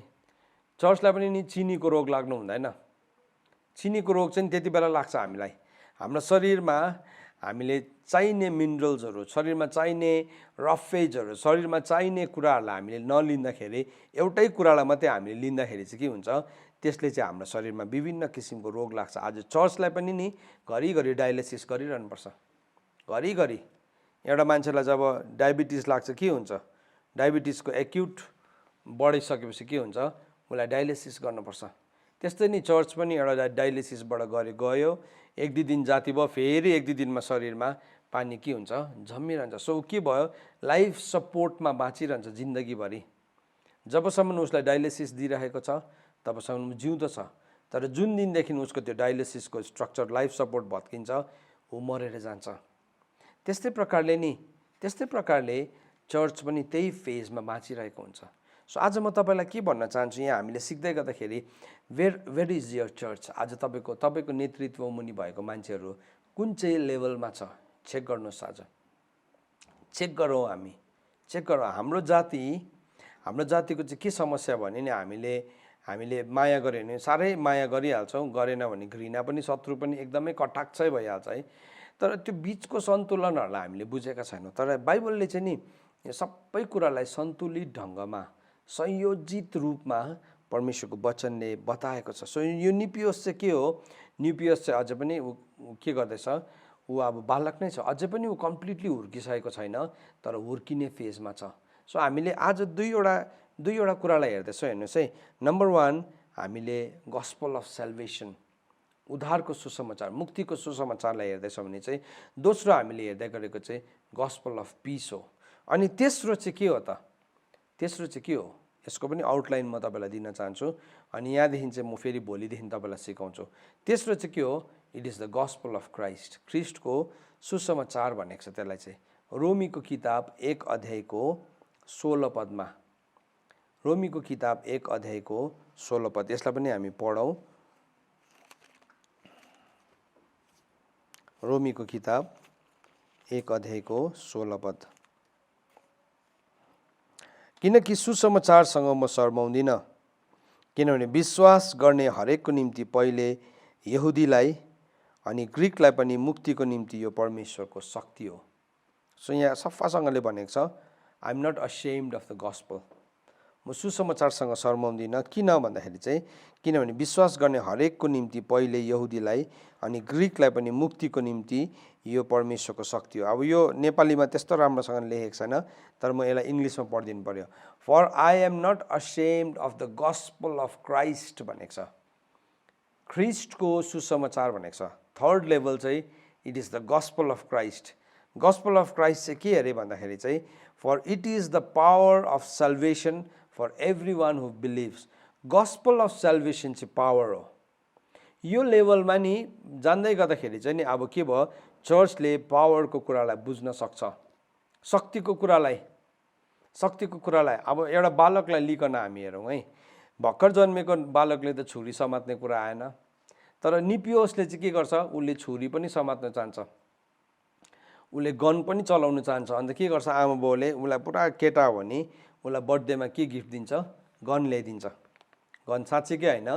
चर्चलाई पनि नि चिनीको रोग लाग्नु हुँदैन। चिनीको रोग चाहिँ त्यति बेला लाग्छ हामीलाई, हाम्रो शरीरमा हामीले चाहिने मिनरल्सहरू, शरीरमा चाहिने रफेजहरू, शरीरमा चाहिने कुराहरूलाई हामीले नलिँदाखेरि, एउटै कुरालाई मात्रै हामीले लिँदाखेरि चाहिँ के हुन्छ, त्यसले चाहिँ हाम्रो शरीरमा विभिन्न किसिमको रोग लाग्छ। आज चर्चलाई पनि नि घरिघरि डायलिसिस गरिरहनुपर्छ, घरिघरि। एउटा मान्छेलाई जब डायबिटिज लाग्छ के हुन्छ, डायबिटिजको एक्युट बढिसकेपछि के हुन्छ, उसलाई डायलिसिस गर्नुपर्छ। त्यस्तै नि चर्च पनि एउटा डायलिसिसबाट गयो, 1-2 दिन जाति भयो, फेरि 1-2 दिनमा शरीरमा पानी के हुन्छ, झम्मिरहन्छ। सो के भयो, लाइफ सपोर्टमा बाँचिरहन्छ जिन्दगीभरि। जबसम्म उसलाई डायलिसिस दिइरहेको छ तबसम्म जिउँदो छ, तर जुन दिनदेखि उसको त्यो डायलिसिसको स्ट्रक्चर, लाइफ सपोर्ट भत्किन्छ, ऊ मरेर जान्छ। त्यस्तै प्रकारले चर्च पनि त्यही फेजमा बाँचिरहेको हुन्छ। सो आज म तपाईँलाई के भन्न चाहन्छु, यहाँ हामीले सिक्दै गर्दाखेरि वेयर इज यर चर्च। आज तपाईँको नेतृत्व मुनि भएको मान्छेहरू कुन चाहिँ लेभलमा छ, चेक गर्नुहोस्। आज चेक गरौँ, हामी चेक गरौँ। हाम्रो जातिको चाहिँ के समस्या भने नि, हामीले माया गऱ्यो भने साह्रै माया गरिहाल्छौँ, गरेन भने घृणा पनि, शत्रु पनि एकदमै कटाक्षै भइहाल्छ है। तर त्यो बिचको सन्तुलनहरूलाई हामीले बुझेका छैनौँ। तर बाइबलले चाहिँ नि यो सबै कुरालाई सन्तुलित ढङ्गमा, संयोजित रूपमा परमेश्वरको वचनले बताएको छ। सो यो निपियोस चाहिँ के हो, निपियोस चाहिँ अझै पनि ऊ के गर्दैछ, ऊ अब बालक नै छ, अझै पनि ऊ कम्प्लिटली हुर्किसकेको छैन, तर हुर्किने फेजमा छ। सो हामीले आज दुईवटा कुरालाई हेर्दैछौँ। हेर्नुहोस् है, नम्बर 1 हामीले गस्पल अफ सेल्भेसन, उद्धारको सुसमाचार, मुक्तिको सुसमाचारलाई हेर्दैछौँ भने चाहिँ दोस्रो हामीले हेर्दै गरेको चाहिँ गस्पल अफ पिस हो। अनि तेस्रो चाहिँ के हो त, तेस्रो चाहिँ के हो, यसको पनि आउटलाइन म तपाईँलाई दिन चाहन्छु। अनि यहाँदेखि चाहिँ म फेरि भोलिदेखि तपाईँलाई सिकाउँछु। तेस्रो चाहिँ के हो, it is the gospel of Christ. ख्रिस्टको सुसमाचार भनेको छ त्यसलाई चाहिँ। रोमीको किताब 1 अध्यायको 16 पदमा, रोमीको किताब 1 अध्यायको 16 पद, यसलाई पनि हामी पढौँ। रोमीको किताब 1 अध्यायको 16 पद। किनकि सुसमाचारसँग म शर्माउँदिनँ, किनभने विश्वास गर्ने हरेकको निम्ति पहिले यहुदीलाई अनि ग्रिकलाई पनि मुक्तिको निम्ति यो परमेश्वरको शक्ति हो। सो यहाँ सफासँगले भनेको छ, I am not ashamed of the gospel. म सुसमाचारसँग शर्माउँदिनँ। किन भन्दाखेरि चाहिँ किनभने विश्वास गर्ने हरेकको निम्ति पहिले यहुदीलाई अनि ग्रिकलाई पनि मुक्तिको निम्ति यो परमेश्वरको शक्ति हो। अब यो नेपालीमा त्यस्तो राम्रोसँग लेखेको छैन, तर म यसलाई इङ्ग्लिसमा पढिदिनु पर्यो। For I am not ashamed of the gospel of Christ भनेको छ। ख्रिस्टको सुसमाचार भनेको छ। थर्ड लेभल चाहिँ it is the gospel of Christ. Gospel of Christ चाहिँ के अरे भन्दाखेरि चाहिँ for it is the power of salvation for every one who believes. Gospel of salvation चाहिँ पावर हो। यो लेभलमा नि जान्दै गर्दाखेरि चाहिँ नि अब के भयो, चर्चले पावरको कुरालाई बुझ्न सक्छ, शक्तिको कुरालाई। अब एउटा बालकलाई लिकन हामी हेरौँ है, भर्खर जन्मेको बालकले त छुरी समात्ने कुरा आएन, तर निपियोसले चाहिँ के गर्छ, उसले छुरी पनि समात्न चाहन्छ, उसले गन पनि चलाउन चाहन्छ। अन्त के गर्छ, आमा बाउले उसलाई पुरा केटा हो भने उसलाई बर्थडेमा के गिफ्ट दिन्छ, गन ल्याइदिन्छ। गन साँच्चीकै होइन,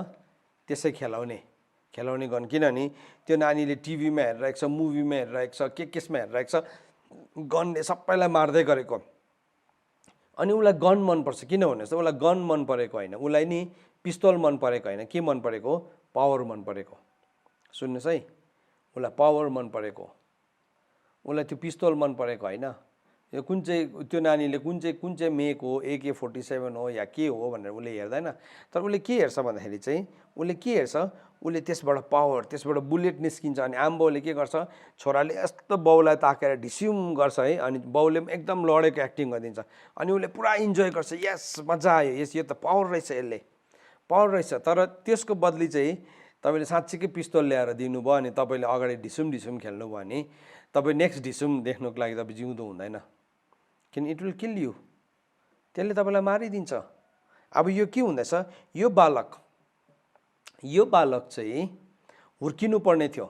त्यसै खेलाउने गन। किनभने त्यो नानीले टिभीमा हेरिरहेको छ, मुभीमा हेरिरहेको छ, केसमा हेरिरहेको छ, गनले सबैलाई मार्दै गरेको, अनि उसलाई गन मनपर्छ। किन भन्नुहोस् त, उसलाई गन मन परेको होइन, उसलाई नि पिस्तोल मन परेको होइन, के मन परेको, पावर मन परेको। सुन्नुहोस् है, उसलाई पावर मन परेको, उसलाई त्यो पिस्तोल मन परेको होइन। यो कुन चाहिँ त्यो नानीले कुन चाहिँ मेक हो, AK-47 हो या के हो भनेर उसले हेर्दैन, तर उसले के हेर्छ भन्दाखेरि चाहिँ उसले के हेर्छ, उसले त्यसबाट पावर, त्यसबाट बुलेट निस्किन्छ। अनि आमबाउले के गर्छ, छोराले यस्तो बाउलाई ताकेर ढिस्युम गर्छ है, अनि बाउले पनि एकदम लडेको एक्टिङ गरिदिन्छ, अनि उसले पुरा इन्जोय गर्छ, यस मजा आयो, यस यो त पावर रहेछ, यसले पावर रहेछ। तर त्यसको बदली चाहिँ तपाईँले साँच्चीकै पिस्तोल ल्याएर दिनुभयो अनि तपाईँले अगाडि ढिसुम खेल्नुभयो भने तपाईँ नेक्स्ट ढिसुम देख्नुको लागि तपाईँ जिउँदो हुँदैन, किन इट विल किल यु, त्यसले तपाईँलाई मारिदिन्छ। अब यो के हुँदैछ, यो बालक चाहिँ हुर्किनु पर्ने थियो।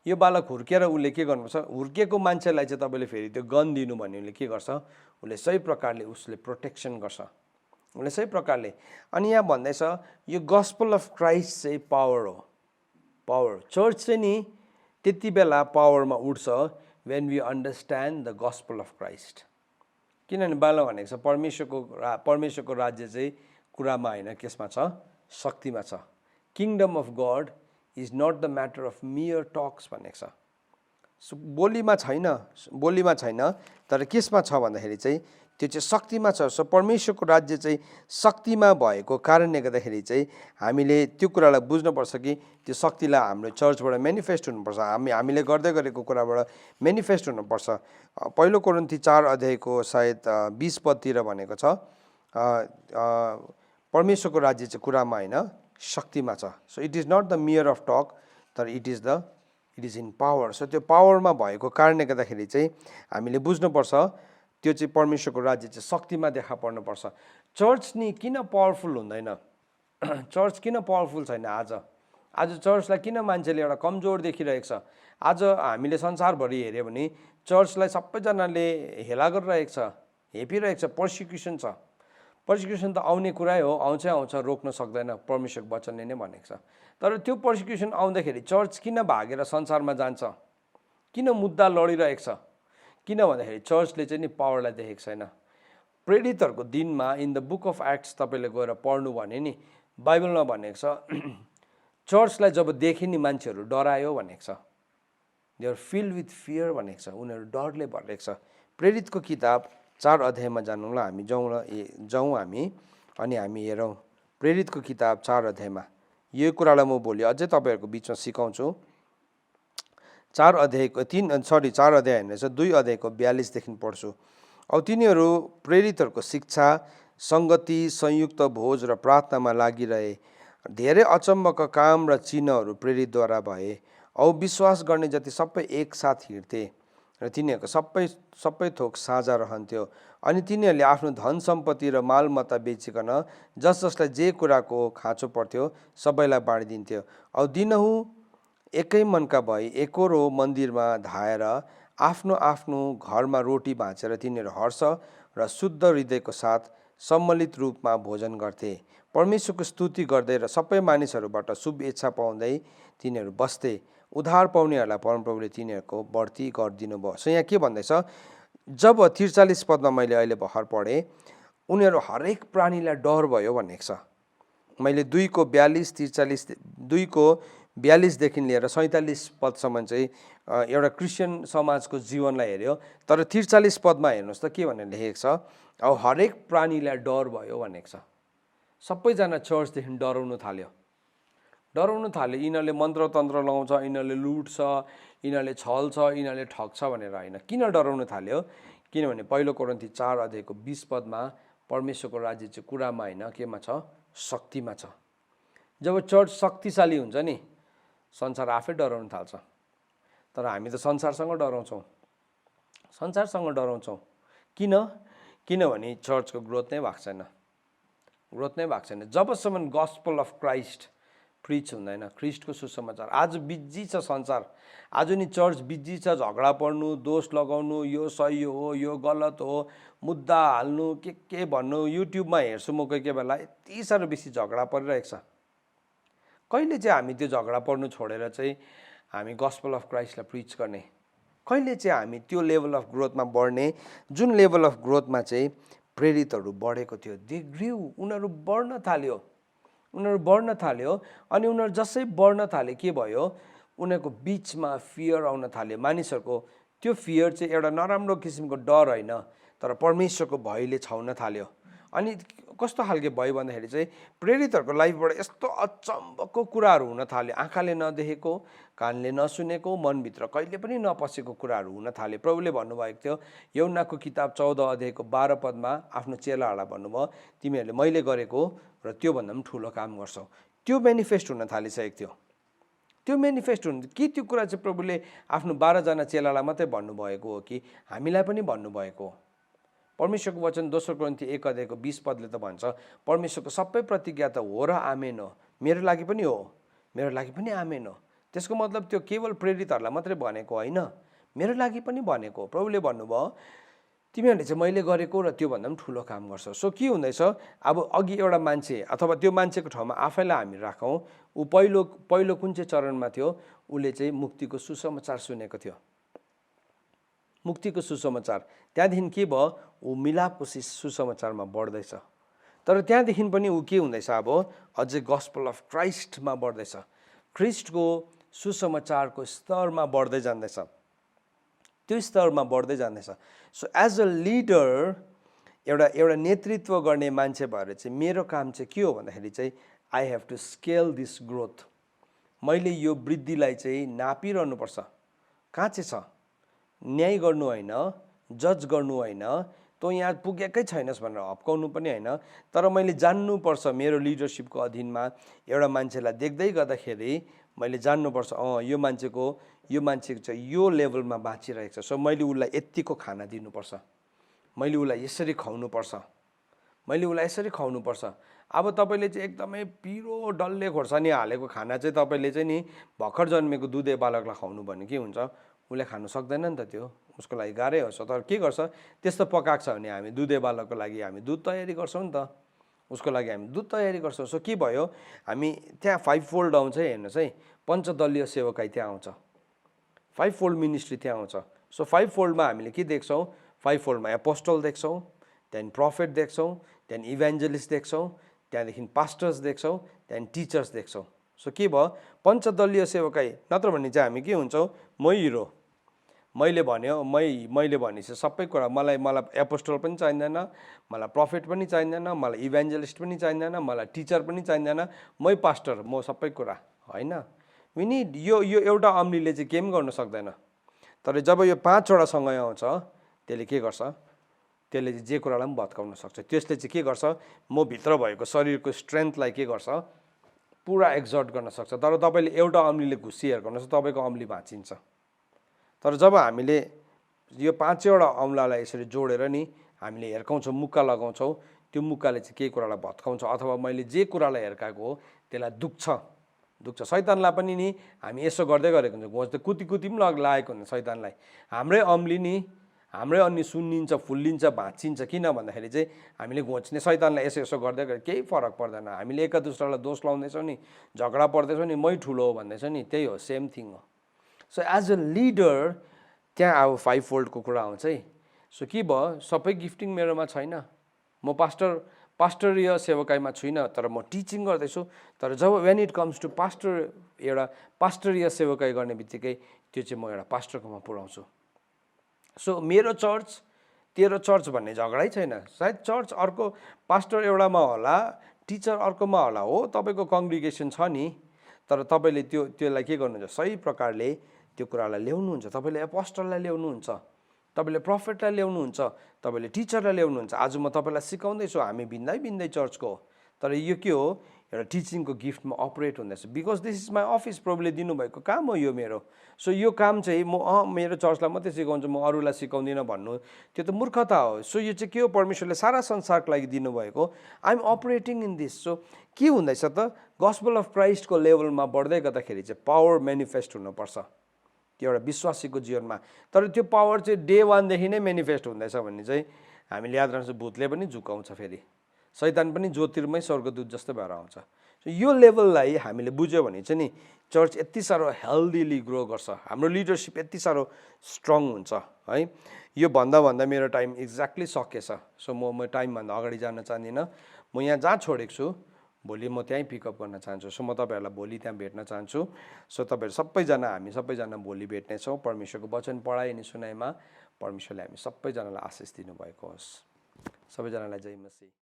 यो बालक हुर्केर उसले के गर्नुपर्छ, हुर्केको मान्छेलाई चाहिँ तपाईँले फेरि त्यो गन दिनु भने उसले के गर्छ, उसले सही प्रकारले उसले प्रोटेक्सन गर्छ, उसले सही प्रकारले। अनि यहाँ भन्दैछ यो गस्पल अफ क्राइस्ट चाहिँ पावर हो। पावर चर्च चाहिँ नि त्यति बेला पावरमा उठ्छ when we understand the gospel of Christ. किनभने बाल भनेको छ परमेश्वरको राज्य चाहिँ कुरामा होइन, केसमा छ, शक्तिमा छ। Kingdom of God is not the matter of mere talks भनेको छ। बोलीमा छैन, तर केसमा छ भन्दाखेरि चाहिँ त्यो चाहिँ शक्तिमा छ। सो परमेश्वरको राज्य चाहिँ शक्तिमा भएको कारणले गर्दाखेरि चाहिँ हामीले त्यो कुरालाई बुझ्नुपर्छ कि त्यो शक्तिलाई हाम्रो चर्चबाट मेनिफेस्ट हुनुपर्छ, हामीले गर्दै गरेको कुराबाट मेनिफेस्ट हुनुपर्छ। पहिलो कोरिन्थी 4 अध्यायको सायद 20 पदतिर भनेको छ, परमेश्वरको राज्य चाहिँ कुरामा होइन, शक्तिमा छ। So it is not the mere of talk, तर it is in power. So त्यो पावरमा भएको कारणले गर्दाखेरि चाहिँ हामीले बुझ्नुपर्छ त्यो चाहिँ परमेश्वरको राज्य चाहिँ शक्तिमा देखा पर्नुपर्छ। चर्च नि किन पावरफुल हुँदैन, चर्च किन पावरफुल छैन आज चर्चलाई किन मान्छेले एउटा कमजोर देखिरहेको छ। आज हामीले संसारभरि हेऱ्यो भने चर्चलाई सबैजनाले हेला गरिरहेको छ, हेपिरहेको छ, पर्सिक्युसन छ। पर्सिक्युसन त आउने कुरै हो, आउँछ, रोक्न सक्दैन, परमेश्वरको वचनले नै भनेको छ। तर त्यो पर्सिक्युसन आउँदाखेरि चर्च किन भागेर संसारमा जान्छ, किन मुद्दा लडिरहेको छ, किन भन्दाखेरि चर्चले चाहिँ नि पावरलाई देखेको छैन। प्रेरितहरूको दिनमा in the book of acts तपाईँले गएर पढ्नु भने नि बाइबलमा भनेको छ चर्चलाई जब देखे नि मान्छेहरू डरायो भनेको छ, they are filled with fear भनेको छ, उनीहरू डरले भरेको छ। प्रेरितको किताब 4 अध्यायमा जानुला हामी जाउँ हामी अनि हामी हेरौँ प्रेरितको किताब 4 अध्यायमा। यो कुरालाई म भोलि अझै तपाईँहरूको बिचमा सिकाउँछु। 4 अध्यायको 4 अध्याय होइन, 2 अध्यायको 42 देखि पढ्छु। अब तिनीहरू प्रेरितहरूको शिक्षा, सङ्गति, संयुक्त भोज र प्रार्थनामा लागिरहे। धेरै अचम्मका काम र चिन्हहरू प्रेरितद्वारा भए। औ विश्वास गर्ने जति सबै एकसाथ हिँड्थे र तिनीहरूको सबै थोक साझा रहन्थ्यो। अनि तिनीहरूले आफ्नो धन सम्पत्ति र मालमत्ता बेचिकन जसलाई जे कुराको खाँचो पर्थ्यो सबैलाई बाँडिदिन्थ्यो। औ दिनहुँ एकै मनका भई एकरो मन्दिरमा धाएर आफ्नो आफ्नो घरमा रोटी भाँचेर तिनीहरू हर्ष र शुद्ध हृदयको साथ सम्मिलित रूपमा भोजन गर्थे। परमेश्वरको स्तुति गर्दै र सबै मानिसहरूबाट शुभ इच्छा पाउँदै तिनीहरू बस्थे। उद्धार पाउनेहरूलाई परमप्रभुले तिनीहरूको बढ्ती गरिदिनु भयो। सो यहाँ के भन्दैछ, जब 43 पदमा मैले अहिले भर्खर पढेँ, उनीहरू हरेक प्राणीलाई डर भयो भनेको छ। मैले 2:42देखि लिएर 47 पदसम्म चाहिँ एउटा क्रिस्चियन समाजको जीवनलाई हेऱ्यो। तर 43 पदमा हेर्नुहोस् त के भनेर लेखेको छ, अब हरेक प्राणीलाई डर भयो भनेको छ। सबैजना चर्चदेखि डराउनु थाल्यो। यिनीहरूले मन्त्रतन्त्र लाउँछ, यिनीहरूले लुट्छ, यिनीहरूले छल्छ, यिनीहरूले ठग्छ भनेर होइन। किन डराउनु थाल्यो? किनभने पहिलो कोरिन्थी 4:20 पदमा परमेश्वरको राज्य चाहिँ कुरामा होइन, केमा छ? शक्तिमा छ। जब चर्च शक्तिशाली हुन्छ नि, संसार आफै डराउन थाल्छ। तर हामी त संसारसँग डराउँछौँ। किनभने चर्चको ग्रोथ नै भएको छैन। जबसम्म गस्पल अफ क्राइस्ट प्रिच हुँदैन, ख्रिस्टको सुसमाचार। आज बिजी छ संसार, आज नि चर्च बिजी छ, झगडा पर्नु, दोष लगाउनु, यो सही हो, यो गलत हो, मुद्दा हाल्नु, के भन्नु। युट्युबमा हेर्छु म कोही बेला, यति साह्रो बेसी झगडा परिरहेको छ। कहिले चाहिँ हामी त्यो झगडा पर्नु छोडेर चाहिँ हामी गस्पल अफ क्राइस्टलाई प्रिच गर्ने? कहिले चाहिँ हामी त्यो लेभल अफ ग्रोथमा बढ्ने जुन लेभल अफ ग्रोथमा चाहिँ प्रेरितहरू बढेको थियो? दे ग्रिउ, उनीहरू बढ्न थाल्यो। अनि उनीहरू जसै बढ्न थाले के भयो, उनीहरूको बिचमा फियर आउन थाल्यो। मानिसहरूको त्यो फियर चाहिँ एउटा नराम्रो किसिमको डर होइन, तर परमेश्वरको भयले छाउन थाल्यो। अनि कस्तो खालके भयो भन्दाखेरि चाहिँ प्रेरितहरूको लाइफबाट यस्तो अचम्मको कुराहरू हुन थाल्यो। आँखाले नदेखेको, कानले नसुनेको, मनभित्र कहिले पनि नपसेको कुराहरू हुन थाल्यो। प्रभुले भन्नुभएको थियो यूहन्नाको किताब 14:12 पदमा आफ्नो चेलाहरूलाई भन्नुभयो, तिमीहरूले मैले गरेको र त्योभन्दा पनि ठुलो काम गर्छौ। त्यो मेनिफेस्ट हुन थालिसकेको थियो। कि त्यो कुरा चाहिँ प्रभुले आफ्नो 12जना चेलालाई मात्रै भन्नुभएको हो कि हामीलाई पनि भन्नुभएको हो? परमेश्वरको वचन 2 कोरिन्थी 1:20 पदले त भन्छ, परमेश्वरको सबै प्रतिज्ञा त हो र आमेन हो। मेरो लागि पनि हो, मेरो लागि पनि आमेन हो। त्यसको मतलब त्यो केवल प्रेरितहरूलाई मात्रै भनेको होइन, मेरो लागि पनि भनेको हो। प्रभुले भन्नुभयो तिमीहरूले चाहिँ मैले गरेको र त्योभन्दा पनि ठुलो काम गर्छौ। सो के हुँदैछ, अब अघि एउटा मान्छे अथवा त्यो मान्छेको ठाउँमा आफैलाई हामी राखौँ। ऊ पहिलो कुन चाहिँ चरणमा थियो? उसले चाहिँ मुक्तिको सुसमाचार सुनेको थियो। मुक्तिको सुसमाचार। त्यहाँदेखि के भयो? ऊ मिलापको सुसमाचारमा बढ्दैछ। तर त्यहाँदेखि पनि ऊ के हुँदैछ? अब अझै गस्पल अफ क्राइस्टमा बढ्दैछ, ख्रिस्टको सुसमाचारको स्तरमा बढ्दै जाँदैछ, त्यो स्तरमा बढ्दै जाँदैछ। सो एज अ लिडर, एउटा नेतृत्व गर्ने मान्छे भएर चाहिँ मेरो काम चाहिँ के हो भन्दाखेरि चाहिँ I have to scale this growth. मैले यो वृद्धिलाई चाहिँ नापिरहनुपर्छ। कहाँ चाहिँ छ? न्याय गर्नु होइन, जज गर्नु होइन, तँ यहाँ पुगेकै छैनस् भनेर हप्काउनु पनि होइन। तर मैले जान्नुपर्छ मेरो लिडरसिपको अधीनमा एउटा मान्छेलाई देख्दै गर्दाखेरि मैले जान्नुपर्छ, यो मान्छे चाहिँ यो लेभलमा बाँचिरहेको छ। सो मैले उसलाई यत्तिको खाना दिनुपर्छ, मैले उसलाई यसरी खुवाउनुपर्छ। अब तपाईँले चाहिँ एकदमै पिरो डल्ले खोर्सानी हालेको खाना चाहिँ तपाईँले चाहिँ नि भर्खर जन्मेको दुधे बालकलाई खुवाउनु भने के हुन्छ? उसले खानु सक्दैन नि त, त्यो उसको लागि गाह्रै हुन्छ। तर के गर्छ? त्यस्तो पकाएको छ भने हामी दुधे बालकको लागि हामी दुध तयारी गर्छौँ नि त, उसको लागि हामी दुध तयारी गर्छौँ। सो के भयो? हामी त्यहाँ 5 फोल्ड आउँछ है, हेर्नुहोस् है, पञ्चदलीय सेवकाई त्यहाँ आउँछ, 5 फोल्ड मिनिस्ट्री त्यहाँ आउँछ। सो 5 फोल्डमा हामीले के देख्छौँ? 5 फोल्डमा एपोस्टल देख्छौँ, त्यहाँदेखि प्रफेट देख्छौँ, त्यहाँदेखि इभान्जलिस्ट देख्छौँ, त्यहाँदेखि पास्टर्स देख्छौँ, त्यहाँदेखि टिचर्स देख्छौँ। सो के भयो? पञ्चदलीय सेवकाई। नत्र भने चाहिँ हामी के हुन्छौँ? मै हिरो, मैले भनेपछि सबै कुरा मलाई एपोस्टल पनि चाहिँदैन, मलाई प्रफेट पनि चाहिँदैन, मलाई इभान्जलिस्ट पनि चाहिँदैन, मलाई टिचर पनि चाहिँदैन, मै पास्टर, म सबै कुरा होइन। विनी यो एउटा अम्लीले चाहिँ केही पनि गर्न सक्दैन। तर जब यो 5वटा सँगै आउँछ, त्यसले के गर्छ? त्यसले जे कुरालाई पनि भत्काउन सक्छ। त्यसले चाहिँ के गर्छ? म भित्र भएको शरीरको स्ट्रेन्थलाई के गर्छ? पुरा एक्जर्ट गर्न सक्छ। तर तपाईँले एउटा अम्लीले घुसी हिर्काउनुहोस् तपाईँको अम्ली भाँचिन्छ। तर जब हामीले यो 5वटा अम्लालाई यसरी जोडेर नि हामीले हिर्काउँछौँ, मुक्का लगाउँछौँ, त्यो मुक्काले चाहिँ केही कुरालाई भत्काउँछ अथवा मैले जे कुरालाई हिर्काएको हो त्यसलाई दुख्छ। शैतानलाई पनि नि हामी यसो गर्दै गरेको हुन्छ, घोच त कुती पनि लागेको हुन्छ शैतानलाई। हाम्रै अम्ली नि हाम्रै अन्य सुन्निन्छ, फुल्लिन्छ, भाँचिन्छ। किन भन्दाखेरि चाहिँ हामीले घोच्ने शैतानलाई यसो गर्दै गरे केही फरक पर्दैन। हामीले एका दुस्रालाई दोष लाउँदैछौँ नि, झगडा पर्दैछौँ नि, मै ठुलो हो भन्दैछौँ नि, त्यही हो, सेम थिङ हो। सो एज अ लिडर त्यहाँ अब 5 फोल्डको कुरा आउँछ है। सो के भयो, सबै गिफ्टिङ मेरोमा छैन, म पास्टरीय सेवकाईमा छुइनँ, तर म टिचिङ गर्दैछु। तर जब वेन इट कम्स टु एउटा पास्टरीय सेवकाई गर्ने बित्तिकै त्यो चाहिँ म एउटा पास्टरकोमा पुऱ्याउँछु। सो मेरो चर्च तेरो चर्च भन्ने झगडै छैन। सायद चर्च अर्को पास्टर एउटामा होला, टिचर अर्कोमा होला, हो तपाईँको कङ्ग्रिगेसन छ नि, तर तपाईँले त्यसलाई के गर्नुहुन्छ, सही प्रकारले त्यो कुरालाई ल्याउनुहुन्छ। तपाईँले एपोस्टललाई ल्याउनुहुन्छ, तपाईँले प्रफेटलाई ल्याउनुहुन्छ, तपाईँले टिचरलाई ल्याउनुहुन्छ। आज म तपाईँलाई सिकाउँदैछु, हामी भिन्दै चर्चको हो, तर यो के हो, एउटा टिचिङको गिफ्टमा अपरेट हुँदैछ। Because this is my office, प्रभुले दिनुभएको काम हो यो मेरो। सो यो काम चाहिँ म मेरो चर्चलाई मात्रै सिकाउँछु, म अरूलाई सिकाउँदिनँ भन्नु त्यो त मूर्खता हो। सो यो चाहिँ के हो, परमेश्वरले सारा संसारको लागि दिनुभएको, I am operating in this. So के हुँदैछ त, गस्पल अफ क्राइस्टको लेभलमा बढ्दै गर्दाखेरि चाहिँ पावर मेनिफेस्ट हुनुपर्छ त्यो एउटा विश्वासीको जीवनमा। तर त्यो पावर चाहिँ डे 1 देखि नै मेनिफेस्ट हुँदैछ भने चाहिँ हामीले याद राख्छ, भूतले पनि झुकाउँछ, फेरि शैतान पनि ज्योतिर्मय स्वर्गदूत जस्तो भएर आउँछ। सो यो लेभललाई हामीले बुझ्यो भने चाहिँ नि चर्च यति साह्रो हेल्दीली ग्रो गर्छ, हाम्रो लिडरसिप यति साह्रो स्ट्रङ हुन्छ है। यो भन्दा मेरो टाइम एक्ज्याक्टली सकेछ। सो म टाइमभन्दा अगाडि जान चाहदिनँ। म यहाँ जहाँ छोडेको छु भोलि म त्यहीँ पिकअप गर्न चाहन्छु। सो म तपाईँहरूलाई भोलि त्यहाँ भेट्न चाहन्छु। सो तपाईँहरू सबैजना, हामी सबैजना भोलि भेट्नेछौँ। परमेश्वरको वचन पढाइ अनि सुनाइमा परमेश्वरले हामी सबैजनालाई आशिष दिनुभएको होस्। सबैजनालाई जय मसीह।